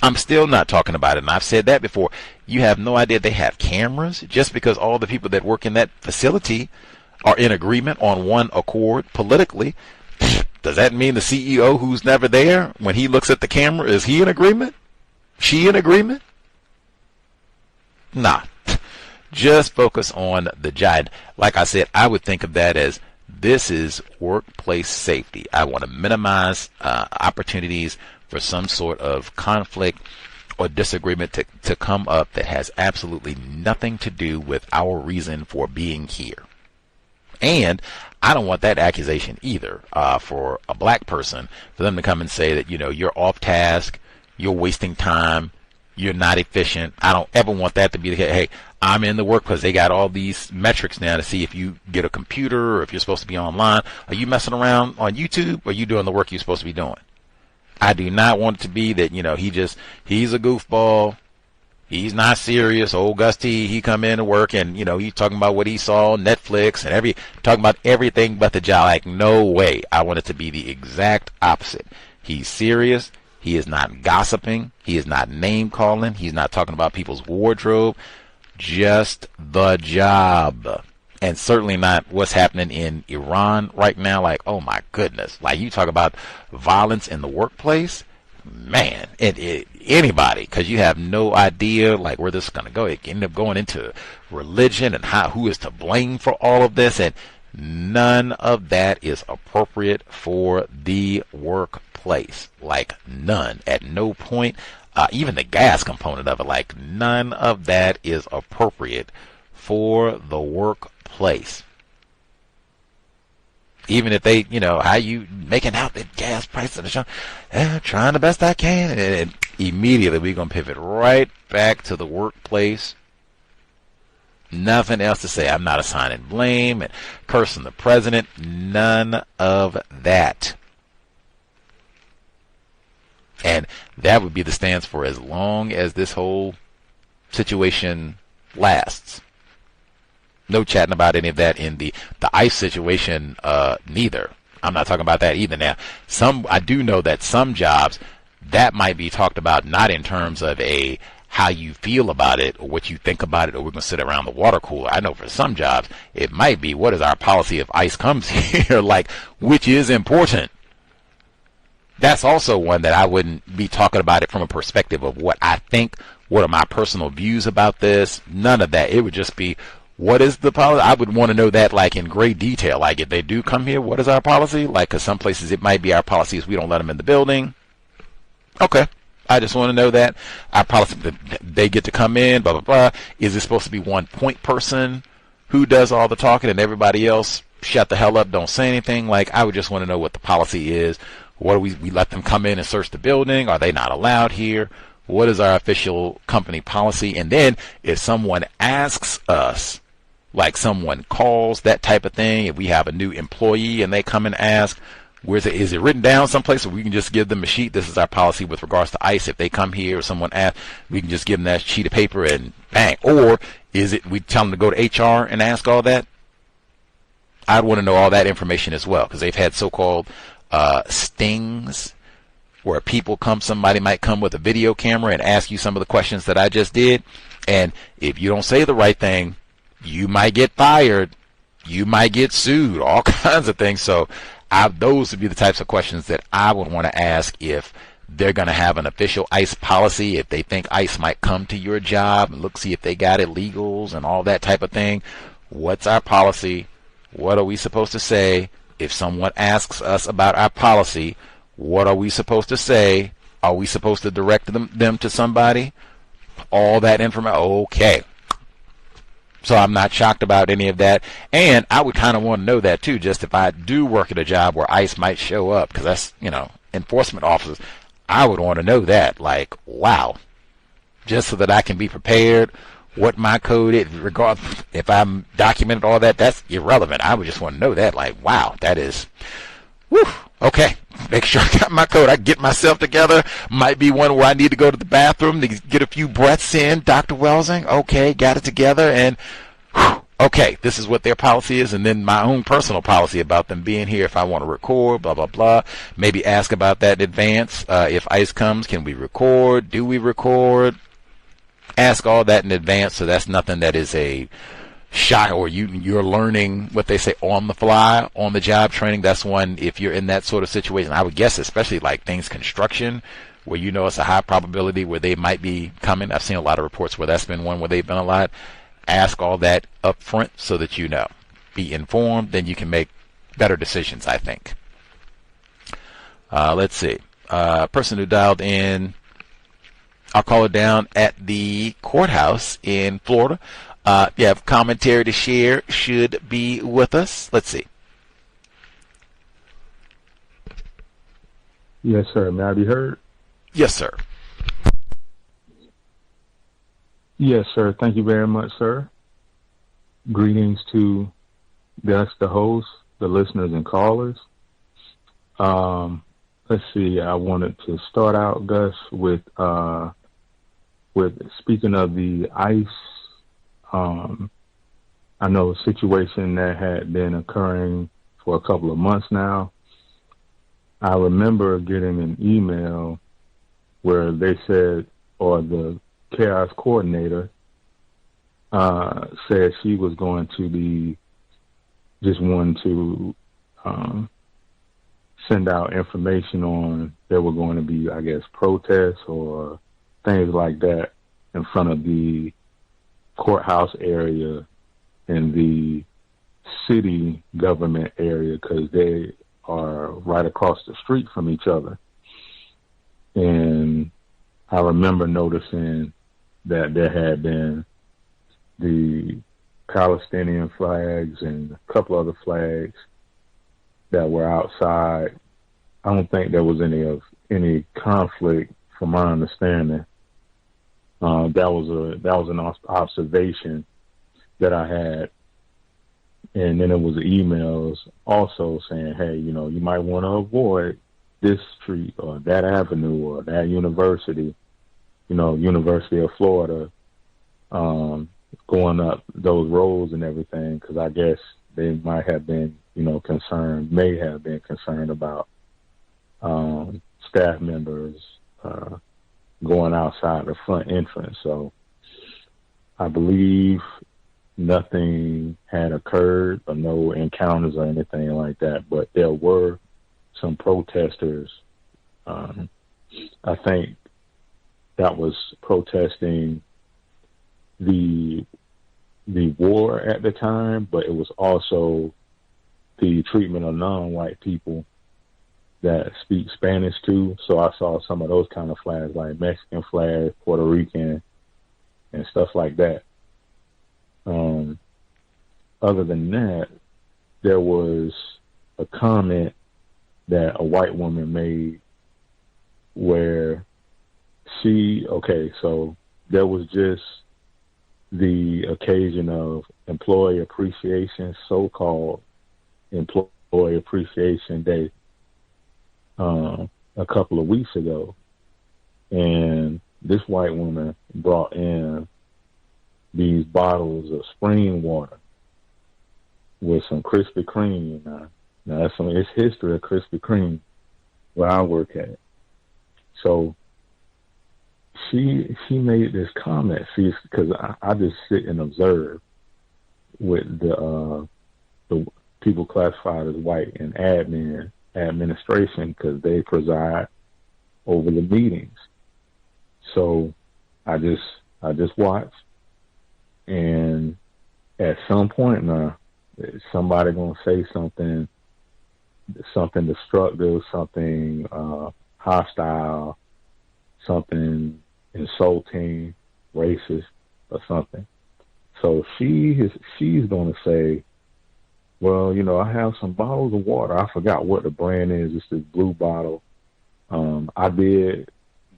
I'm still not talking about it. And I've said that before. You have no idea they have cameras. Just because all the people that work in that facility are in agreement on one accord politically, does that mean the CEO who's never there, when he looks at the camera, is he in agreement? She in agreement? Nah. Just focus on the job. Like I said, I would think of that as this is workplace safety. I want to minimize opportunities for some sort of conflict or disagreement to come up that has absolutely nothing to do with our reason for being here. And I don't want that accusation either, for a black person, for them to come and say that, you're off task, you're wasting time, you're not efficient. I don't ever want that to be the case. Hey, I'm in the workplace. They got all these metrics now to see if you get a computer or if you're supposed to be online. Are you messing around on YouTube, or are you doing the work you're supposed to be doing? I do not want it to be that, he's a goofball. He's not serious. Old Gus T, he come in to work and, he's talking about what he saw on Netflix and talking about everything but the job. Like, no way. I want it to be the exact opposite. He's serious. He is not gossiping. He is not name calling. He's not talking about people's wardrobe. Just the job. And certainly not what's happening in Iran right now. Like, oh my goodness. Like, you talk about violence in the workplace. Man, anybody, because you have no idea like where this is going to go. It can end up going into religion and who is to blame for all of this, and none of that is appropriate for the workplace. Like, none. At no point, even the gas component of it, like, none of that is appropriate for the workplace. Even if they, how you making out that gas prices, trying the best I can, and immediately we're going to pivot right back to the workplace. Nothing else to say. I'm not assigning blame and cursing the president. None of that. And that would be the stance for as long as this whole situation lasts. No chatting about any of that in the ICE situation, neither. I'm not talking about that either. Now, I do know that some jobs, that might be talked about not in terms of how you feel about it or what you think about it, or we're going to sit around the water cooler. I know for some jobs, it might be, what is our policy if ICE comes here, like, which is important. That's also one that I wouldn't be talking about it from a perspective of what I think, what are my personal views about this. None of that. It would just be, what is the policy? I would want to know that, like, in great detail. Like, if they do come here, what is our policy? Like, because some places it might be our policy is we don't let them in the building. Okay. I just want to know that. Our policy, they get to come in, blah, blah, blah. Is it supposed to be one point person who does all the talking and everybody else shut the hell up, don't say anything? Like, I would just want to know what the policy is. What do we let them come in and search the building? Are they not allowed here? What is our official company policy? And then if someone asks us, like someone calls, that type of thing, if we have a new employee and they come and ask, is it written down someplace where we can just give them a sheet? This is our policy with regards to ICE. If they come here or someone asks, we can just give them that sheet of paper and bang. Or is it we tell them to go to HR and ask all that? I'd want to know all that information as well, because they've had so-called stings where somebody might come with a video camera and ask you some of the questions that I just did. And if you don't say the right thing, you might get fired, you might get sued, all kinds of things. So those would be the types of questions that I would want to ask if they're going to have an official ICE policy, if they think ICE might come to your job and see if they got illegals and all that type of thing. What's our policy? What are we supposed to say? If someone asks us about our policy, what are we supposed to say? Are we supposed to direct them to somebody? All that information. Okay. So I'm not shocked about any of that. And I would kind of want to know that too, just if I do work at a job where ICE might show up, because that's, enforcement officers. I would want to know that, like, wow, just so that I can be prepared, what my code is, regardless if I'm documented all that, that's irrelevant. I would just want to know that, like, wow, that is, whew, okay. Make sure I got my code. I get myself together. Might be one where I need to go to the bathroom to get a few breaths in. Dr. Welsing, okay, got it together. And, whew, okay, this is what their policy is. And then my own personal policy about them being here if I want to record, blah, blah, blah. Maybe ask about that in advance. If ICE comes, can we record? Do we record? Ask all that in advance, so that's nothing that is a shock, or you're learning what they say on the fly, on the job training. That's one, if you're in that sort of situation, I would guess, especially like things construction, where it's a high probability where they might be coming. I've seen a lot of reports where that's been one where they've been a lot. Ask all that up front so that you know. Be informed, then you can make better decisions, I think. Let's see. Person who dialed in I'll call it down at the courthouse in Florida. You have commentary to share, should be with us. Let's see. Yes, sir. May I be heard? Yes, sir. Yes, sir. Thank you very much, sir. Greetings to Gus, the host, the listeners and callers. Let's see. I wanted to start out, Gus, with speaking of the ICE. I know a situation that had been occurring for a couple of months now. I remember getting an email where they said, or the chaos coordinator said she was going to be just wanting to send out information on there were going to be, I guess, protests or things like that in front of the courthouse area in the city government area, because they are right across the street from each other. And I remember noticing that there had been the Palestinian flags and a couple other flags that were outside. I don't think there was any conflict, from my understanding. That was an observation that I had. And then it was emails also saying, hey, you might want to avoid this street or that avenue or that university, University of Florida, going up those roads and everything, because I guess they might have been, may have been concerned about staff members going outside the front entrance. So I believe nothing had occurred or no encounters or anything like that, but there were some protesters. I think that was protesting the war at the time, but it was also the treatment of non-white people that speak Spanish too. So I saw some of those kind of flags, like Mexican flags, Puerto Rican, and stuff like that. Other than that, there was a comment that a white woman made where so there was just the occasion of Employee Appreciation, so-called Employee Appreciation Day, a couple of weeks ago. And this white woman brought in these bottles of spring water with some Krispy Kreme. Now it's history of Krispy Kreme where I work at. So she made this comment. Because I just sit and observe with the people classified as white in administration, because they preside over the meetings. So I just watch, and at some point now, somebody gonna say something destructive, something hostile, something insulting, racist, or something. So she's gonna say, well, I have some bottles of water. I forgot what the brand is. It's this blue bottle. I did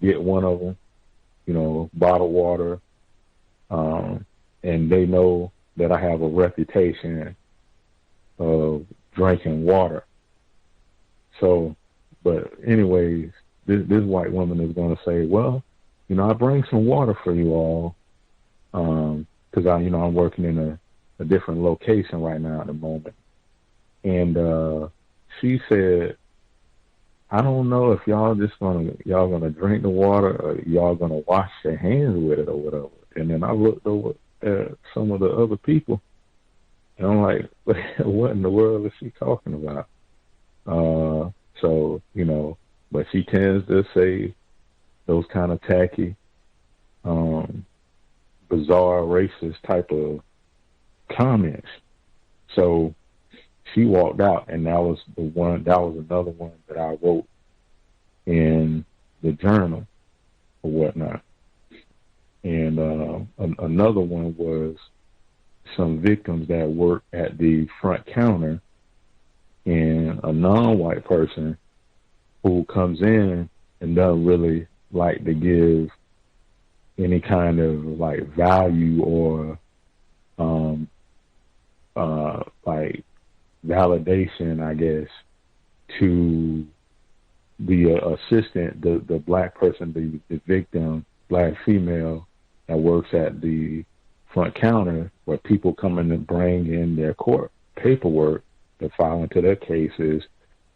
get one of them, bottled water. And they know that I have a reputation of drinking water. So, but anyways, this white woman is going to say, well, I bring some water for you all, because I'm working in a different location right now at the moment. And she said, I don't know if y'all gonna drink the water or y'all gonna wash your hands with it or whatever. And then I looked over at some of the other people, and I'm like, what in the world is she talking about? So, but she tends to say those kind of tacky, bizarre, racist type of comments. So she walked out, and that was another one that I wrote in the journal or whatnot. And another one was some victims that work at the front counter, and a non-white person who comes in and doesn't really like to give any kind of like value or like validation, I guess, to the assistant, the black person, the victim, black female that works at the front counter, where people come in and bring in their court paperwork to file into their cases,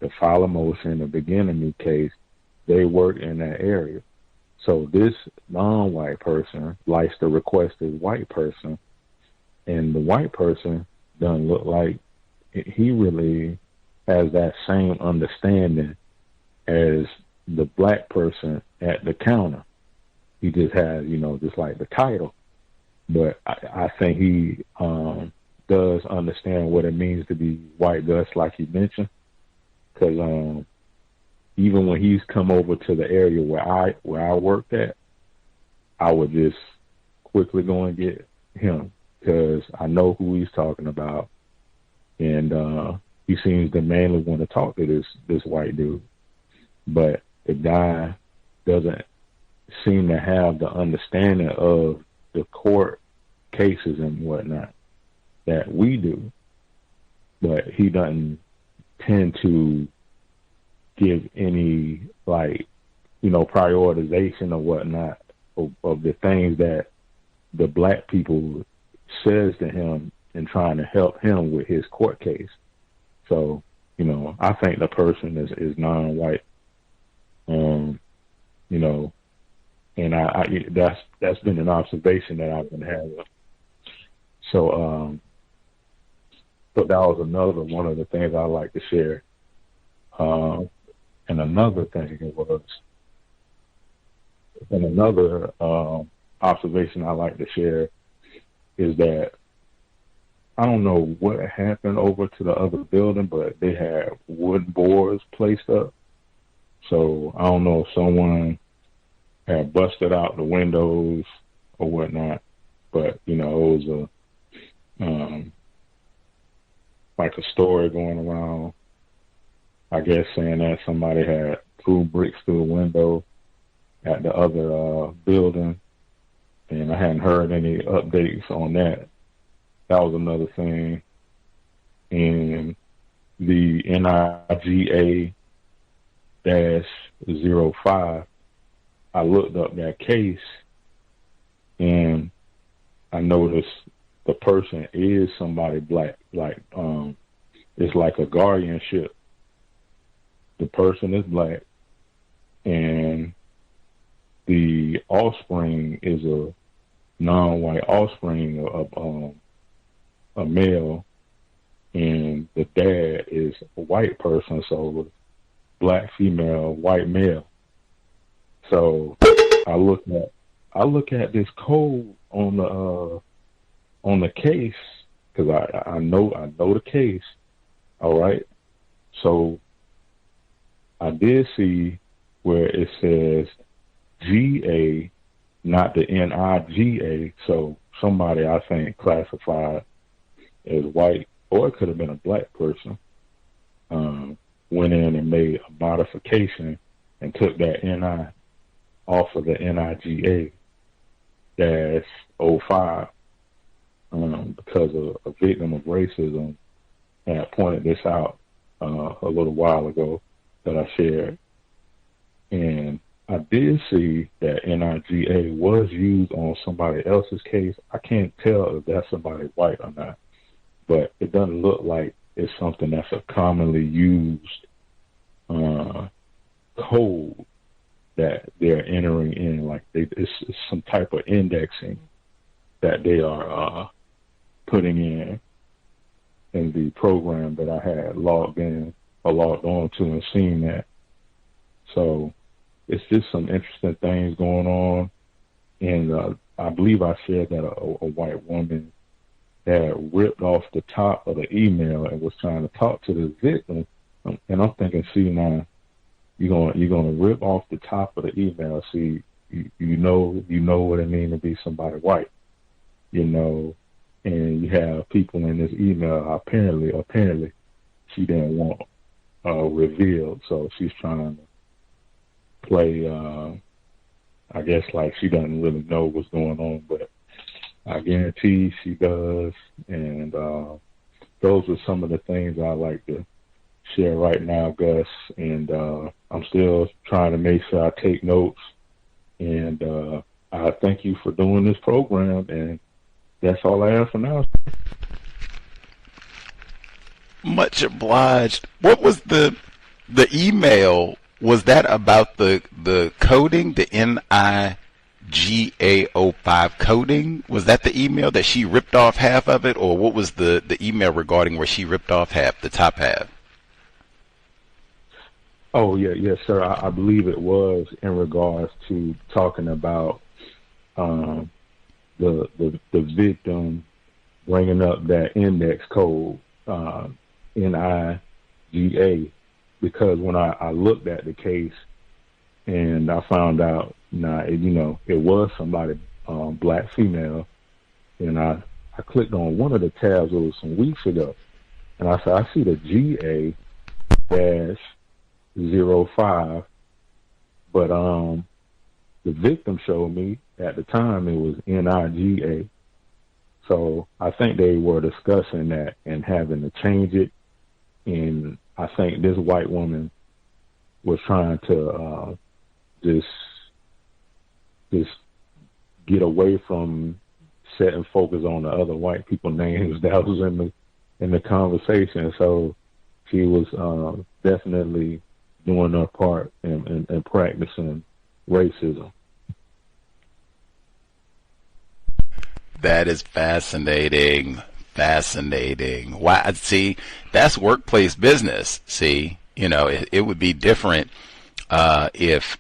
to file a motion, to begin a new case. They work in that area. So this non-white person likes to request a white person, and the white person doesn't look like he really has that same understanding as the black person at the counter. He just has, just like the title. But I think he does understand what it means to be white, Gus, like you mentioned. Because even when he's come over to the area where I worked at, I would just quickly go and get him, because I know who he's talking about, and he seems to mainly want to talk to this white dude. But the guy doesn't seem to have the understanding of the court cases and whatnot that we do. But he doesn't tend to give any, prioritization or whatnot of the things that the black people says to him in trying to help him with his court case. So, I think the person is non-white. And I that's been an observation that I've been having. So, but that was another one of the things I like to share. And another observation I like to share is that I don't know what happened over to the other building, but they had wood boards placed up. So I don't know if someone had busted out the windows or whatnot, but it was like a story going around, I guess, saying that somebody had threw bricks through a window at the other building, and I hadn't heard any updates on that. That was another thing. And the NIGA-05, I looked up that case, and I noticed the person is somebody black. It's like a guardianship. The person is black, and the offspring is a non-white offspring of a male, and the dad is a white person, so black female, white male. So I look at this code on the case, because I know the case. All right, so I did see where it says GA, not the NIGA. So somebody, I think, classified as white, or it could have been a black person, went in and made a modification and took that NI off of the NIGA-05, because a victim of racism had pointed this out a little while ago that I shared. And I did see that NIGA was used on somebody else's case. I can't tell if that's somebody white or not, but it doesn't look like it's something that's a commonly used code that they're entering in. Like it's some type of indexing that they are putting in the program that I had logged on to and seen that. So it's just some interesting things going on. And I believe I shared that a white woman had ripped off the top of the email and was trying to talk to the victim. And I'm thinking, see, now you're gonna rip off the top of the email. See, you know what it means to be somebody white, and you have people in this email apparently she didn't want revealed, so she's trying to play, I guess like she doesn't really know what's going on, but I guarantee she does, and those are some of the things I like to share right now, Gus, and I'm still trying to make sure I take notes, and I thank you for doing this program, and that's all I have for now. Much obliged. What was the email? Was that about the coding, the NIGAO5 coding? Was that the email that she ripped off half of it, or what was the email regarding where she ripped off half, the top half? Oh, yes, sir. I believe it was in regards to talking about the victim bringing up that index code, NIGA, because when I looked at the case and I found out, it was somebody, black female, and I clicked on one of the tabs, it was some weeks ago, and I said, I see the GA-05, but the victim showed me at the time it was NIGA. So I think they were discussing that and having to change it. And I think this white woman was trying to just get away from setting focus on the other white people names that was in the conversation. So she was definitely doing her part in practicing racism. That is fascinating. Why? See, that's workplace business. See, it would be different if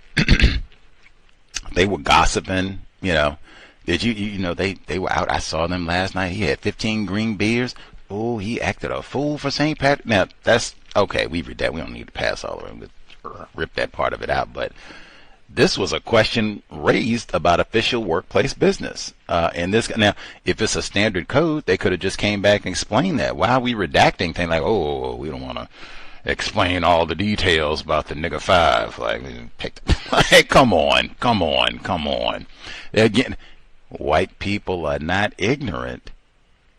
they were gossiping. Did they were out? I saw them last night. He had 15 green beers. Oh, he acted a fool for St. Patrick. Now that's okay. We read that. We don't need to pass all the way. Rip that part of it out, but this was a question raised about official workplace business. And this, now, if it's a standard code, they could have just came back and explained that. Why are we redacting things like, oh, we don't want to explain all the details about the nigga 5. Like, come on. Again, white people are not ignorant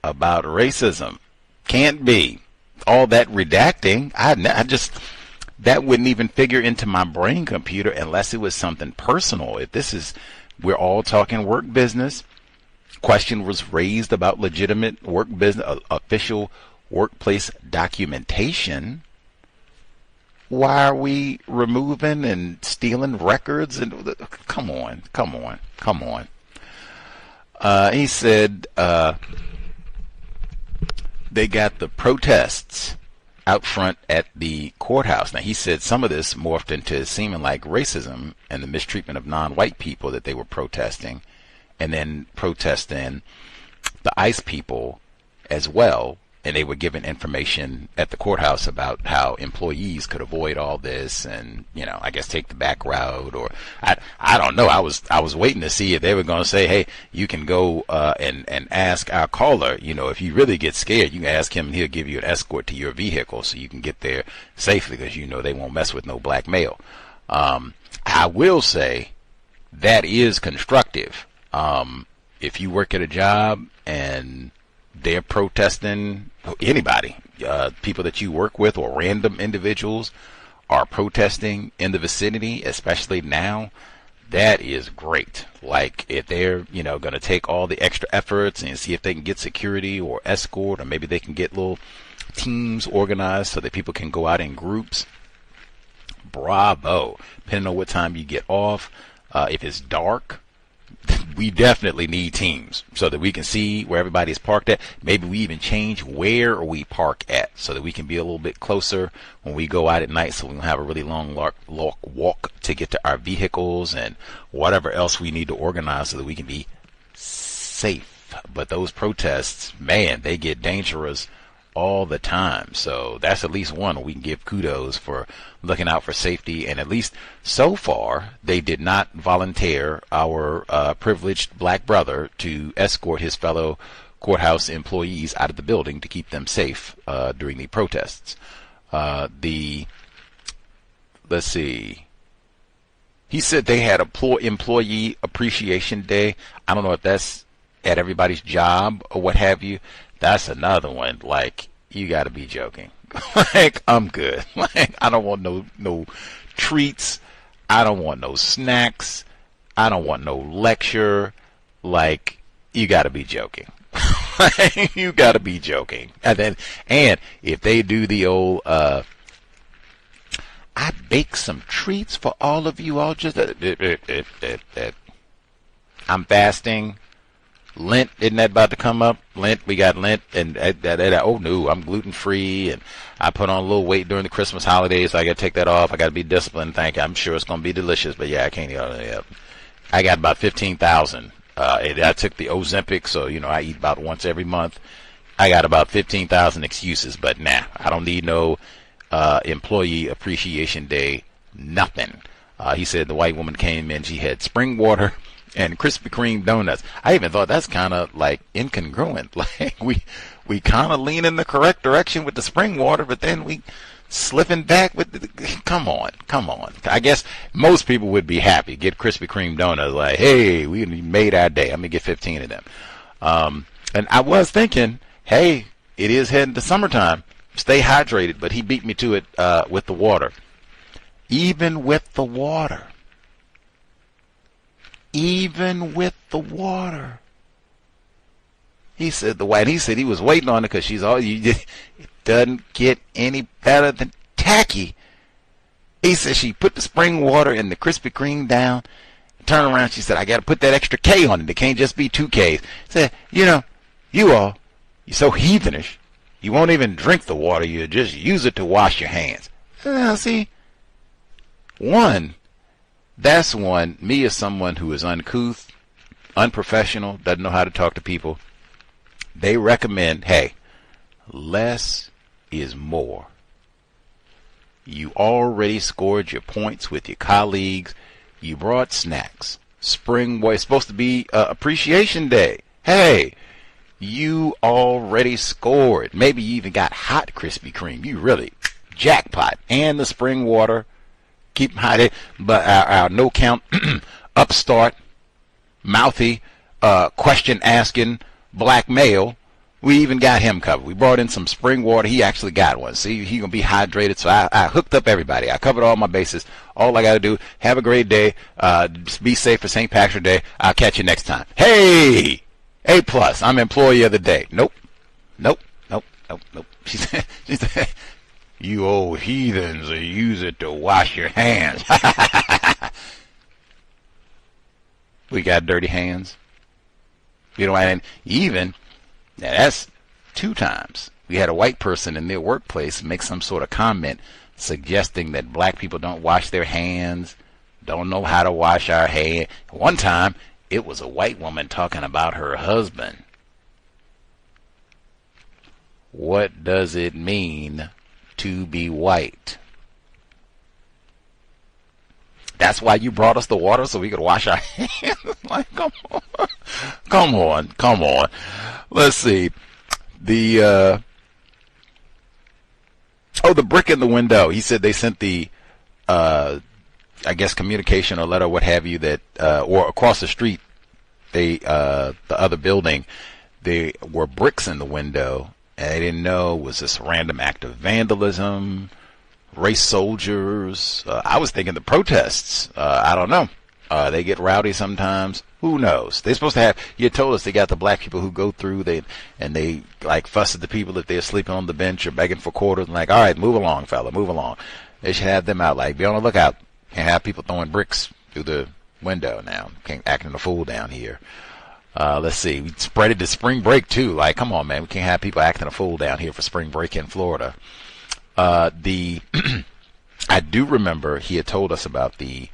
about racism. Can't be. All that redacting, I just... that wouldn't even figure into my brain computer unless it was something personal. If this is, we're all talking work business, question was raised about legitimate work business, official workplace documentation, why are we removing and stealing records? And come on. He said they got the protests out front at the courthouse. Now, he said some of this morphed into seeming like racism and the mistreatment of non-white people that they were protesting, and then protesting the ICE people as well. And they were given information at the courthouse about how employees could avoid all this and, I guess take the back route, or I don't know. I was waiting to see if they were going to say, hey, you can go and ask our caller, if you really get scared, you can ask him and he'll give you an escort to your vehicle so you can get there safely, because they won't mess with no black male. I will say that is constructive. If you work at a job and they're protesting, anybody, people that you work with or random individuals are protesting in the vicinity, especially now, that is great. Like, if they're, going to take all the extra efforts and see if they can get security or escort, or maybe they can get little teams organized so that people can go out in groups. Bravo. Depending on what time you get off. If it's dark, we definitely need teams so that we can see where everybody's parked at. Maybe we even change where we park at so that we can be a little bit closer when we go out at night, so we don't have a really long walk to get to our vehicles and whatever else we need to organize so that we can be safe. But those protests, man, they get dangerous all the time. So that's at least one we can give kudos for looking out for safety. And at least so far, they did not volunteer our privileged black brother to escort his fellow courthouse employees out of the building to keep them safe during the protests. Let's see. He said they had employee appreciation day. I don't know if that's at everybody's job or what have you. That's another one. Like, you got to be joking. Like, I'm good. Like, I don't want no treats. I don't want no snacks. I don't want no lecture. Like, you got to be joking. You got to be joking. And if they do the old I baked some treats for all of you all. Just I'm fasting. Lent, isn't that about to come up? Lent, we got Lent, and oh no, I'm gluten free, and I put on a little weight during the Christmas holidays, so I got to take that off. I got to be disciplined. Thank you. I'm sure it's going to be delicious, but yeah, I can't eat all of that. I got about 15,000. I took the Ozempic, so I eat about once every month. I got about 15,000 excuses, but nah, I don't need no employee appreciation day, nothing. He said the white woman came in, she had spring water and Krispy Kreme donuts. I even thought that's kind of like incongruent. Like we kind of lean in the correct direction with the spring water, but then we slipping back with come on. I guess most people would be happy, get Krispy Kreme donuts, like, hey, we made our day. Let me get 15 of them. And I was thinking, hey, it is heading to summertime. Stay hydrated, but he beat me to it with the water. Even with the water. Even with the water. He said he was waiting on it because it doesn't get any better than tacky. He said she put the spring water and the Krispy Kreme down. Turn around, she said, I got to put that extra K on it. It can't just be 2 Ks. Said, you all, you're so heathenish. You won't even drink the water. You just use it to wash your hands. See, that's one. Me as someone who is uncouth, unprofessional, doesn't know how to talk to people. They recommend, hey, less is more. You already scored your points with your colleagues. You brought snacks. Spring was supposed to be appreciation day. Hey, you already scored. Maybe you even got hot Krispy Kreme. You really jackpot. And the spring water. Keep them hot. But our no count, upstart, mouthy, question asking black male, we even got him covered. We brought in some spring water. He actually got one. See, he gonna be hydrated. So I hooked up everybody. I covered all my bases. All I gotta do, have a great day. Be safe for St. Patrick's Day. I'll catch you next time. Hey! A+, I'm employee of the day. Nope. She said, you old heathens use it to wash your hands. We got dirty hands. And even, now that's 2 times. We had a white person in their workplace make some sort of comment suggesting that black people don't wash their hands, don't know how to wash our hands. One time, it was a white woman talking about her husband. What does it mean to be white? That's why you brought us the water so we could wash our hands? Like, come on. Let's see. The brick in the window. He said they sent the I guess communication or letter, what have you, that or across the street, the other building, there were bricks in the window, and they didn't know, was this a random act of vandalism, race soldiers? I was thinking the protests. I don't know. They get rowdy sometimes. Who knows? They're supposed to have. You told us they got the black people who go through. They like fuss at the people if they're sleeping on the bench or begging for quarters. And like, all right, move along, fella, move along. They should have them out. Like, be on the lookout. Can't have people throwing bricks through the window now. Can't acting a fool down here. Let's see. We spread it to spring break too. Like, come on, man. We can't have people acting a fool down here for spring break in Florida. I do remember he had told us about the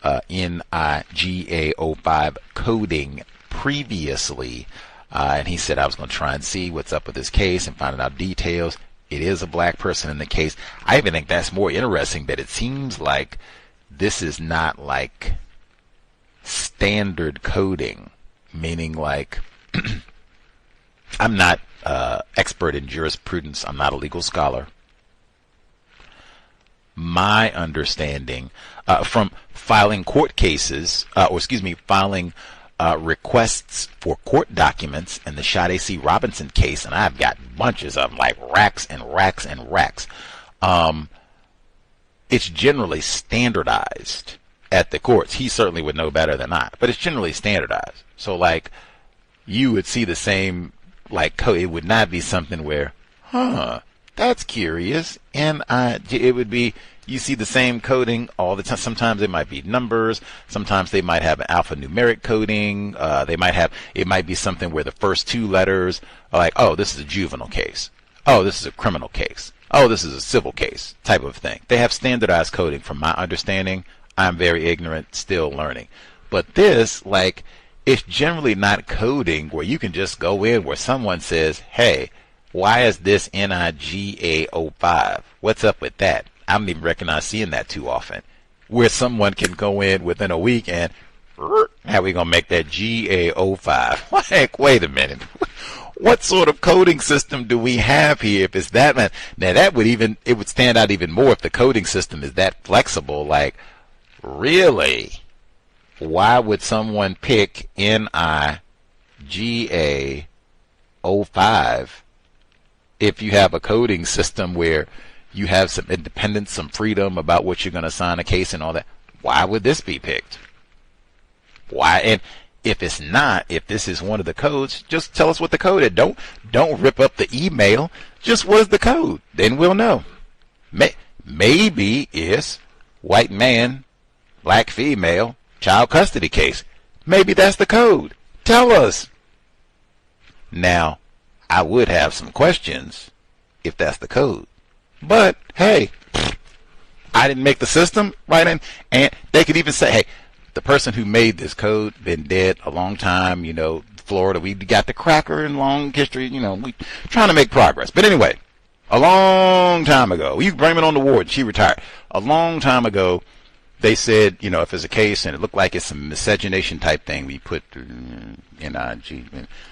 NIGA05 coding previously. And he said I was going to try and see what's up with this case and find out details. It is a black person in the case. I even think that's more interesting, that it seems like this is not like standard coding, meaning like I'm not expert in jurisprudence. I'm not a legal scholar. My understanding from filing court cases, filing requests for court documents in the Sade C. Robinson case, and I've got bunches of them, like racks and racks and racks. It's generally standardized at the courts. He certainly would know better than I, but it's generally standardized. So like you would see the same like code. It would not be something where, that's curious. And it would be, you see the same coding all the time. Sometimes it might be numbers. Sometimes they might have an alphanumeric coding. It might be something where the first two letters are like, oh, this is a juvenile case. Oh, this is a criminal case. Oh, this is a civil case type of thing. They have standardized coding from my understanding. I'm very ignorant, still learning. But this, like, it's generally not coding where you can just go in where someone says, hey, why is this NIGA 05? What's up with that? I don't even recognize seeing that too often. Where someone can go in within a week and, how we going to make that GA 05? Like, wait a minute. What sort of coding system do we have here if it's that? Now that would it would stand out even more if the coding system is that flexible. Like, really? Why would someone pick NIGA 05 if you have a coding system where you have some independence, some freedom about what you're going to assign a case and all that? Why would this be picked? Why? And if it's not, if this is one of the codes, just tell us what the code is. Don't rip up the email. Just what is the code? Then we'll know. Maybe it's white man, black female, child custody case. Maybe that's the code. Tell us. Now, I would have some questions if that's the code. But, hey, I didn't make the system, right? And they could even say, hey, the person who made this code been dead a long time, Florida, we got the cracker and long history, we trying to make progress. But anyway, a long time ago, you blame it on the ward, she retired. A long time ago, they said, if there's a case and it looked like it's some miscegenation type thing, we put NIG.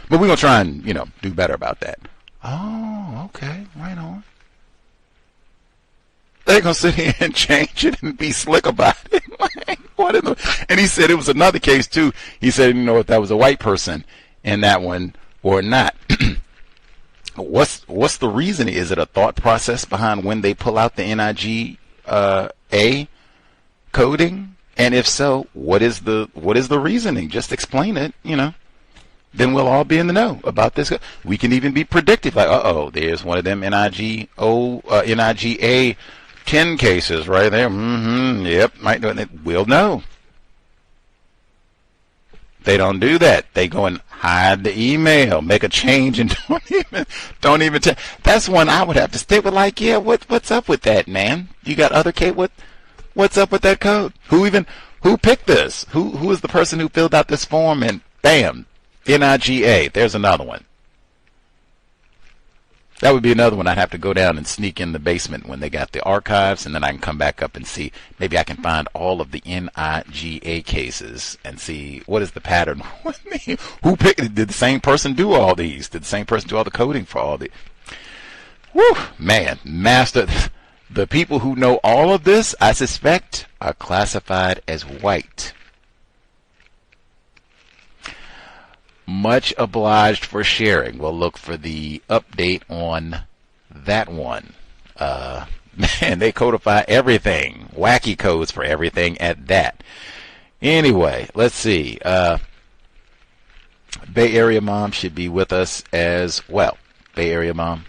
But we're going to try and, do better about that. Oh, okay, right on. They're going to sit here and change it and be slick about it. And he said it was another case, too. He said, if that was a white person in that one or not. What's the reason? Is it a thought process behind when they pull out the NIGA coding? And if so, what is the reasoning? Just explain it, Then we'll all be in the know about this. We can even be predictive. Like, there's one of them NIGA 10 cases right there. Yep, might do it. We'll know. They don't do that. They go and hide the email, make a change, and don't even tell. That's one I would have to stick with. Like, yeah, what's up with that, man? You got other case? What's up with that code? Who picked this? Who is the person who filled out this form? And bam, NIGA. There's another one. That would be another one I'd have to go down and sneak in the basement when they got the archives, and then I can come back up and see. Maybe I can find all of the NIGA cases and see what is the pattern. Who picked it? Did the same person do all these? Did the same person do all the coding for all these? Whew, man, master. The people who know all of this, I suspect, are classified as white. Much obliged for sharing. We'll look for the update on that one. Man, they codify everything. Wacky codes for everything at that. Anyway, let's see. Bay Area Mom should be with us as well. Bay Area Mom.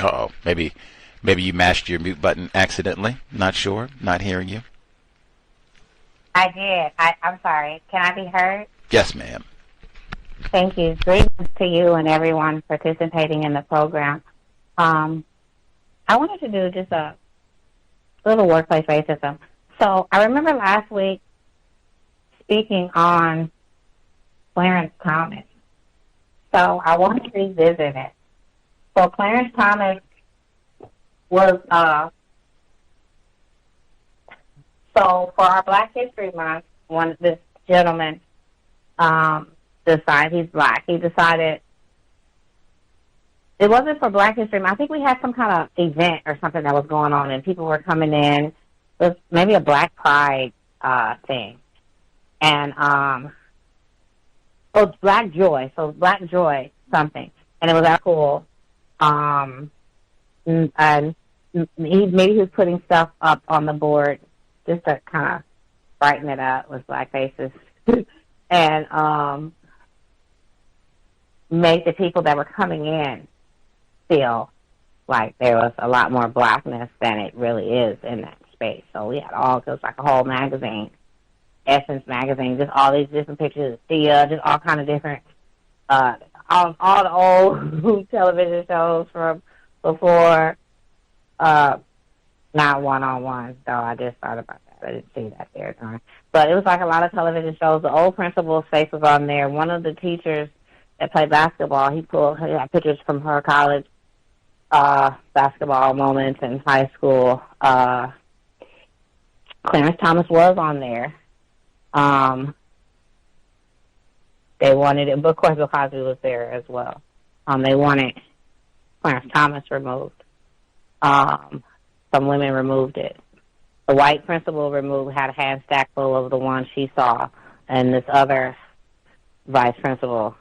Uh-oh. Maybe you mashed your mute button accidentally. Not sure. Not hearing you. I did. I'm sorry. Can I be heard? Yes, ma'am. Thank you. Greetings to you and everyone participating in the program. I wanted to do just a little workplace racism. So I remember last week speaking on Clarence Thomas. So I want to revisit it. So Clarence Thomas was, so for our Black History Month, this gentleman decided, he's black, he decided, it wasn't for Black History Month. I think we had some kind of event or something that was going on, and people were coming in. It was maybe a Black Pride thing. And, oh, Black Joy. So Black Joy something. And it was that cool. And maybe he was putting stuff up on the board just to kind of brighten it up with black faces. And make the people that were coming in feel like there was a lot more blackness than it really is in that space. So we had it was like a whole magazine, Essence magazine, just all these different pictures of Thea, just all kind of different, all the old television shows from before, not One-on-One, so I just thought about that. I didn't see that there. But it was like a lot of television shows. The old principal's face was on there. One of the teachers that played basketball, he had pictures from her college basketball moments in high school. Clarence Thomas was on there. They wanted it, but of course Bill Cosby was there as well. They wanted Clarence Thomas removed. Some women removed it. The white principal had a hand stack full of the ones she saw, and this other vice principal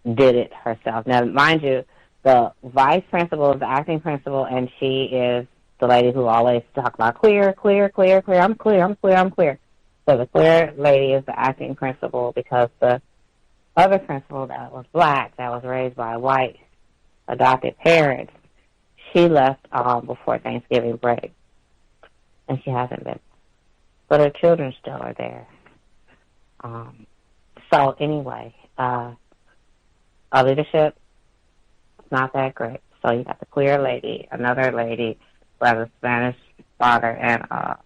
did it herself. Now, mind you, the vice principal is the acting principal, and she is the lady who always talks about queer, I'm queer. So the queer lady is the acting principal because the other principal that was black, that was raised by white adopted parents, she left before Thanksgiving break, and she hasn't been. But her children still are there. So anyway, our leadership is not that great. So you got the queer lady, another lady who has a Spanish father and a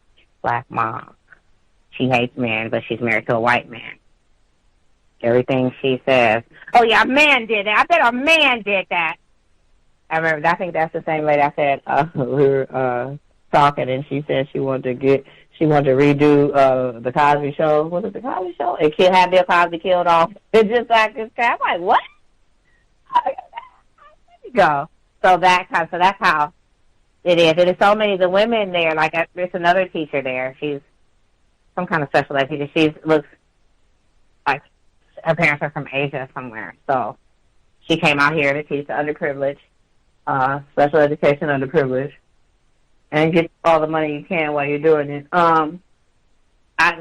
black mom. She hates men, but she's married to a white man. Everything she says, oh yeah, a man did that. I bet a man did that. I think that's the same lady I said we were talking, and she said she wanted to redo the Cosby Show. Was it the Cosby Show? And she had Bill Cosby killed off. It's just like this guy. I'm like, what? There you go. So that's how it is. It is so many of the women there. Like there's another teacher there. She's some kind of special ed teacher. She looks like her parents are from Asia somewhere. So she came out here to teach the underprivileged, special education underprivileged, and get all the money you can while you're doing it. The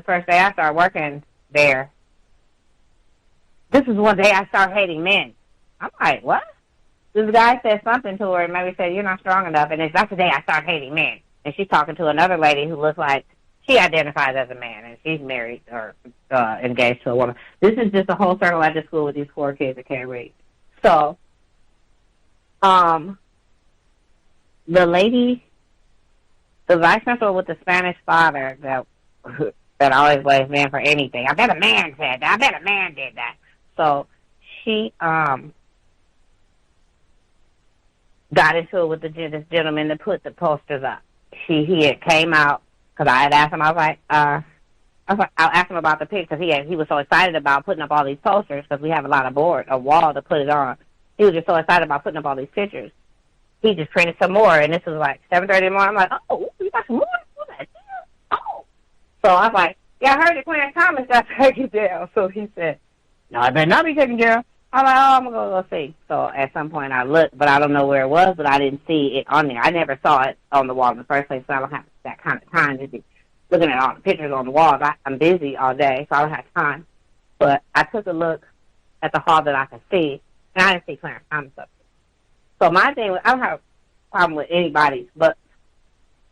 first day I started working there, this is one day I started hating men. I'm like, what? This guy said something to her and maybe said, you're not strong enough, and that's the day I started hating men. And she's talking to another lady who looks like she identifies as a man, and she's married or engaged to a woman. This is just a whole circle at the school with these poor kids that can't read. So, the lady, the vice principal with the Spanish father that always blames men for anything. I bet a man said that. I bet a man did that. So she got into it with this gentleman that put the posters up. He had came out because I had asked him. I asked him about the picture because he was so excited about putting up all these posters because we have a lot of a wall to put it on. He was just so excited about putting up all these pictures. He just printed some more, and this was like 7:30 in the morning. I'm like, oh, you got some more? Oh. So I was like, yeah, I heard that Clarence Thomas got taken down. So he said, no, I better not be taken down. I'm like, oh, I'm going to go see. So at some point I looked, but I don't know where it was, but I didn't see it on there. I never saw it on the wall in the first place, so I don't have that kind of time to be looking at all the pictures on the wall. I'm busy all day, so I don't have time. But I took a look at the hall that I could see, and I didn't see Clarence Thomas up there. So my thing was, I don't have a problem with anybody's, but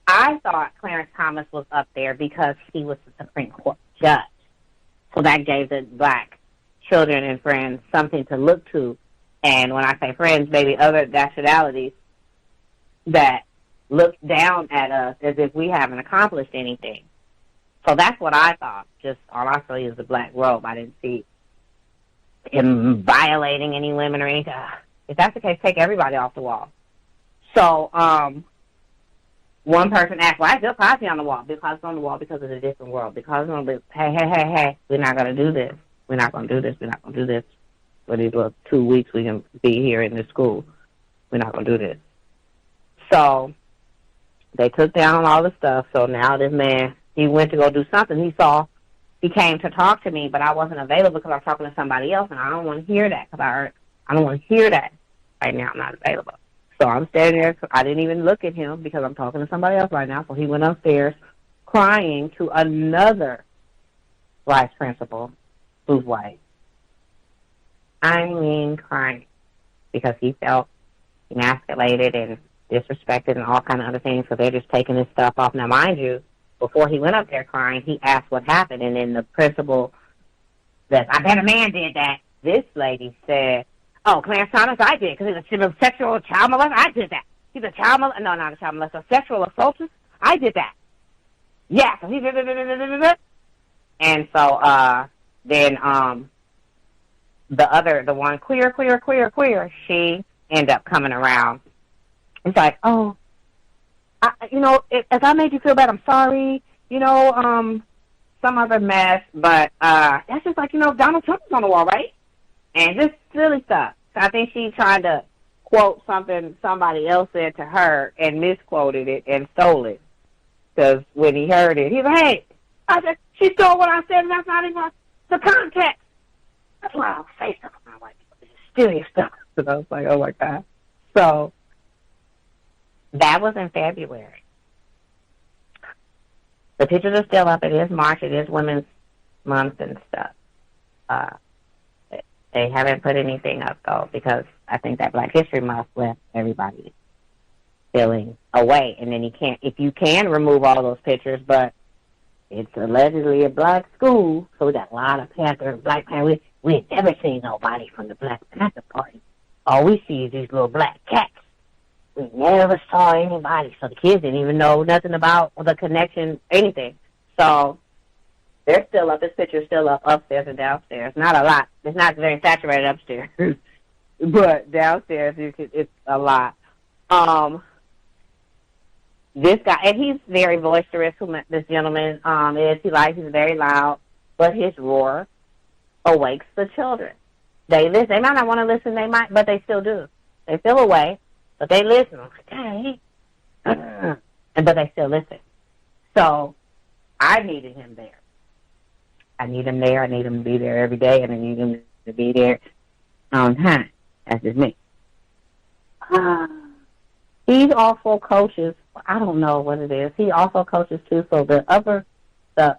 I thought Clarence Thomas was up there because he was the Supreme Court judge. So that gave the black children and friends something to look to. And when I say friends, maybe other nationalities that looks down at us as if we haven't accomplished anything. So that's what I thought. Just all I saw is the black robe. I didn't see him violating any women or anything. If that's the case, take everybody off the wall. So one person asked, why is Bill Cosby on the wall? Bill Cosby's on the wall because it's a different world. Because hey, we're not going to do this. We're not going to do this. We're not going to do this. For these little 2 weeks we can be here in this school. We're not going to do this. So they took down all the stuff. So now this man, he went to go do something. He came to talk to me, but I wasn't available because I'm talking to somebody else, and I don't want to hear that because I don't want to hear that right now. I'm not available. So I'm standing there. I didn't even look at him because I'm talking to somebody else right now. So he went upstairs crying to another vice principal who's white. I mean crying because he felt emasculated and disrespected and all kind of other things. So they're just taking this stuff off. Now, mind you, before he went up there crying, he asked what happened, and then the principal said, I bet a man did that. This lady said, oh, Clarence Thomas, I did, because he's a sexual child molester. I did that. He's a child molester. No, not a child molester. Sexual assaulter. I did that. Yeah. So he did. And so then the one queer, she ended up coming around. It's like, oh, if I made you feel bad, I'm sorry. Some other mess, but that's just like, Donald Trump is on the wall, right? And just silly stuff. So I think she tried to quote something somebody else said to her and misquoted it and stole it. Because when he heard it, he's like, hey, I said, she stole what I said, and that's not even the context. That's why I'll say stuff. I'm like, this is silly stuff. And I was like, oh, my God. So that was in February. The pictures are still up. It is March. It is Women's Month and stuff. They haven't put anything up, though, because I think that Black History Month left everybody feeling away. And then if you can remove all those pictures, but it's allegedly a black school, so we got a lot of Black Panther. We had never seen nobody from the Black Panther Party. All we see is these little black cats. We never saw anybody, so the kids didn't even know nothing about the connection, anything. So they're still up. This picture's still up upstairs and downstairs. Not a lot. It's not very saturated upstairs, but downstairs it's a lot. This guy, and he's very boisterous. This gentleman is. He's very loud, but his roar awakes the children. They listen. They might not want to listen. They might, but they still do. They feel away. But they listen. I'm like, dang, but they still listen. So I needed him there. I need him there. I need him to be there every day, and I need him to be there on time. That's just me. He's also coaches. I don't know what it is. He also coaches too. So the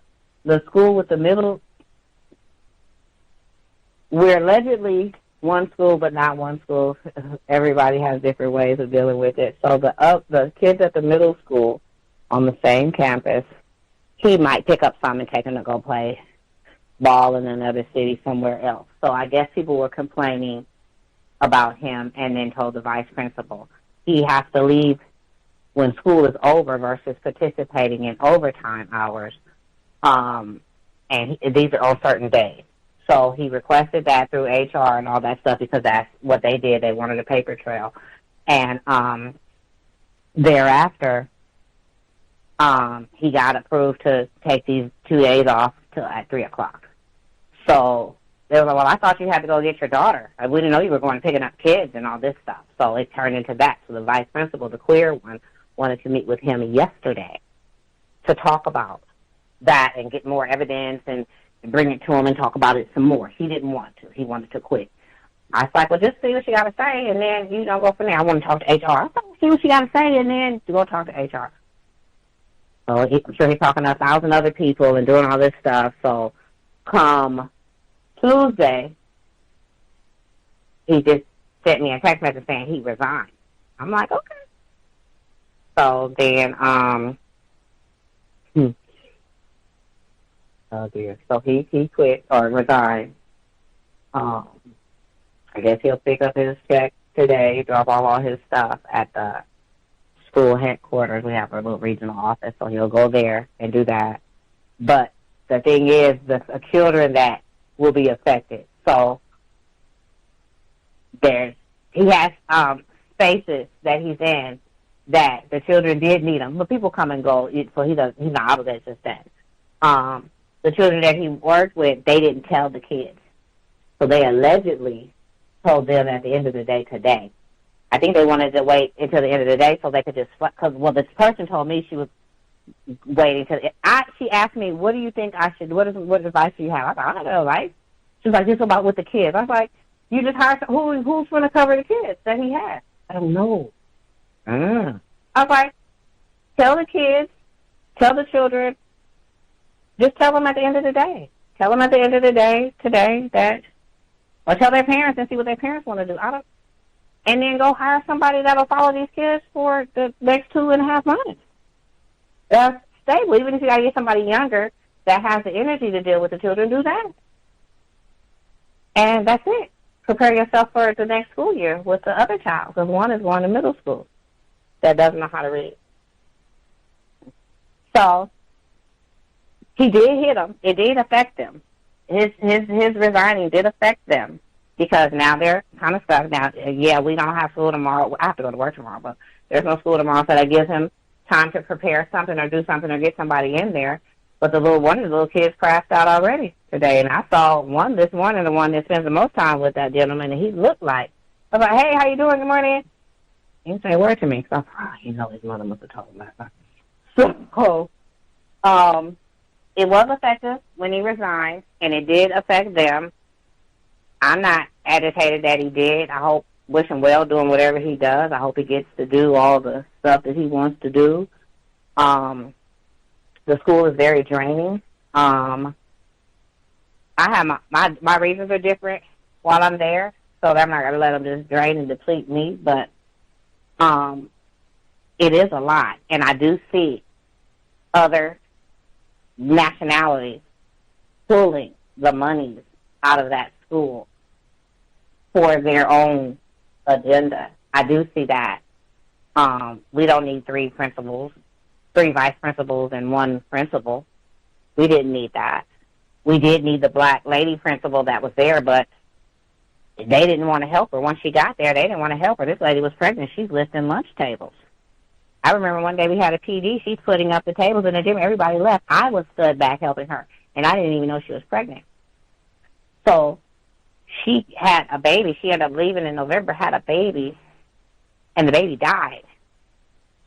school with the middle, we're allegedly one school, but not one school. Everybody has different ways of dealing with it. So the kids at the middle school on the same campus, he might pick up some and take them to go play ball in another city somewhere else. So I guess people were complaining about him and then told the vice principal he has to leave when school is over versus participating in overtime hours. And these are on certain days. So he requested that through HR and all that stuff because that's what they did. They wanted a paper trail. And thereafter, he got approved to take these 2 days off at 3 o'clock. So they were like, well, I thought you had to go get your daughter. We didn't know you were going picking up kids and all this stuff. So it turned into that. So the vice principal, the queer one, wanted to meet with him yesterday to talk about that and get more evidence and bring it to him and talk about it some more. He didn't want to. He wanted to quit. I was like, well, just see what you got to say, and then, go from there. I want to talk to HR. I thought, see what you got to say, and then go talk to HR. So I'm sure he's talking to 1,000 other people and doing all this stuff. So come Tuesday, he just sent me a text message saying he resigned. I'm like, okay. So then, oh dear. So he quit or resigned. I guess he'll pick up his check today, drop off all his stuff at the school headquarters. We have a little regional office, so he'll go there and do that. But the thing is, the children that will be affected. So he has spaces that he's in that the children did need him, but people come and go, so he's not obligated to stay. The children that he worked with, they didn't tell the kids, so they allegedly told them at the end of the day today. I think they wanted to wait until the end of the day so they could just, this person told me she was waiting till, she asked me, what do you think I should, what advice do you have? I thought, I don't know advice. She was like, just about with the kids. I was like, you just hired, who's going to cover the kids that he has? I don't know. I was like, tell the kids, tell the children, just tell them at the end of the day. Tell them at the end of the day today that, or tell their parents and see what their parents want to do. And then go hire somebody that'll follow these kids for the next 2.5 months. That's stable. Even if you got to get somebody younger that has the energy to deal with the children, do that. And that's it. Prepare yourself for the next school year with the other child, because one is going to middle school that doesn't know how to read. So he did hit them. It did affect them. His resigning did affect them, because now they're kind of stuck. Now, yeah, we don't have school tomorrow. I have to go to work tomorrow, but there's no school tomorrow, so that gives him time to prepare something or do something or get somebody in there. But one of the little kids crashed out already today, and I saw one this morning, the one that spends the most time with that gentleman, and he looked like, I was like, hey, how you doing? Good morning. He didn't say a word to me, so his mother must have told him that. So, it was effective when he resigned, and it did affect them. I'm not agitated that he did. I wish him well doing whatever he does. I hope he gets to do all the stuff that he wants to do. The school is very draining. I have my reasons are different while I'm there, so I'm not going to let them just drain and deplete me, but it is a lot, and I do see other nationalities pulling the money out of that school for their own agenda. I do see that. We don't need 3 vice principals and 1 principal. We didn't need that. We did need the black lady principal that was there, but they didn't want to help her. Once she got there, they didn't want to help her. This lady was pregnant. She's lifting lunch tables. I remember one day we had a PD. She's putting up the tables in the gym. Everybody left. I was stood back helping her, and I didn't even know she was pregnant. So she had a baby. She ended up leaving in November, had a baby, and the baby died.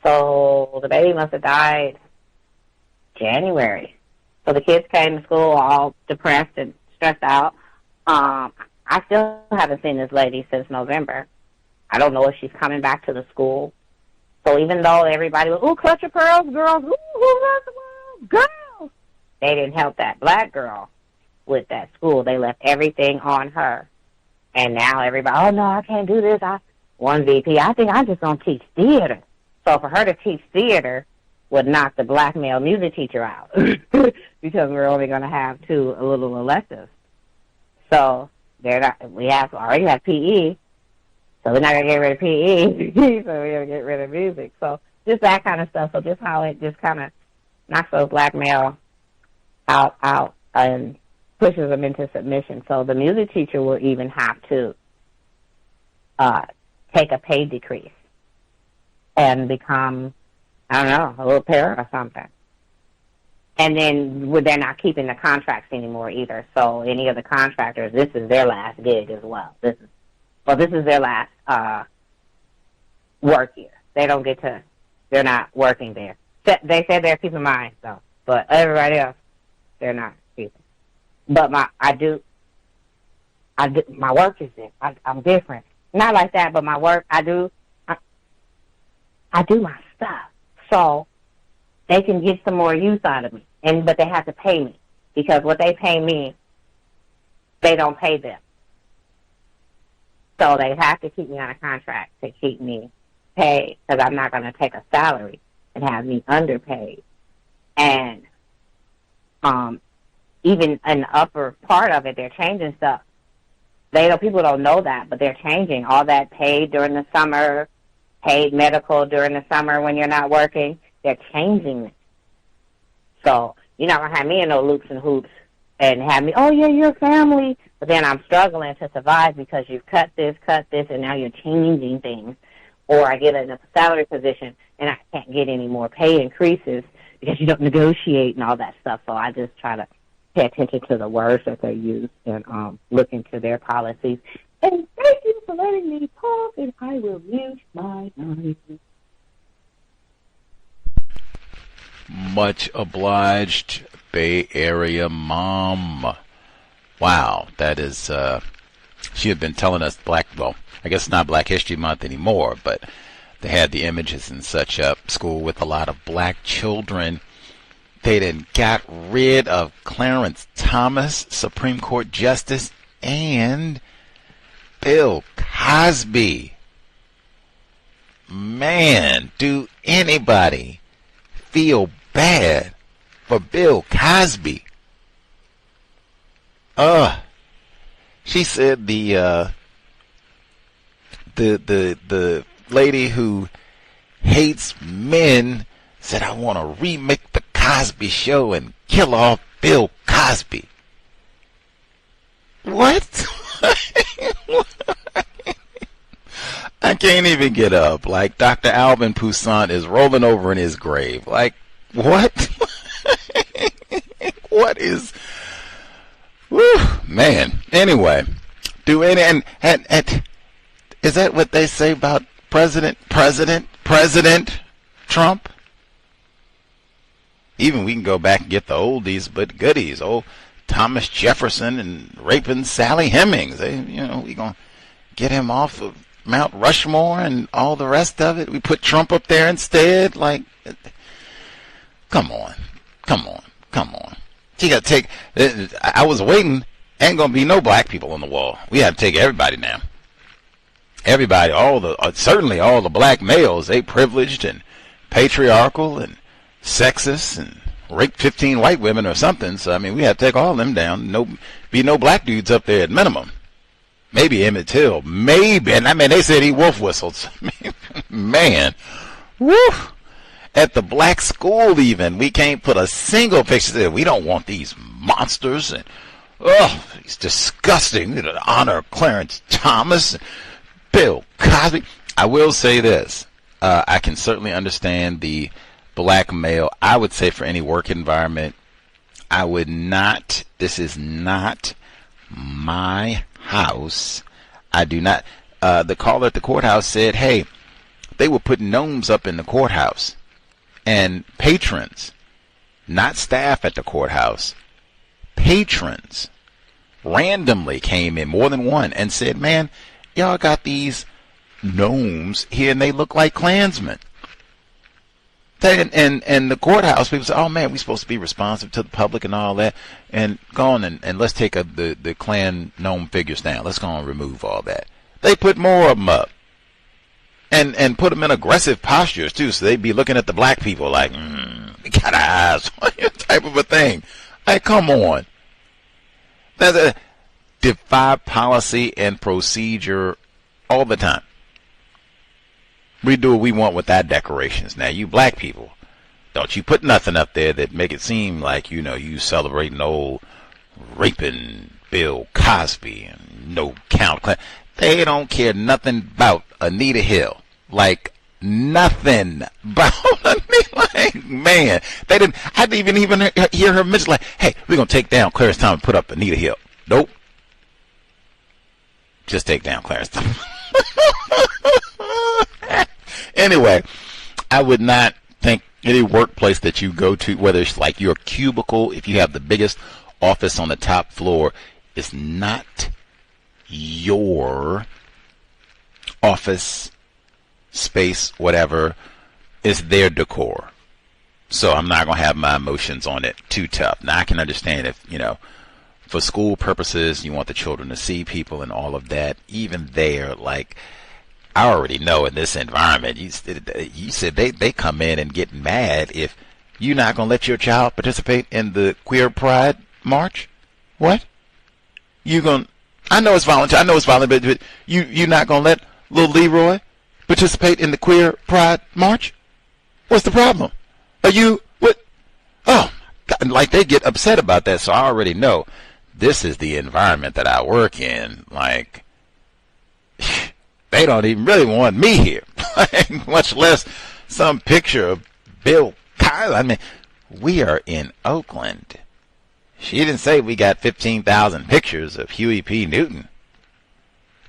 So the baby must have died January. So the kids came to school all depressed and stressed out. I still haven't seen this lady since November. I don't know if she's coming back to the school. So even though everybody was, ooh, clutch your pearls, girls, ooh, who loves the world, girls, they didn't help that black girl with that school. They left everything on her. And now everybody, oh, no, I can't do this. One VP, I think I'm just going to teach theater. So for her to teach theater would knock the black male music teacher out because we're only going to have 2 little electives. So we already have PE, so we're not going to get rid of PE, so we're going to get rid of music. So just that kind of stuff. So just how it just kind of knocks those black male out and pushes them into submission. So the music teacher will even have to take a pay decrease and become, I don't know, a little pair or something. And then they're not keeping the contracts anymore either. So any of the contractors, this is their last gig as well. This is their last work year. They don't get to, they're not working there. They said they're keeping mine, though. But everybody else, they're not keeping. But my work is different. I'm different. Not like that, but my work, I do my stuff. So they can get some more use out of me. But they have to pay me, because what they pay me, they don't pay them. So they have to keep me on a contract to keep me paid, because I'm not going to take a salary and have me underpaid. And even in the upper part of it, they're changing stuff. People don't know that, but they're changing all that paid during the summer paid medical during the summer when you're not working. They're changing it. So you're not going to have me in no loops and hoops and have me, oh, yeah, you're family. But then I'm struggling to survive because you've cut this, and now you're changing things. Or I get in a salary position and I can't get any more pay increases because you don't negotiate and all that stuff. So I just try to pay attention to the words that they use and look into their policies. And thank you for letting me talk, and I will mute my mic. Much obliged, Bay Area mom. Wow, that is, she had been telling us well, I guess it's not Black History Month anymore, but they had the images and such up, school with a lot of black children. They then got rid of Clarence Thomas, Supreme Court Justice, and Bill Cosby. Man, do anybody feel bad for Bill Cosby? She said the lady who hates men said, I want to remake the Cosby Show and kill off Bill Cosby. What? I can't even get up. Like, Dr. Alvin Poussaint is rolling over in his grave. Like, what? What is... Whew, man. Anyway, and is that what they say about President Trump? Even we can go back and get the oldies but goodies. Oh, Thomas Jefferson and raping Sally Hemings. We gonna get him off of Mount Rushmore and all the rest of it. We put Trump up there instead. Like, come on. You got to take. I was waiting. Ain't gonna be no black people on the wall. We have to take everybody now. Everybody, certainly all the black males. They privileged and patriarchal and sexist and raped 15 white women or something. So I mean, we have to take all of them down. Be no black dudes up there at minimum. Maybe Emmett Till. Maybe. And I mean, they said he wolf whistles. Man. Woo. At the black school even, we can't put a single picture there. We don't want these monsters. And it's disgusting. To honor Clarence Thomas, Bill Cosby. I will say this. I can certainly understand the black male. I would say for any work environment, I would not. This is not my house. I do not. The caller at the courthouse said, hey, they were putting gnomes up in the courthouse. And patrons, not staff at the courthouse, patrons randomly came in, more than one, and said, man, y'all got these gnomes here and they look like Klansmen. And the courthouse people said, oh man, we're supposed to be responsive to the public and all that, and go on and let's take the Klan gnome figures down. Let's go on and remove all that. They put more of them up. And put them in aggressive postures, too, so they'd be looking at the black people like, we got our eyes on you, type of a thing. Like, come on. That's a defy policy and procedure all the time. We do what we want with our decorations. Now, you black people, don't you put nothing up there that make it seem like, you celebrating old raping Bill Cosby and no count. They don't care nothing about Anita Hill. Like, nothing about Anita. Like, man, they didn't. I didn't even hear her mention, like, hey, we're going to take down Clarence Thomas and put up Anita Hill. Nope. Just take down Clarence Thomas. Anyway, I would not think any workplace that you go to, whether it's like your cubicle, if you have the biggest office on the top floor, is not your office space, whatever, is their decor. So I'm not going to have my emotions on it too tough. Now I can understand if, for school purposes, you want the children to see people and all of that. Even there, like, I already know in this environment, you said they come in and get mad if you're not going to let your child participate in the Queer Pride March. What? I know it's volunteer, but you're not going to let little Leroy participate in the Queer Pride March? What's the problem? Are you, what? Oh, like they get upset about that, so I already know this is the environment that I work in. Like, they don't even really want me here, much less some picture of Bill Cosby. I mean, we are in Oakland. She didn't say we got 15,000 pictures of Huey P. Newton.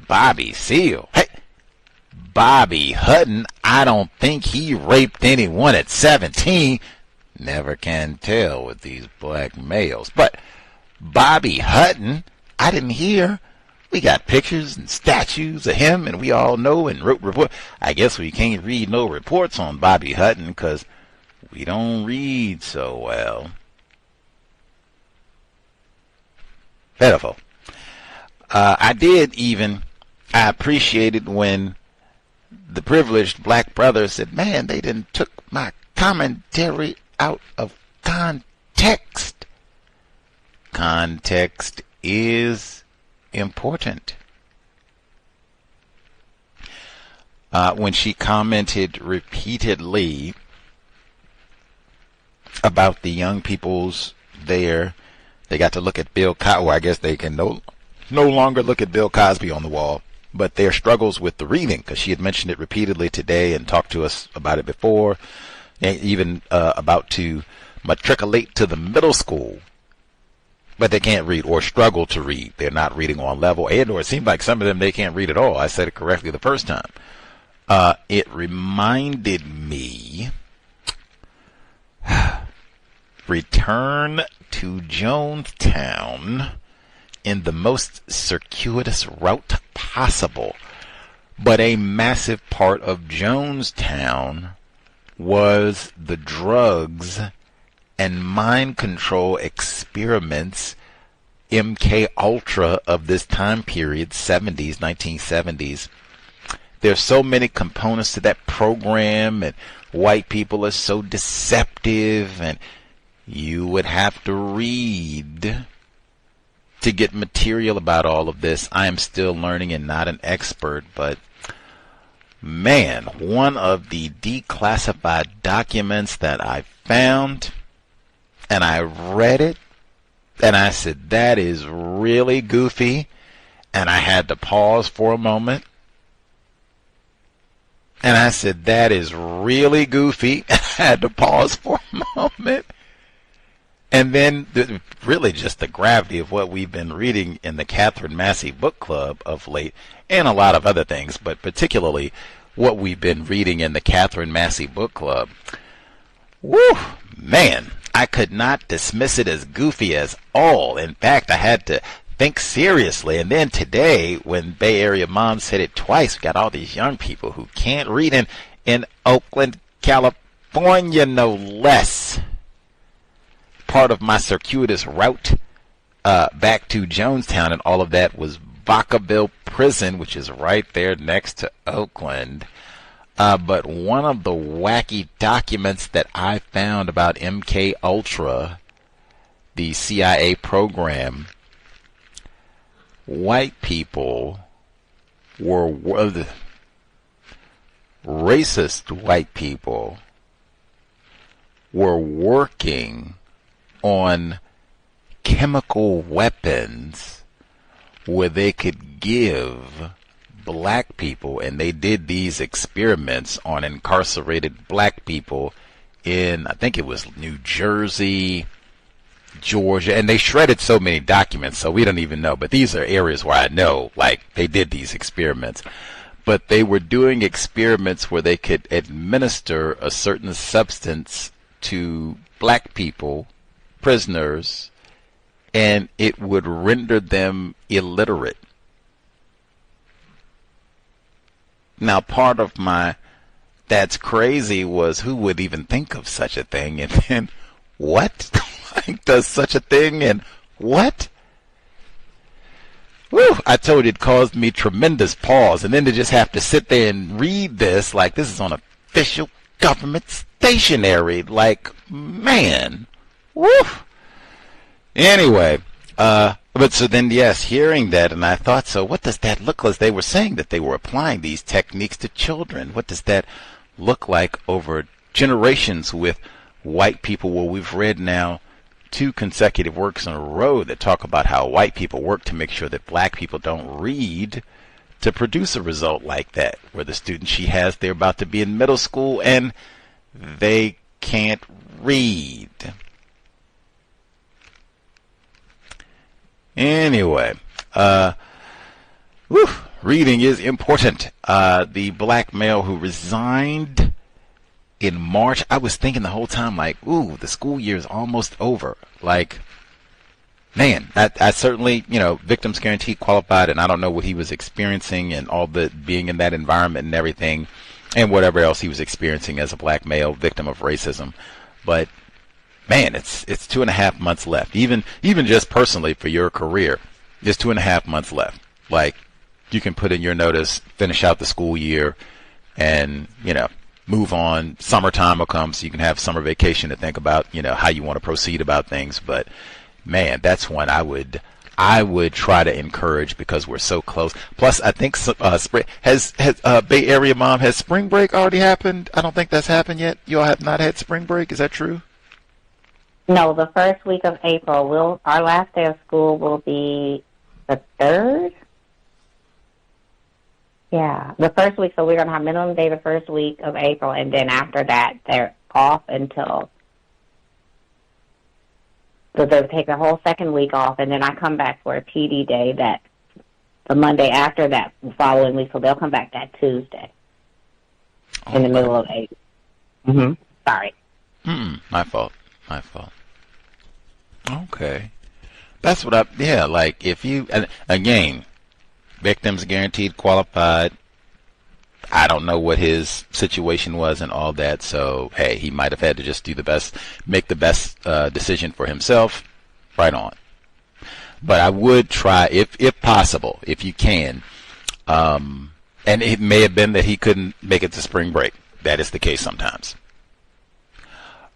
Bobby Seale. Hey, Bobby Hutton, I don't think he raped anyone at 17. Never can tell with these black males. But Bobby Hutton, I didn't hear. We got pictures and statues of him, and we all know and wrote report. I guess we can't read no reports on Bobby Hutton because we don't read so well. Pitiful. I appreciated when the privileged black brother said, man, they didn't took my commentary out of context. Context is important. When she commented repeatedly about the young people's there, they got to look at Bill Cosby. Well, I guess they can no longer look at Bill Cosby on the wall, but their struggles with the reading, because she had mentioned it repeatedly today and talked to us about it before, and even about to matriculate to the middle school, but they can't read or struggle to read. They're not reading on level, or it seemed like some of them they can't read at all. I said it correctly the first time. It reminded me, return to Jonestown in the most circuitous route possible. But a massive part of Jonestown was the drugs and mind control experiments, MK Ultra of this time period, 1970s. There's so many components to that program, and white people are so deceptive, and you would have to read to get material about all of this. I am still learning and not an expert, but man, one of the declassified documents that I found, and I read it, and I said, that is really goofy, and I had to pause for a moment, and I said, that is really goofy, and I had to pause for a moment. And then really just the gravity of what we've been reading in the Catherine Massey book club of late, and a lot of other things, but particularly what we've been reading in the Catherine Massey book club. Woo, man, I could not dismiss it as goofy as all. In fact, I had to think seriously. And then today, when Bay Area Mom said it twice, we got all these young people who can't read in Oakland, California, no less. Part of my circuitous route back to Jonestown and all of that was Vacaville Prison, which is right there next to Oakland. But one of the wacky documents that I found about MK Ultra, the CIA program, white people were racist white people were working on chemical weapons where they could give black people, and they did these experiments on incarcerated black people in, I think it was New Jersey, Georgia, and they shredded so many documents, so we don't even know, but these are areas where I know, like, they did these experiments. But they were doing experiments where they could administer a certain substance to black people, prisoners, and it would render them illiterate. Now, part of my that's crazy was, who would even think of such a thing? And then, what? Like, does such a thing? And what? Whew, I told you it caused me tremendous pause. And then to just have to sit there and read this, like this is on official government stationery. Like, man. Woo. Anyway, but But so then, yes, hearing that, and I thought, so what does that look like? They were saying that they were applying these techniques to children. What does that look like over generations with white people? Well, we've read now 2 consecutive works in a row that talk about how white people work to make sure that black people don't read to produce a result like that, where the students she has, they're about to be in middle school and they can't read. Anyway, reading is important. The black male who resigned in March, I was thinking the whole time, like, ooh, the school year is almost over. Like, man, I certainly, victims guaranteed qualified, and I don't know what he was experiencing and all the being in that environment and everything, and whatever else he was experiencing as a black male victim of racism. But man, it's 2.5 months left. Even just personally for your career, there's 2.5 months left. Like, you can put in your notice, finish out the school year, and move on. Summertime will come, so you can have summer vacation to think about how you want to proceed about things. But man, that's one I would try to encourage, because we're so close. Plus, I think spring has Bay Area Mom, has spring break already happened? I don't think that's happened yet. You all have not had spring break. Is that true? No, the first week of April. Our last day of school will be the 3rd. Yeah, the first week. So we're going to have minimum day the first week of April, and then after that, they're off until. So they'll take the whole second week off, and then I come back for a PD day the Monday after that following week. So they'll come back that Tuesday in the middle of April. Sorry. My fault. Okay. That's what like if you, again, victims guaranteed qualified. I don't know what his situation was and all that, so hey, he might have had to just make the best decision for himself. Right on. But I would try, if possible, if you can, and it may have been that he couldn't make it to spring break. That is the case sometimes.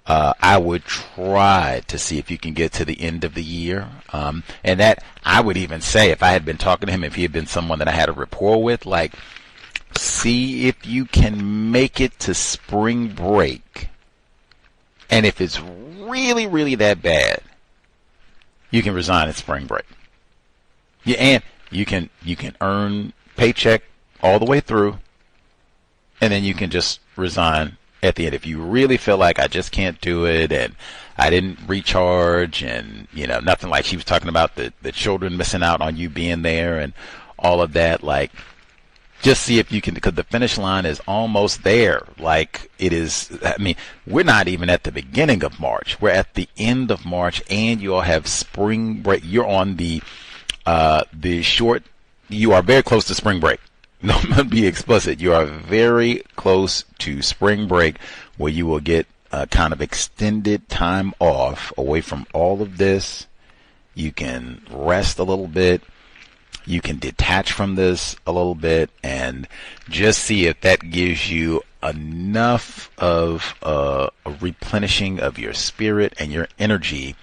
I would try to see if you can get to the end of the year. And that, I would even say, if I had been talking to him, if he had been someone that I had a rapport with, like, see if you can make it to spring break. And if it's really, really that bad, you can resign at spring break. Yeah, and you can earn paycheck all the way through, and then you can just resign at the end. If you really feel like I just can't do it and I didn't recharge, and nothing, like she was talking about the children missing out on you being there and all of that, like, just see if you can, because the finish line is almost there. Like, it is, I mean, we're not even at the beginning of March. We're at the end of March, and you all have spring break. You're on the short, you are very close to spring break. No, I'm going to be explicit. You are very close to spring break, where you will get a kind of extended time off away from all of this. You can rest a little bit. You can detach from this a little bit and just see if that gives you enough of a replenishing of your spirit and your energy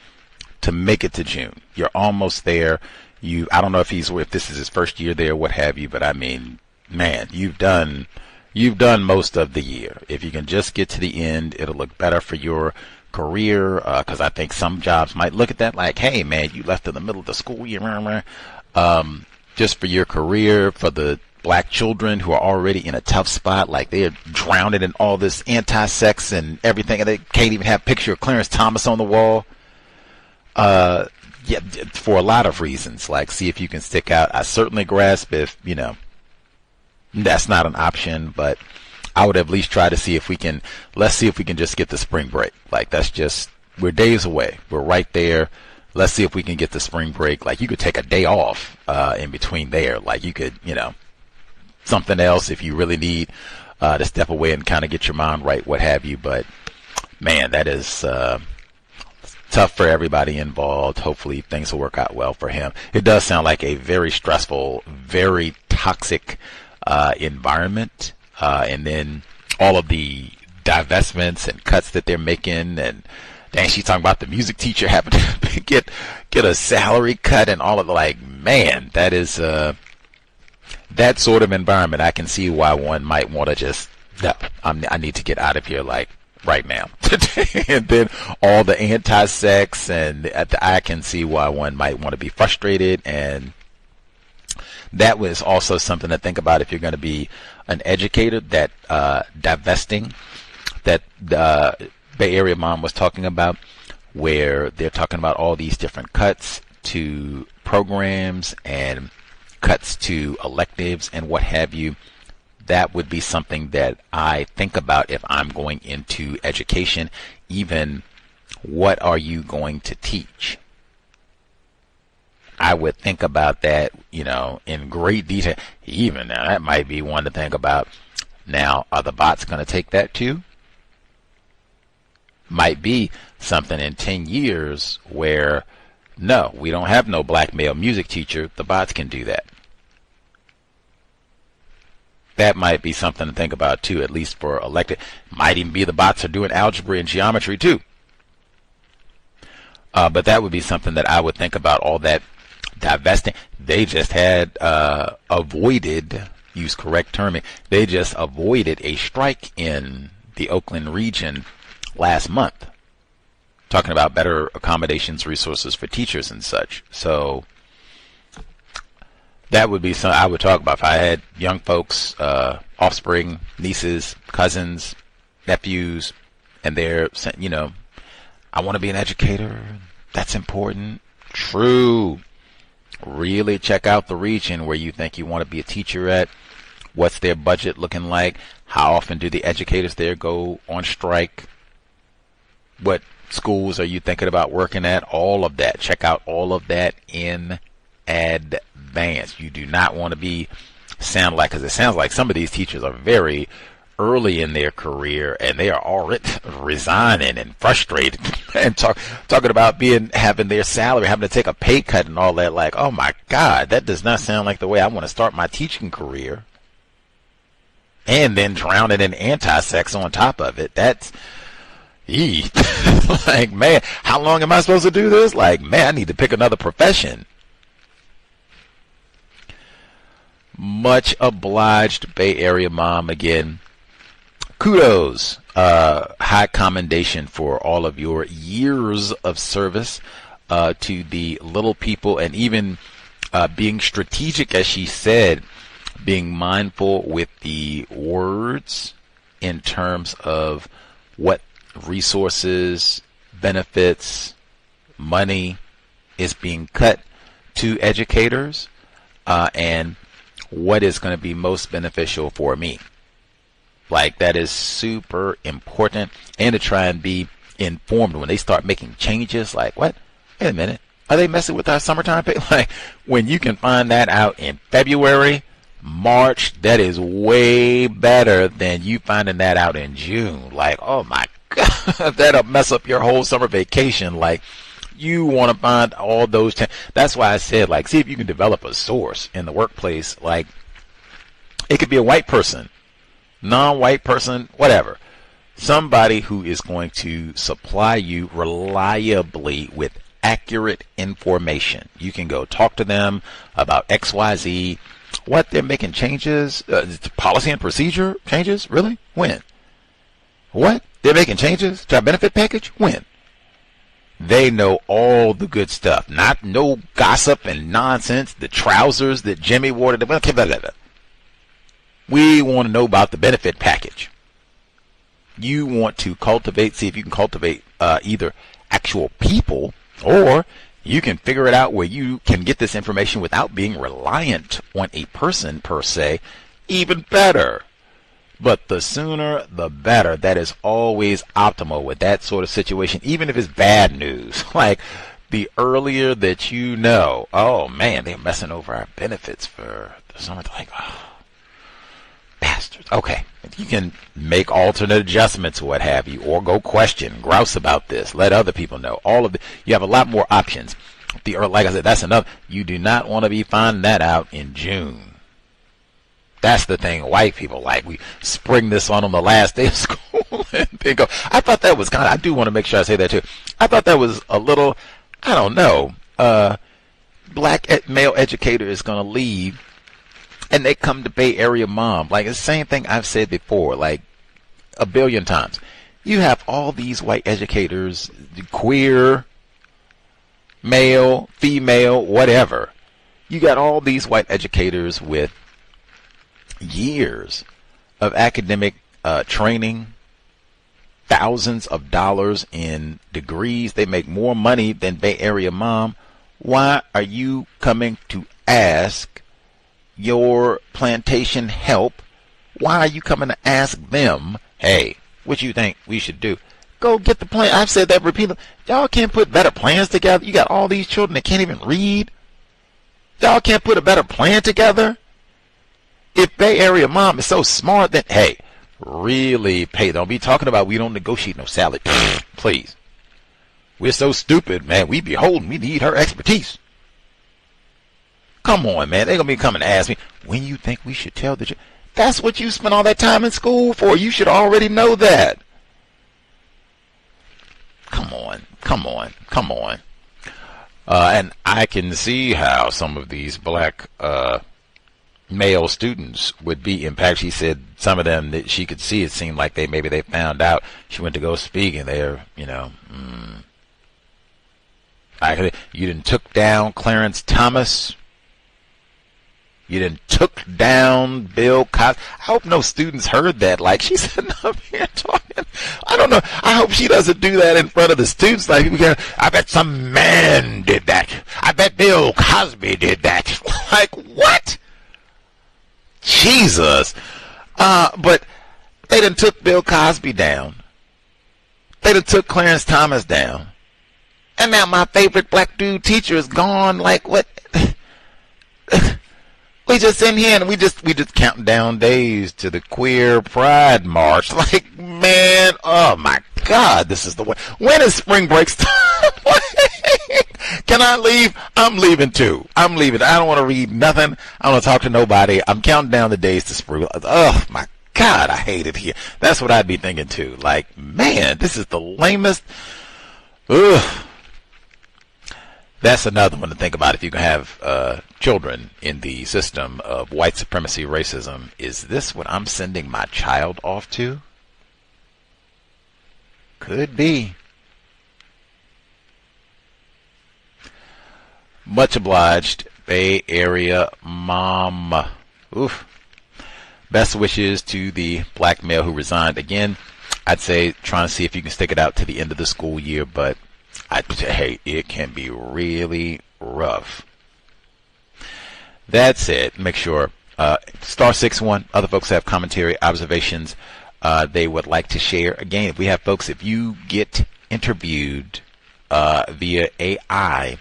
to make it to June. You're almost there. I don't know if this is his first year there, what have you, but I mean, man, you've done most of the year. If you can just get to the end, it'll look better for your career, because I think some jobs might look at that like, hey, man, you left in the middle of the school year. Just for your career, for the black children who are already in a tough spot, like they're drowning in all this anti-sex and everything, and they can't even have a picture of Clarence Thomas on the wall. Yeah, for a lot of reasons, like, see if you can stick out. I certainly grasp if, that's not an option, but I would at least try to see if let's see if we can just get the spring break. Like, we're days away. We're right there. Let's see if we can get the spring break. Like, you could take a day off in between there. Like, you could, something else if you really need to step away and kind of get your mind right, what have you. But, man, that is tough for everybody involved. Hopefully things will work out well for him. It does sound like a very stressful, very toxic environment. And then all of the divestments and cuts that they're making, and Dang, she's talking about the music teacher having to get a salary cut and all of the, like, man, that is that sort of environment. I can see why one might want to just, no, I need to get out of here, like, right now. And then all the anti-sex, and I can see why one might want to be frustrated. And that was also something to think about if you're going to be an educator, that divesting that Bay Area Mom was talking about, where they're talking about all these different cuts to programs and cuts to electives and what have you. That would be something that I think about if I'm going into education. Even, what are you going to teach? I would think about that, in great detail. Even now, that might be one to think about. Now, are the bots going to take that too? Might be something in 10 years where, no, we don't have no black male music teacher. The bots can do that. That might be something to think about too, at least for elected. Might even be the bots are doing algebra and geometry too. But that would be something that I would think about, all that divesting. They just had avoided, use correct terming, they just avoided a strike in the Oakland region last month, talking about better accommodations, resources for teachers and such. So that would be something I would talk about if I had young folks, offspring, nieces, cousins, nephews, and they're saying, I want to be an educator. That's important. True. Really check out the region where you think you want to be a teacher at. What's their budget looking like? How often do the educators there go on strike? What schools are you thinking about working at? All of that. Check out all of that in advance. You do not want to because it sounds like some of these teachers are very early in their career and they are already resigning and frustrated and talking about having their salary, having to take a pay cut and all that. Like, oh my God, that does not sound like the way I want to start my teaching career. And then drowning in anti-sex on top of it. That's like, man, how long am I supposed to do this? Like, man, I need to pick another profession. Much obliged, Bay Area Mom. Again, kudos, high commendation for all of your years of service to the little people, and even being strategic, as she said, being mindful with the words in terms of what resources, benefits, money is being cut to educators, and what is going to be most beneficial for me. Like, that is super important. And to try and be informed when they start making changes. Like, what? Wait a minute. Are they messing with our summertime pay? Like, when you can find that out in February, March, that is way better than you finding that out in June. Like, oh my God, that'll mess up your whole summer vacation. Like, you want to find all those. That's why I said, like, see if you can develop a source in the workplace. Like, it could be a white person, non-white person, whatever. Somebody who is going to supply you reliably with accurate information. You can go talk to them about XYZ. What, they're making changes? Policy and procedure changes? Really? When? What? They're making changes to our benefit package? When? They know all the good stuff. Not no gossip and nonsense. The trousers that Jimmy wore. We want to know about the benefit package. You want to cultivate, see if you can cultivate either actual people, or you can figure it out where you can get this information without being reliant on a person per se. Even better. But the sooner the better. That is always optimal with that sort of situation, even if it's bad news. Like, the earlier that you know, oh man, they're messing over our benefits for the summer. Like, oh, bastards. Okay, if you can make alternate adjustments or what have you, or go question, grouse about this, let other people know. All of you have a lot more options. Like I said, that's enough. You do not want to be finding that out in June. That's the thing white people like. We spring this on them the last day of school. They go. I thought that was kind of, I do want to make sure I say that too. I thought that was a little, I don't know, black male educator is going to leave and they come to Bay Area mom. Like, the same thing I've said before, like a billion times. You have all these white educators, queer, male, female, whatever. You got all these white educators with years of academic training, thousands of dollars in degrees. They make more money than Bay Area mom. Why are you coming to ask your plantation help? Why are you coming to ask them, hey, what you think we should do? Go get the plan. I've said that repeatedly. Y'all can't put better plans together. You got all these children that can't even read. Y'all can't put a better plan together. If Bay Area mom is so smart, then, hey, really pay. Don't be talking about we don't negotiate no salary. Please. We're so stupid, man. We beholden. We need her expertise. Come on, man. They're going to be coming to ask me, when you think we should tell the truth? That's what you spent all that time in school for. You should already know that. Come on. Come on. Come on. And I can see how some of these black male students would be impacted. She said some of them that she could see, it seemed like maybe they found out she went to go speak and they're, you done took down Clarence Thomas. You done took down Bill Cosby. I hope no students heard that. Like, she's sitting up here talking. I don't know. I hope she doesn't do that in front of the students. Like, I bet some man did that. I bet Bill Cosby did that. Like, what? Jesus. But they done took Bill Cosby down. They done took Clarence Thomas down. And now my favorite black dude teacher is gone. Like, what? We just in here and we just counting down days to the queer pride march. Like, man, oh my God, this is the way. When is spring break start? Can I leave? I'm leaving too. I'm leaving. I don't want to read nothing. I don't want to talk to nobody. I'm counting down the days to spring. Oh my God, I hate it here. That's what I'd be thinking too. Like, man, this is the lamest. Ugh. That's another one to think about if you can have children in the system of white supremacy racism. Is this what I'm sending my child off to? Could be. Much obliged, Bay Area mom. Oof. Best wishes to the black male who resigned. Again, I'd say trying to see if you can stick it out to the end of the school year, but hey, it can be really rough. That said, make sure, star 61, other folks have commentary, observations they would like to share. Again, if we have folks, if you get interviewed via AI,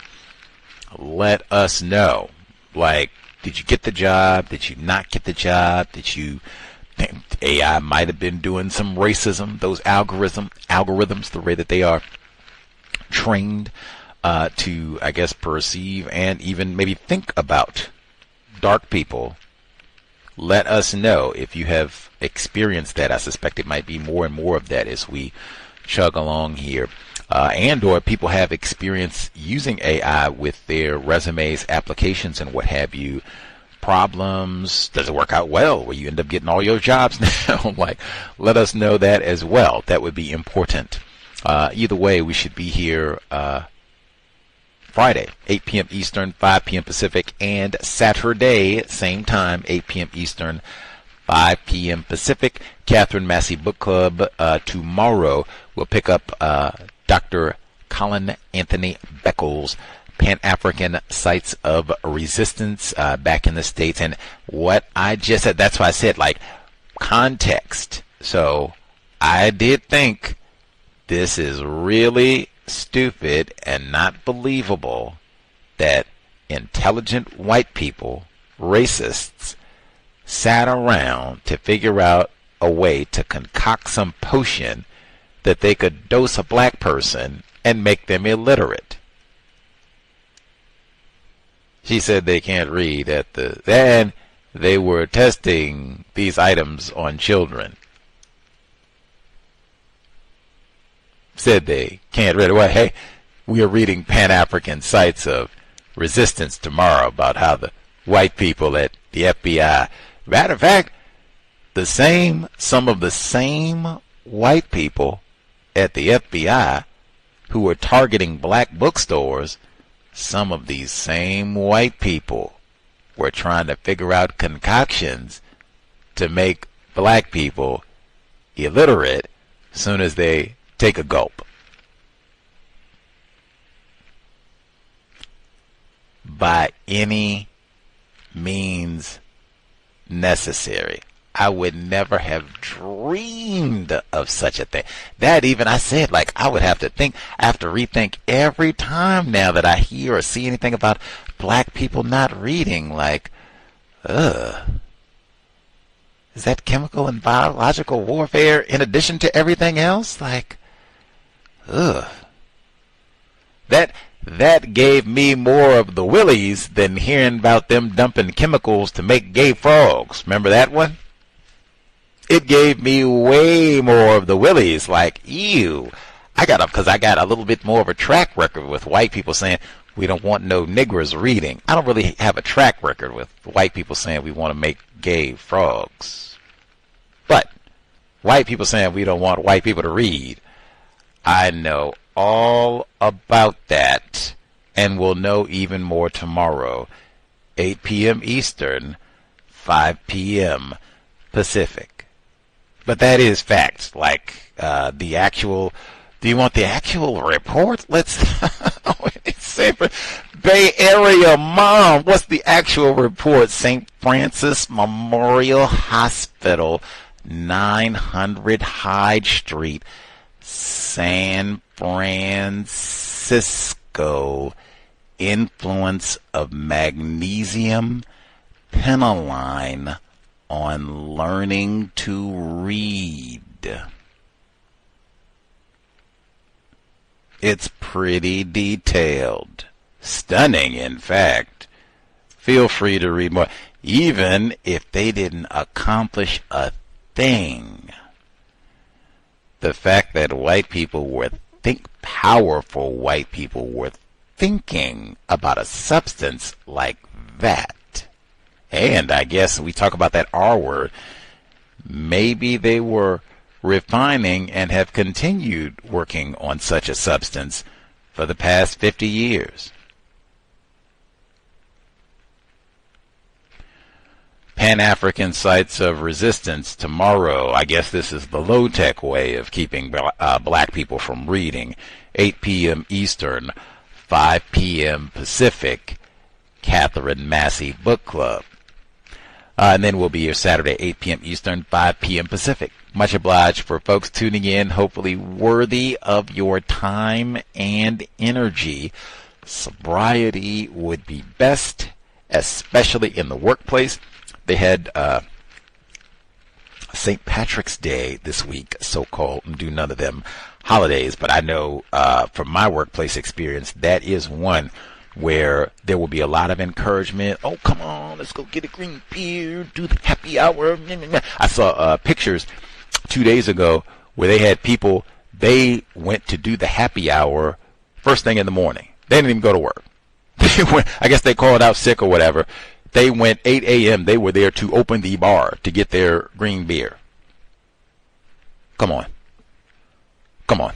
let us know. Like, did you get the job? Did you not get the job? Did you think AI might have been doing some racism? Those algorithms, the way that they are trained to, I guess, perceive and even maybe think about dark people. Let us know if you have experienced that. I suspect it might be more and more of that as we chug along here. And or people have experience using AI with their resumes, applications, and what have you. Problems, does it work out well where you end up getting all your jobs now? Like, let us know that as well. That would be important. Either way, we should be here Friday, 8 p.m. Eastern, 5 p.m. Pacific, and Saturday, same time, 8 p.m. Eastern, 5 p.m. Pacific. Catherine Massey Book Club tomorrow. We'll pick up Dr. Colin Anthony Beckles, Pan-African Sites of Resistance back in the States. And what I just said, that's why I said, like, context. So I did think this is really stupid and not believable that intelligent white people, racists, sat around to figure out a way to concoct some potion that they could dose a black person and make them illiterate. She said they can't read then they were testing these items on children. said they can't read it. Well, hey, we are reading Pan-African Sites of Resistance tomorrow about how the white people at the FBI, matter of fact, some of the same white people at the FBI who were targeting black bookstores, some of these same white people were trying to figure out concoctions to make black people illiterate as soon as they take a gulp. By any means necessary. I would never have dreamed of such a thing. That even, I said, like, I would have to rethink every time now that I hear or see anything about black people not reading, like, is that chemical and biological warfare in addition to everything else? Like, That gave me more of the willies than hearing about them dumping chemicals to make gay frogs. Remember that one? It gave me way more of the willies, like, ew. Because I got a little bit more of a track record with white people saying, we don't want no niggers reading. I don't really have a track record with white people saying we want to make gay frogs. But white people saying we don't want white people to read, I know all about that, and will know even more tomorrow. 8 p.m. Eastern, 5 p.m. Pacific. But that is facts. Like the actual. Do you want the actual report? Let's. Say for Bay Area Mom. What's the actual report? St. Francis Memorial Hospital, 900 Hyde Street, San Francisco. Influence of magnesium penicillin on learning to read. It's pretty detailed. Stunning, in fact. Feel free to read more. Even if they didn't accomplish a thing. The fact that white people were powerful white people were thinking about a substance like that. And I guess we talk about that R word. Maybe they were refining and have continued working on such a substance for the past 50 years. Pan-African Sites of Resistance tomorrow. I guess this is the low-tech way of keeping black people from reading. 8 p.m. Eastern, 5 p.m. Pacific, Catherine Massey Book Club. And then we'll be here Saturday, 8 p.m. Eastern, 5 p.m. Pacific. Much obliged for folks tuning in, hopefully worthy of your time and energy. Sobriety would be best, especially in the workplace. They had St. Patrick's Day this week, so-called, and do none of them holidays, but I know from my workplace experience, that is one where there will be a lot of encouragement. Oh, come on, let's go get a green beer, do the happy hour. I saw pictures 2 days ago where they had people, they went to do the happy hour first thing in the morning. They didn't even go to work. They went, I guess they called out sick or whatever. They went 8 a.m. They were there to open the bar to get their green beer. Come on. Come on.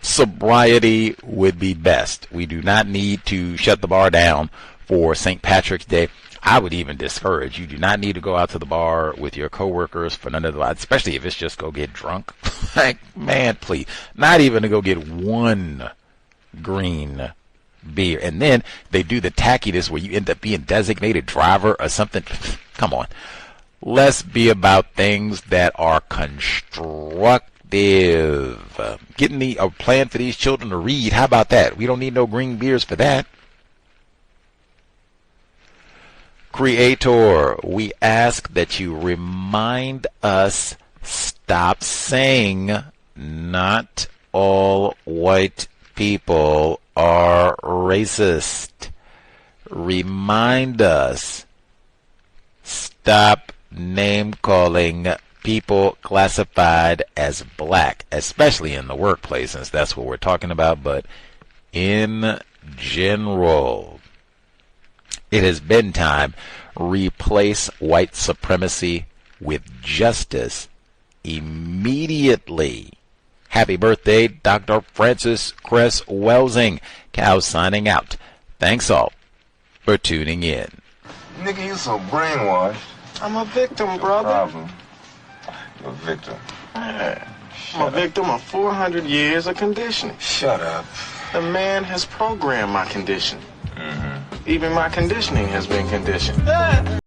Sobriety would be best. We do not need to shut the bar down for St. Patrick's Day. I would even discourage you do not need to go out to the bar with your coworkers for none of that, especially if it's just go get drunk. Like, man, please. Not even to go get one green beer. And then they do the tackiness where you end up being designated driver or something. Come on. Let's be about things that are constructive. Getting a plan for these children to read. How about that? We don't need no green beers for that. Creator, we ask that you remind us, stop saying not all white people are racist. Remind us, stop name calling people classified as black, especially in the workplace, since that's what we're talking about, but in general. It has been time. Replace white supremacy with justice immediately. Happy birthday, Dr. Francis Cress Welsing. Cow signing out. Thanks all for tuning in. Nigga, you so brainwashed. I'm a victim, brother. Problem. You're a victim. Yeah. I'm a victim of 400 years of conditioning. Shut up. The man has programmed my conditioning. Even my conditioning has been conditioned.